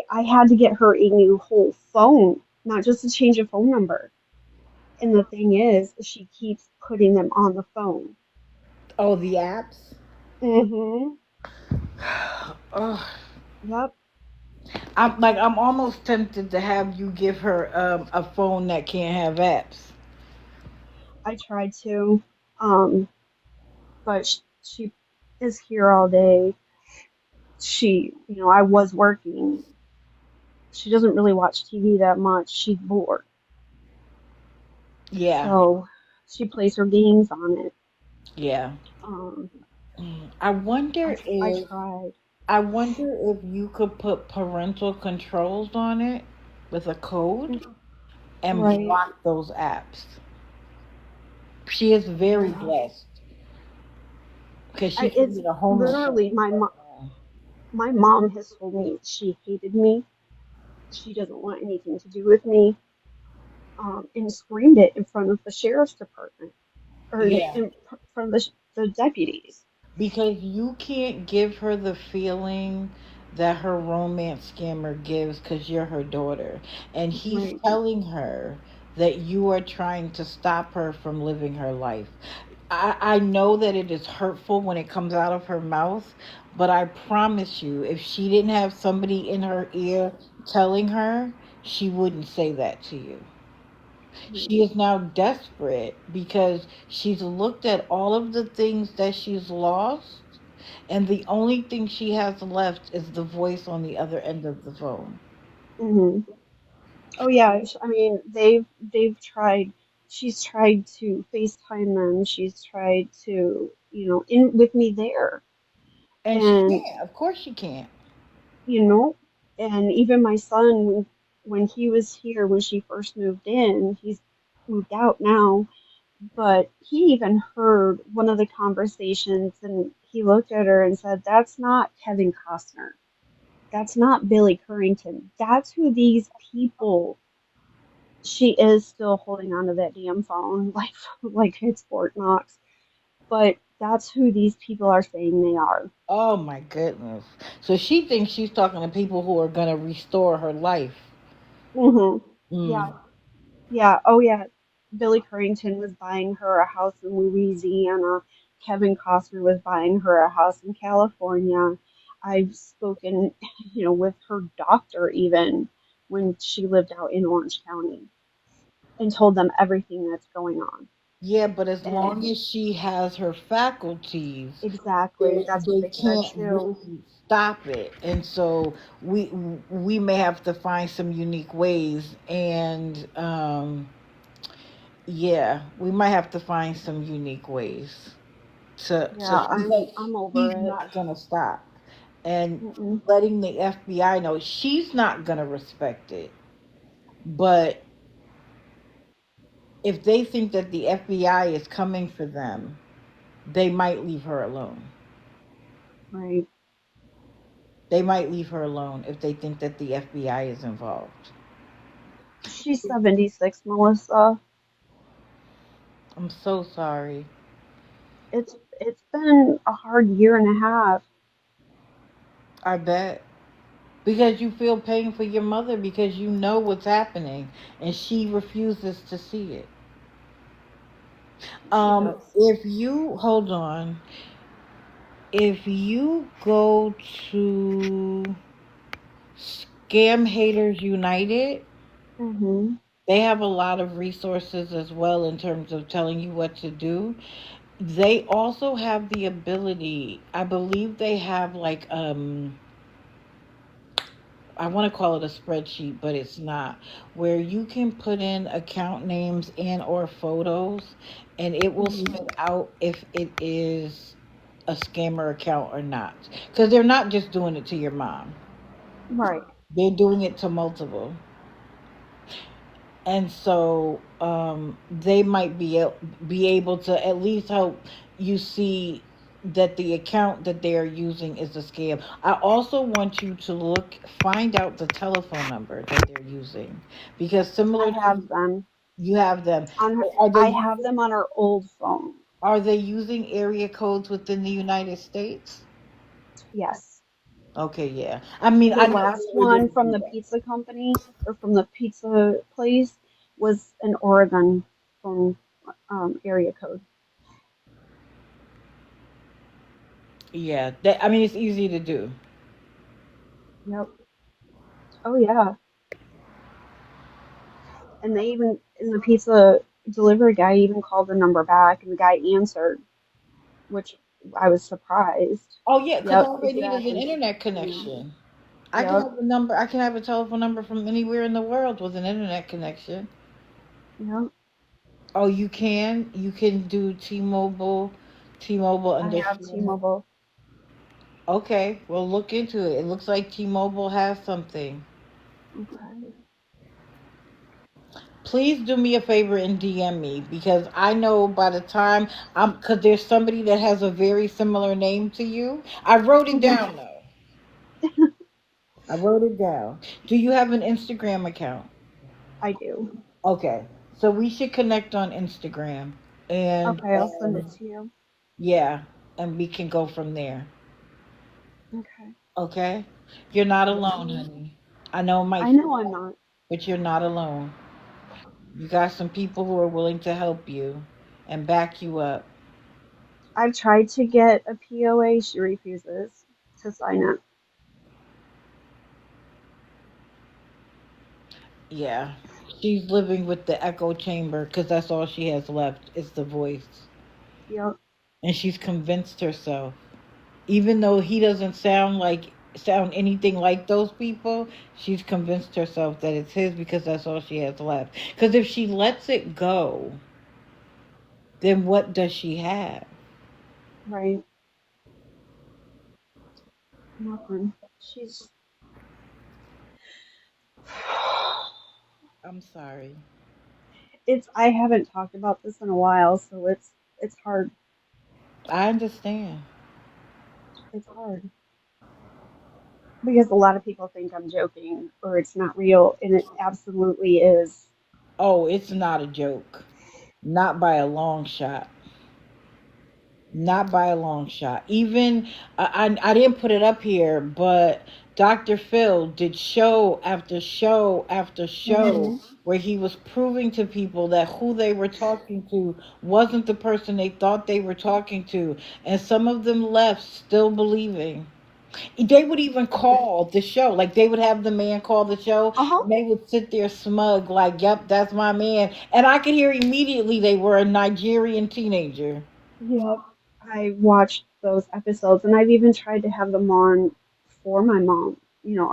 I had to get her a new whole phone, not just to change a phone number. And the thing is, she keeps putting them on the phone. Oh, the apps? Mm-hmm. Oh, Yep. I'm almost tempted to have you give her a phone that can't have apps. I tried to, um, but she is here all day. I was working. She doesn't really watch TV that much. She's bored. Yeah. So she plays her games on it. Yeah. Um, I wonder I if tried. I wonder if you could put parental controls on it with a code and Right. block those apps. She is very Yeah. blessed because she can It's be a homeless literally person right now. my mom has told me she hated me. She doesn't want anything to do with me. And screamed it in front of the sheriff's department or Yeah. in front of the deputies. Because you can't give her the feeling that her romance scammer gives because you're her daughter. And he's Right. telling her that you are trying to stop her from living her life. I know that it is hurtful when it comes out of her mouth, but I promise you, if she didn't have somebody in her ear telling her, she wouldn't say that to you. Right. She is now desperate because she's looked at all of the things that she's lost, and the only thing she has left is the voice on the other end of the phone. Hmm. Oh yeah. I mean, they've tried. She's tried to FaceTime them. She's tried to, in with me there, And she and can't. Of course she can't. you know, and even my son when he was here when she first moved in, he's moved out now, but he even heard one of the conversations and he looked at her and said, "That's not Kevin Costner. That's not Billy Currington. That's who these people." She is still holding onto that damn phone like it's Fort Knox, but that's who these people are saying they are. Oh my goodness. So she thinks she's talking to people who are going to restore her life. Hmm. Yeah, Mm. yeah, oh yeah. Billy Currington was buying her a house in Louisiana. Kevin Costner was buying her a house in California. I've spoken, with her doctor even when she lived out in Orange County and told them everything that's going on. Yeah, but as And long as she has her faculties, exactly, that's what they they said can't too. really stop it. And so we we may have to find some unique ways. And yeah, we might have to find some unique ways to Yeah, because I'm he's over it. not gonna stop. And Mm-mm. letting the FBI know she's not gonna respect it. But if they think that the FBI is coming for them, they might leave her alone. Right. They might leave her alone if they think that the FBI is involved. She's 76, Melissa. I'm so sorry. It's been a hard year and a half. I bet. Because you feel pain for your mother because you know what's happening and she refuses to see it. She does. If you hold on, if you go to Scam Haters United, Mhm. they have a lot of resources as well in terms of telling you what to do. They also have the ability, I believe they have like I want to call it a spreadsheet, but it's not, where you can put in account names and or photos and it will Mhm. spit out if it is a scammer account or not. Because they're not just doing it to your mom. Right. They're doing it to multiple. And so they might be able to at least help you see that the account that they are using is a scam. I also want you to find out the telephone number that they're using because I similar have to them you have them. on her. Are they I have using them on her old phone. area codes within the United States? Yes. Okay, yeah. I mean, The I know last they're one going to from do the that. pizza company or from the pizza place was an Oregon phone area code. Yeah, that, I mean, it's easy to do. Yep. Oh yeah. And they even in the pizza delivery guy even called the number back and the guy answered, which I was surprised. Oh yeah, because Yep, all they need is an exactly. internet Yeah. connection. I can Yep. have a number. I can have a telephone number from anywhere in the world with an internet connection. Yep. Oh, you can. You can do T-Mobile. T-Mobile I have understand. T-Mobile. Okay, well look into it. It looks like T-Mobile has something. Okay. Please do me a favor and DM me because I know by the time because there's somebody that has a very similar name to you. I wrote it Mhm. down though. I wrote it down. Do you have an Instagram account? I do. Okay, so we should connect on Instagram, and Okay, I'll send it to you. yeah, and we can go from there. Okay. Okay, you're not alone, Okay. honey. I know it might I feel know I'm like, not. but you're not alone. You got some people who are willing to help you and back you up. I've tried to get a POA. She refuses to sign it. Yeah, she's living with the echo chamber because that's all she has left is the voice, Yep. and she's convinced herself. Even though he doesn't sound anything like those people, she's convinced herself that it's his because that's all she has left. Because if she lets it go, then what does she have? Right. Nothing. She's. I'm sorry. It's. I haven't talked about this in a while, so it's hard. I understand. It's hard because a lot of people think I'm joking or it's not real, and it absolutely is. Oh, it's not a joke. Not by a long shot. Not by a long shot. Even I didn't put it up here, but Dr. Phil did show after show after show Hmm. where he was proving to people that who they were talking to wasn't the person they thought they were talking to, and some of them left still believing. They would even call the show, like they would have the man call the show, Uh huh. and they would sit there smug, like, "Yep, that's my man," and I could hear immediately they were a Nigerian teenager. Yep. I watched those episodes, and I've even tried to have them on for my mom.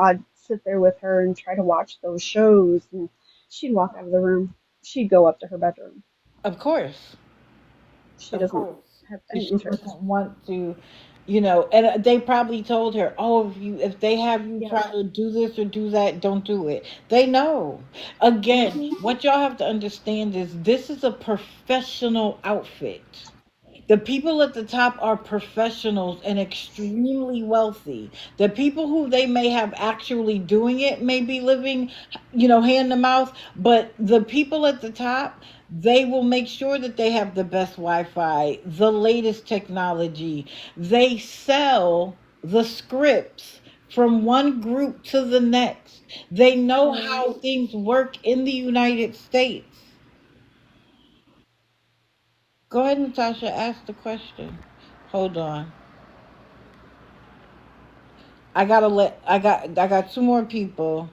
I'd sit there with her and try to watch those shows, and she'd walk out of the room. She'd go up to her bedroom. Of course. She Of doesn't course. have Because any she interest. doesn't want to. And they probably told her, oh, if they have you Yep. try to do this or do that, don't do it. They know. Again, Mhm. what y'all have to understand is this is a professional outfit. The people at the top are professionals and extremely wealthy. The people who they may have actually doing it may be living, hand to mouth, but the people at the top, they will make sure that they have the best Wi-Fi, the latest technology. They sell the scripts from one group to the next. They know Right. how things work in the United States. Go ahead, Natasha, ask the question. Hold on. I got two more people,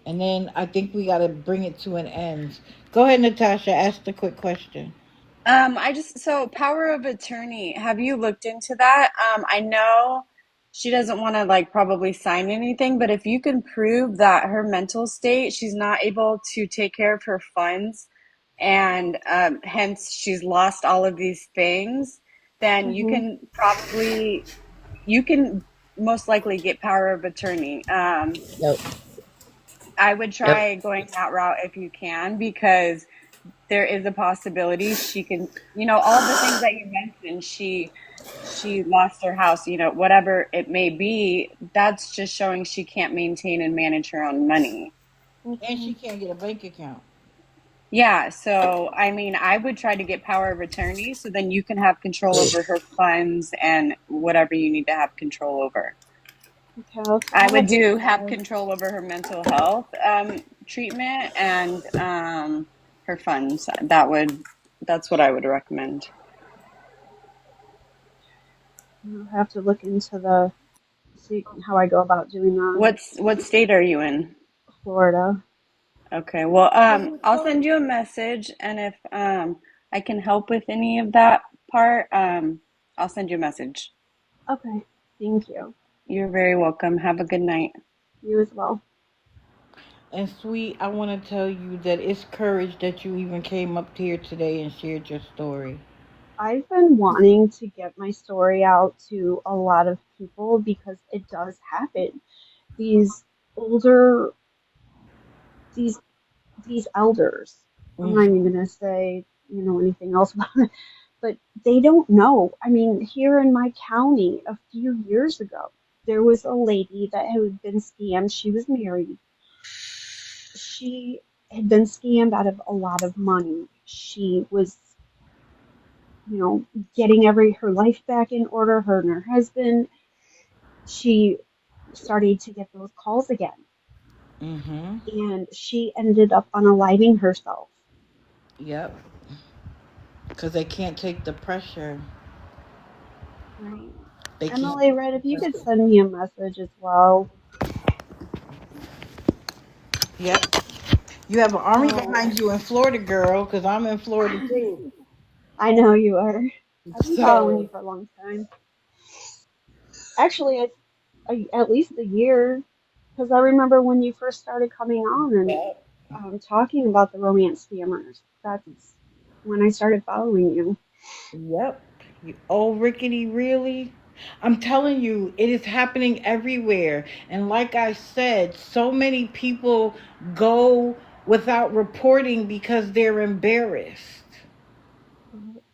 and then I think we gotta bring it to an end. Go ahead, Natasha, ask the quick question. So power of attorney, have you looked into that? I know she doesn't want to like probably sign anything, but if you can prove that her mental state, she's not able to take care of her funds, and hence she's lost all of these things, then Mhm. you can most likely get power of attorney. Yep. I would Yep. try going that route if you can, because there is a possibility she can, all the things that you mentioned, she lost her house, whatever it may be, that's just showing she can't maintain and manage her own money. And she Mhm. can't get a bank account. Yeah, so I mean, I would try to get power of attorney so then you can have control over her funds and whatever you need to have control over. Okay, I I'll would have to do have try. control over her mental health treatment and her funds. That's what I would recommend. I'll have to look into the see how I go about doing that. What state are you in? Florida. Okay, well, Well, you I'll Florida. send you a message, and if I can help with any of that part, I'll send you a message. Okay. Thank you. You're very welcome. Have a good night. You as well. And sweet, I want to tell you that it's courage that you even came up here today and shared your story. I've been wanting to get my story out to a lot of people because it does happen. These older, these these elders. I'm not even Hmm. gonna say anything else about it, but they don't know. I mean, here in my county, a few years ago, there was a lady that had been scammed. She was married. She had been scammed out of a lot of money. She was, you know, getting her life back in order, her and her husband. She started to get those calls again, Hmm. and she ended up unaliving herself. Yep. Because they can't take the pressure. Right. They can't Emily, take Red, the if you could pressure. send me a message as well. Yep. You have an army Oh, behind you in Florida, girl, because I'm in Florida too. I know you are. I've been following you So, for a long time. Actually, at least a year, because I remember when you first started coming on and yep. talking about the romance scammers. That's when I started following you. Yep. Oh, Rickety, really? I'm telling you, it is happening everywhere. And like I said, so many people go without reporting because they're embarrassed.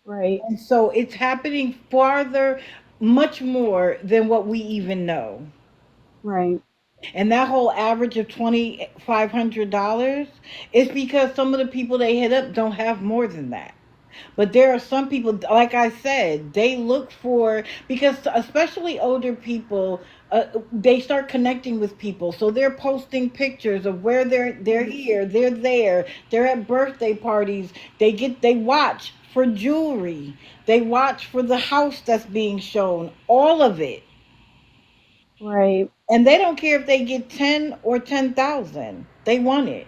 Right, And so it's happening farther, much more than what we even know. right, And that whole average of $2,500 is because some of the people they hit up don't have more than that. But there are some people, like I said, they look for, because especially older people, they start connecting with people. So they're posting pictures of where they're right, here, they're there, they're at birthday parties. They watch for jewelry, they watch for the house that's being shown, all of it. right. And they don't care if they get 10 or 10,000. They want it.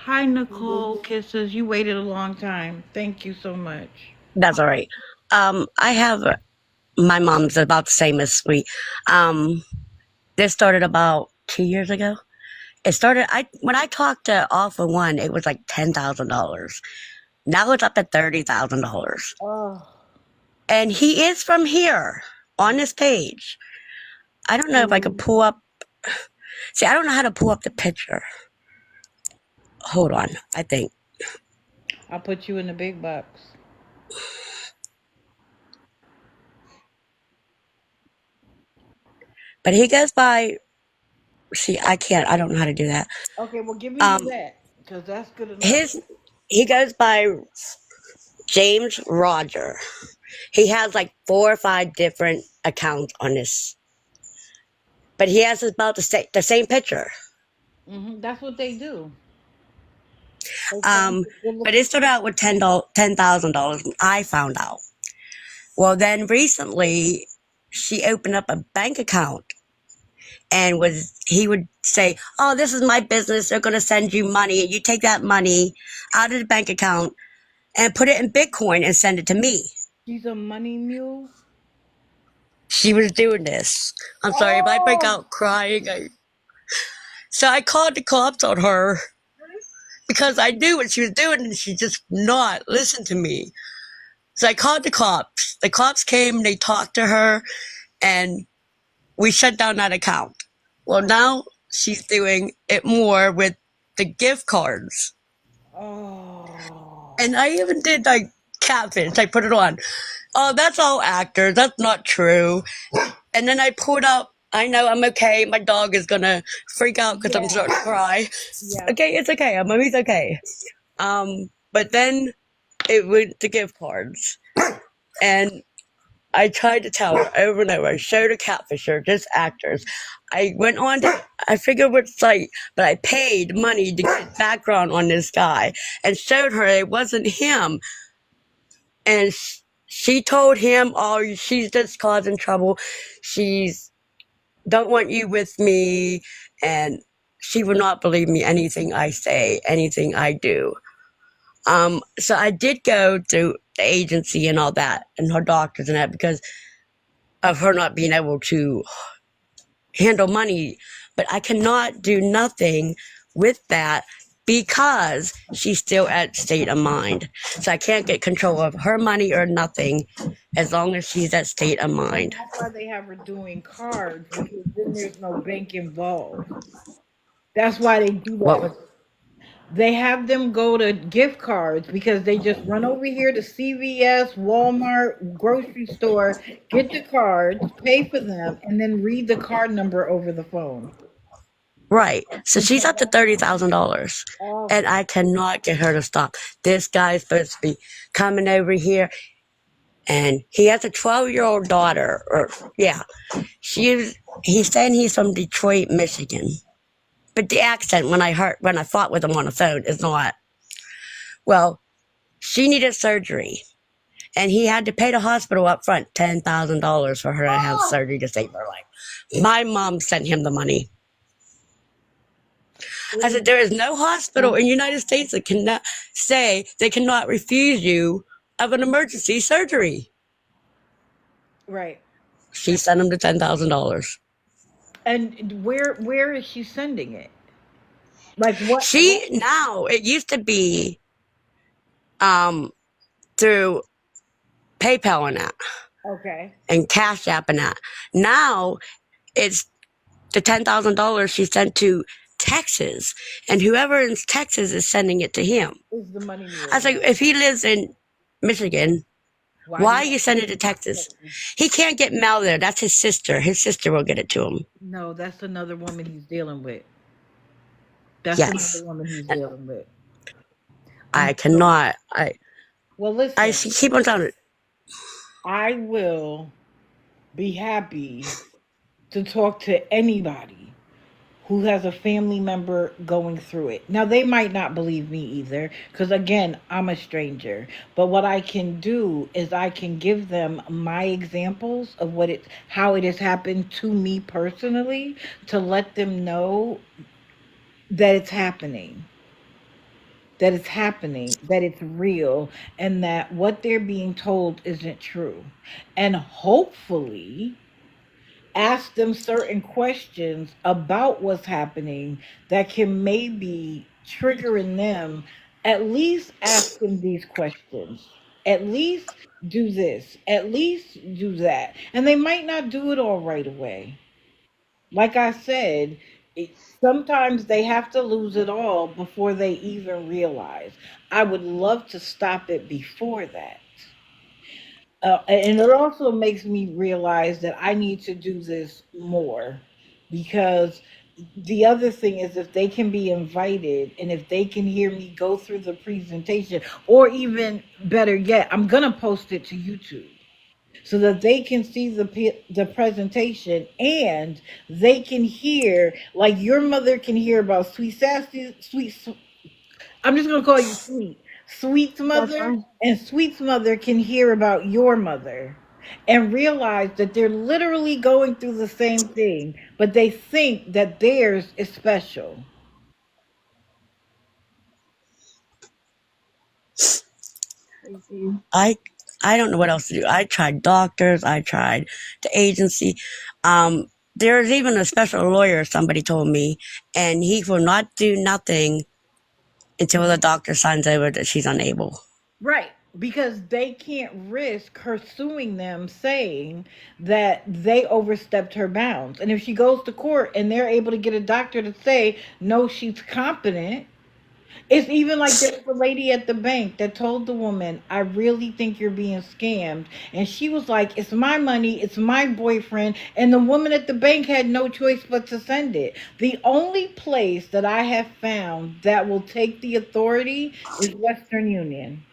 Hi, Mhm. Nicole. Kisses. You waited a long time. Thank you so much. That's all right. I have my mom's about the same as Sweet. Um, this started about 2 years ago. It started. I when I talked to All for One, it was like $10,000. Now it's up to $30,000. Oh. And he is from here on this page. I don't know if I could pull up. See, I don't know how to pull up the picture. Hold on, I think. I'll put you in the big box. But he goes by. See, I can't. I don't know how to do that. Okay, well, give me Um, that because that's good enough. he goes by James Roger. He has like 4 or 5 different accounts on this, but he has about the same picture. That's what they do. They Um, but it started out with $10,000. I found out. Well, then recently, she opened up a bank account, and he would say, "Oh, this is my business. They're going to send you money, and you take that money out of the bank account and put it in Bitcoin and send it to me." She's a money mule. She was doing this. I'm sorry if I break out crying. So I called the cops on her because I knew what she was doing, and she just not listened to me. So I called the cops. The cops came, they talked to her, and we shut down that account. Well, now she's doing it more with the gift cards. Oh. And I even did like catfish. I put it on. Oh, that's all actors. That's not true. And then I pulled up. I know I'm okay. My dog is gonna freak out because I'm starting to cry. Yeah. Okay, it's okay. Mommy's okay. But then it went to gift cards, and I tried to tell her over and over. I showed her catfisher, just actors. I went on to, I forget what site, but I paid money to get background on this guy and showed her it wasn't him. And she told him, "Oh, she's just causing trouble. She's don't want you with me." And she would not believe me anything I say, anything I do. So I did go to the agency and all that, and her doctors and that, because of her not being able to handle money. But I cannot do nothing with that because she's still at state of mind. So I can't get control of her money or nothing as long as she's at state of mind. That's why they have her doing cards because then there's no bank involved. That's why they do What that. was They have them go to gift cards because they just run over here to CVS, Walmart, grocery store, get the cards, pay for them, and then read the card number over the phone. right? So she's up to $30,000, Oh, and I cannot get her to stop. This guy's supposed to be coming over here, and he has a 12-year-old daughter. Or yeah, he's saying he's from Detroit, Michigan. But the accent when I fought with him on the phone is not. Well, she needed surgery, and he had to pay the hospital up front $10,000 for her to have surgery to save her life. My mom sent him the money. I said, there is no hospital in the United States that cannot say they cannot refuse you of an emergency surgery. right. She sent him the $10,000. And where is she sending it? Like what? Now it used to be through PayPal and that. Okay. And Cash App and that. Now it's the $10,000 she sent to Texas, and whoever in Texas is sending it to him. Is the money mule? I was like, if he lives in Michigan, why are you sending it to Texas? He can't get mail there. That's his sister. His sister will get it to him. No, that's another woman he's dealing with. That's Yes. another woman he's dealing with. I cannot. Well, listen. I keep on telling it. I will be happy to talk to anybody who has a family member going through it. Now, they might not believe me either, because again, I'm a stranger. But what I can do is I can give them my examples of how it has happened to me personally, to let them know that it's happening. That it's happening, that it's real, and that what they're being told isn't true. And hopefully, ask them certain questions about what's happening that can maybe trigger in them At least ask them these questions. At least do this. At least do that. And they might not do it all right away. Like I said, sometimes they have to lose it all before they even realize. I would love to stop it before that. And it also makes me realize that I need to do this more, because the other thing is, if they can be invited and if they can hear me go through the presentation, or even better yet, I'm going to post it to YouTube so that they can see the presentation, and they can hear, like your mother can hear about sweet sassy sweet, I'm just gonna call you Sweet. Sweet's That's mother, fine. and Sweet's mother can hear about your mother and realize that they're literally going through the same thing, but they think that theirs is special. Crazy. I I don't know what else to do. I tried doctors, I tried the agency. There's even a special lawyer, somebody told me, and he will not do nothing until the doctor signs over that she's unable. Right. Because they can't risk her suing them, saying that they overstepped her bounds. And if she goes to court and they're able to get a doctor to say, no, she's competent. It's even like there was a lady at the bank that told the woman, I really think you're being scammed. And she was like, it's my money, it's my boyfriend. And the woman at the bank had no choice but to send it. The only place that I have found that will take the authority is Western Union.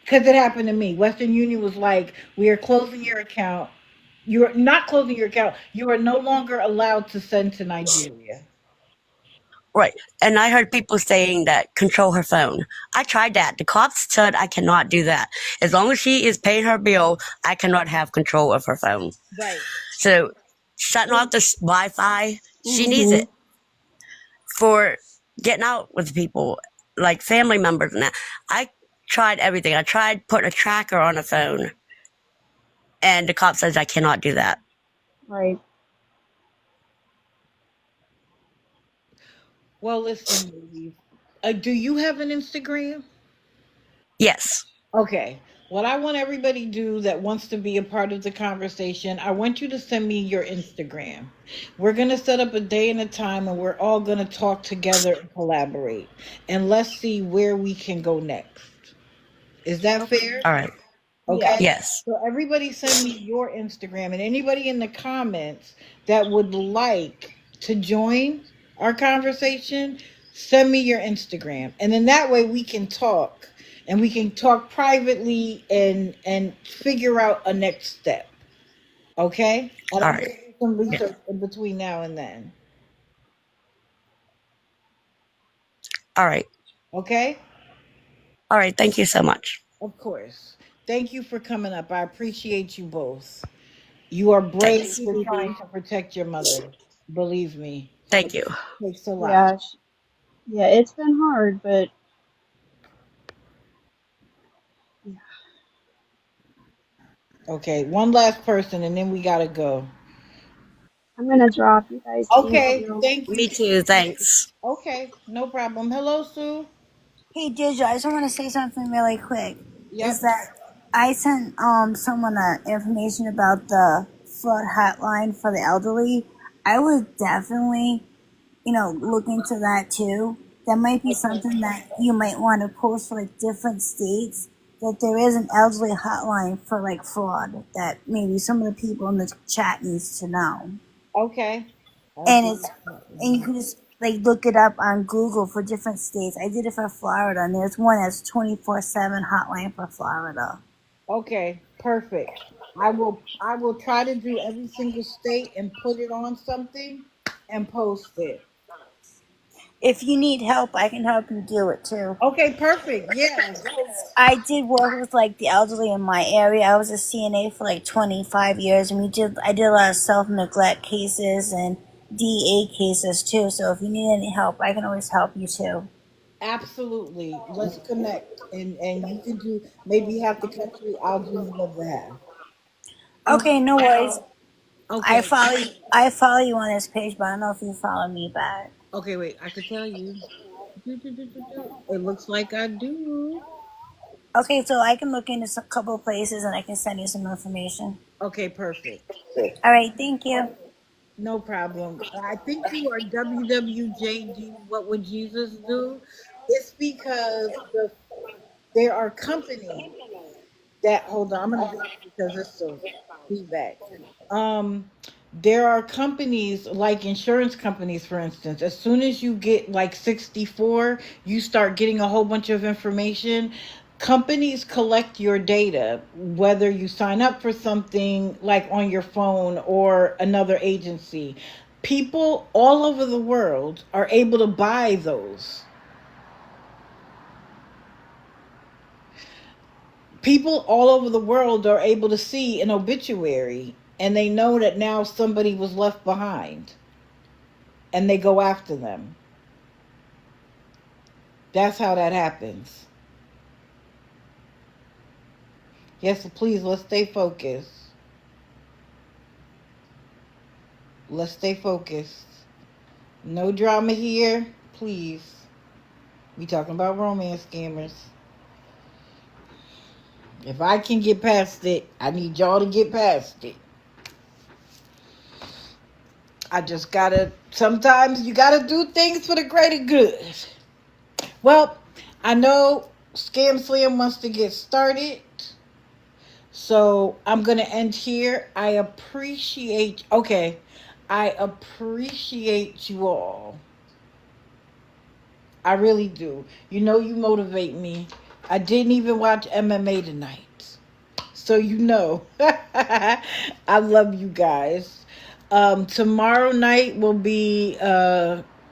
Because it happened to me. Western Union was like, we are closing your account. You're not closing your account. You are no longer allowed to send to Nigeria. Right. And I heard people saying that control her phone. I tried that. The cops said I cannot do that. As long as she is paying her bill, I cannot have control of her phone. Right. So shutting off the Wi Fi, she needs Mm-hmm. it for getting out with people, like family members and that. I tried everything. I tried putting a tracker on a phone, and the cop says I cannot do that. Right. Well, listen, ladies. Do you have an Instagram? Yes. Okay. What I want everybody to do that wants to be a part of the conversation, I want you to send me your Instagram. We're going to set up a day and a time, and we're all going to talk together and collaborate. And let's see where we can go next. Is that fair? All right. Yeah. Okay. Yes. So everybody send me your Instagram, and anybody in the comments that would like to join our conversation, send me your Instagram. And then that way we can talk, and we can talk privately and figure out a next step. Okay? And All I'm right. going to do some Yeah. research in between now and then. All right. Okay? All right. Thank you so much. Of course. Thank you for coming up. I appreciate you both. You are Thank brave Thanks. you, for Dee trying Dee. to protect your mother. Believe me, Thank it you. takes a lot. Yeah. Yeah, it's been hard, but yeah. Okay, one last person and then we gotta go. I'm gonna drop you guys. Thank Okay, you. thank you. Me too. Thanks. Okay, no problem. Hello, Sue. Hey Deirdre, I just want to say something really quick. Is Yep, that I sent someone information about the flood hotline for the elderly. I would definitely, look into that too. That might be okay. something that you might want to post for like different states. That there is an elderly hotline for like fraud that maybe some of the people in the chat needs to know. Okay. I'll And do it's that. and you can just like look it up on Google for different states. I did it for Florida, and there's one that's 24/7 hotline for Florida. Okay, perfect. I will try to do every single state and put it on something and post it. If you need help, I can help you do it too. Okay, perfect. Yeah. I did work with like the elderly in my area. I was a CNA for like 25 years, and I did a lot of self neglect cases and DA cases too. So if you need any help, I can always help you too. Absolutely. Let's connect, and you can do maybe half the country. I'll do the other half. Okay, no worries. I Okay. follow you. I follow you on this page, but I don't know if you follow me back. Okay, wait. I could tell you. It looks like I do. Okay, so I can look into a couple of places and I can send you some information. Okay, perfect. All right, thank you. No problem. I think you are WWJD. What would Jesus do? It's because there are companies that hold on. I'm gonna do it because it's some feedback. Um, there are companies like insurance companies, for instance. As soon as you get like 64, you start getting a whole bunch of information. Companies collect your data, whether you sign up for something like on your phone or another agency. People all over the world are able to buy those. People all over the world are able to see an obituary and they know that now somebody was left behind and they go after them. That's how that happens. Yes, please, let's stay focused. Let's stay focused. No drama here, please. We talking about romance scammers. If I can get past it, I need y'all to get past it. I just gotta, sometimes you gotta do things for the greater good. Well, I know Scam Slam wants to get started. So I'm going to end here. I appreciate you all. I really do. You know, you motivate me. I didn't even watch MMA tonight. So you know, I love you guys. Tomorrow night will be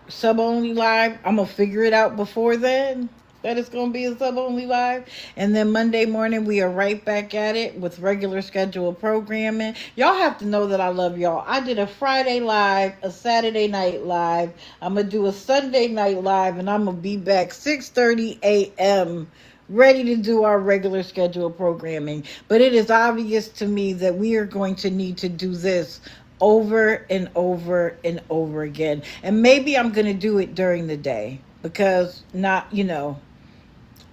sub only live. I'm gonna figure it out before then. That it's gonna be a sub only live, and then Monday morning we are right back at it with regular scheduled programming. Y'all have to know that I love y'all. I did a Friday live, a Saturday night live. I'm gonna do a Sunday night live, and I'm gonna be back 6:30 a.m. ready to do our regular scheduled programming. But it is obvious to me that we are going to need to do this over and over and over again. And maybe I'm going to do it during the day because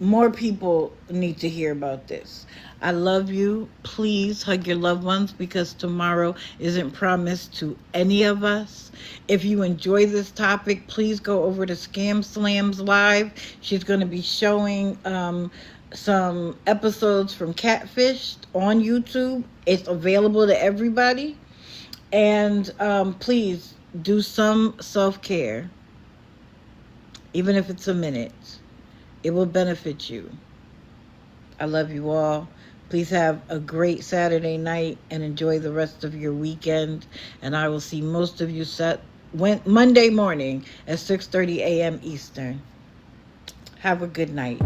more people need to hear about this. I love you. Please hug your loved ones because tomorrow isn't promised to any of us. If you enjoy this topic, please go over to Scam Slams Live. She's going to be showing some episodes from Catfished on YouTube. It's available to everybody. And please do some self-care, even if it's a minute. It will benefit you. I love you all. Please have a great Saturday night and enjoy the rest of your weekend. And I will see most of you Monday morning at 6:30 a.m. Eastern. Have a good night.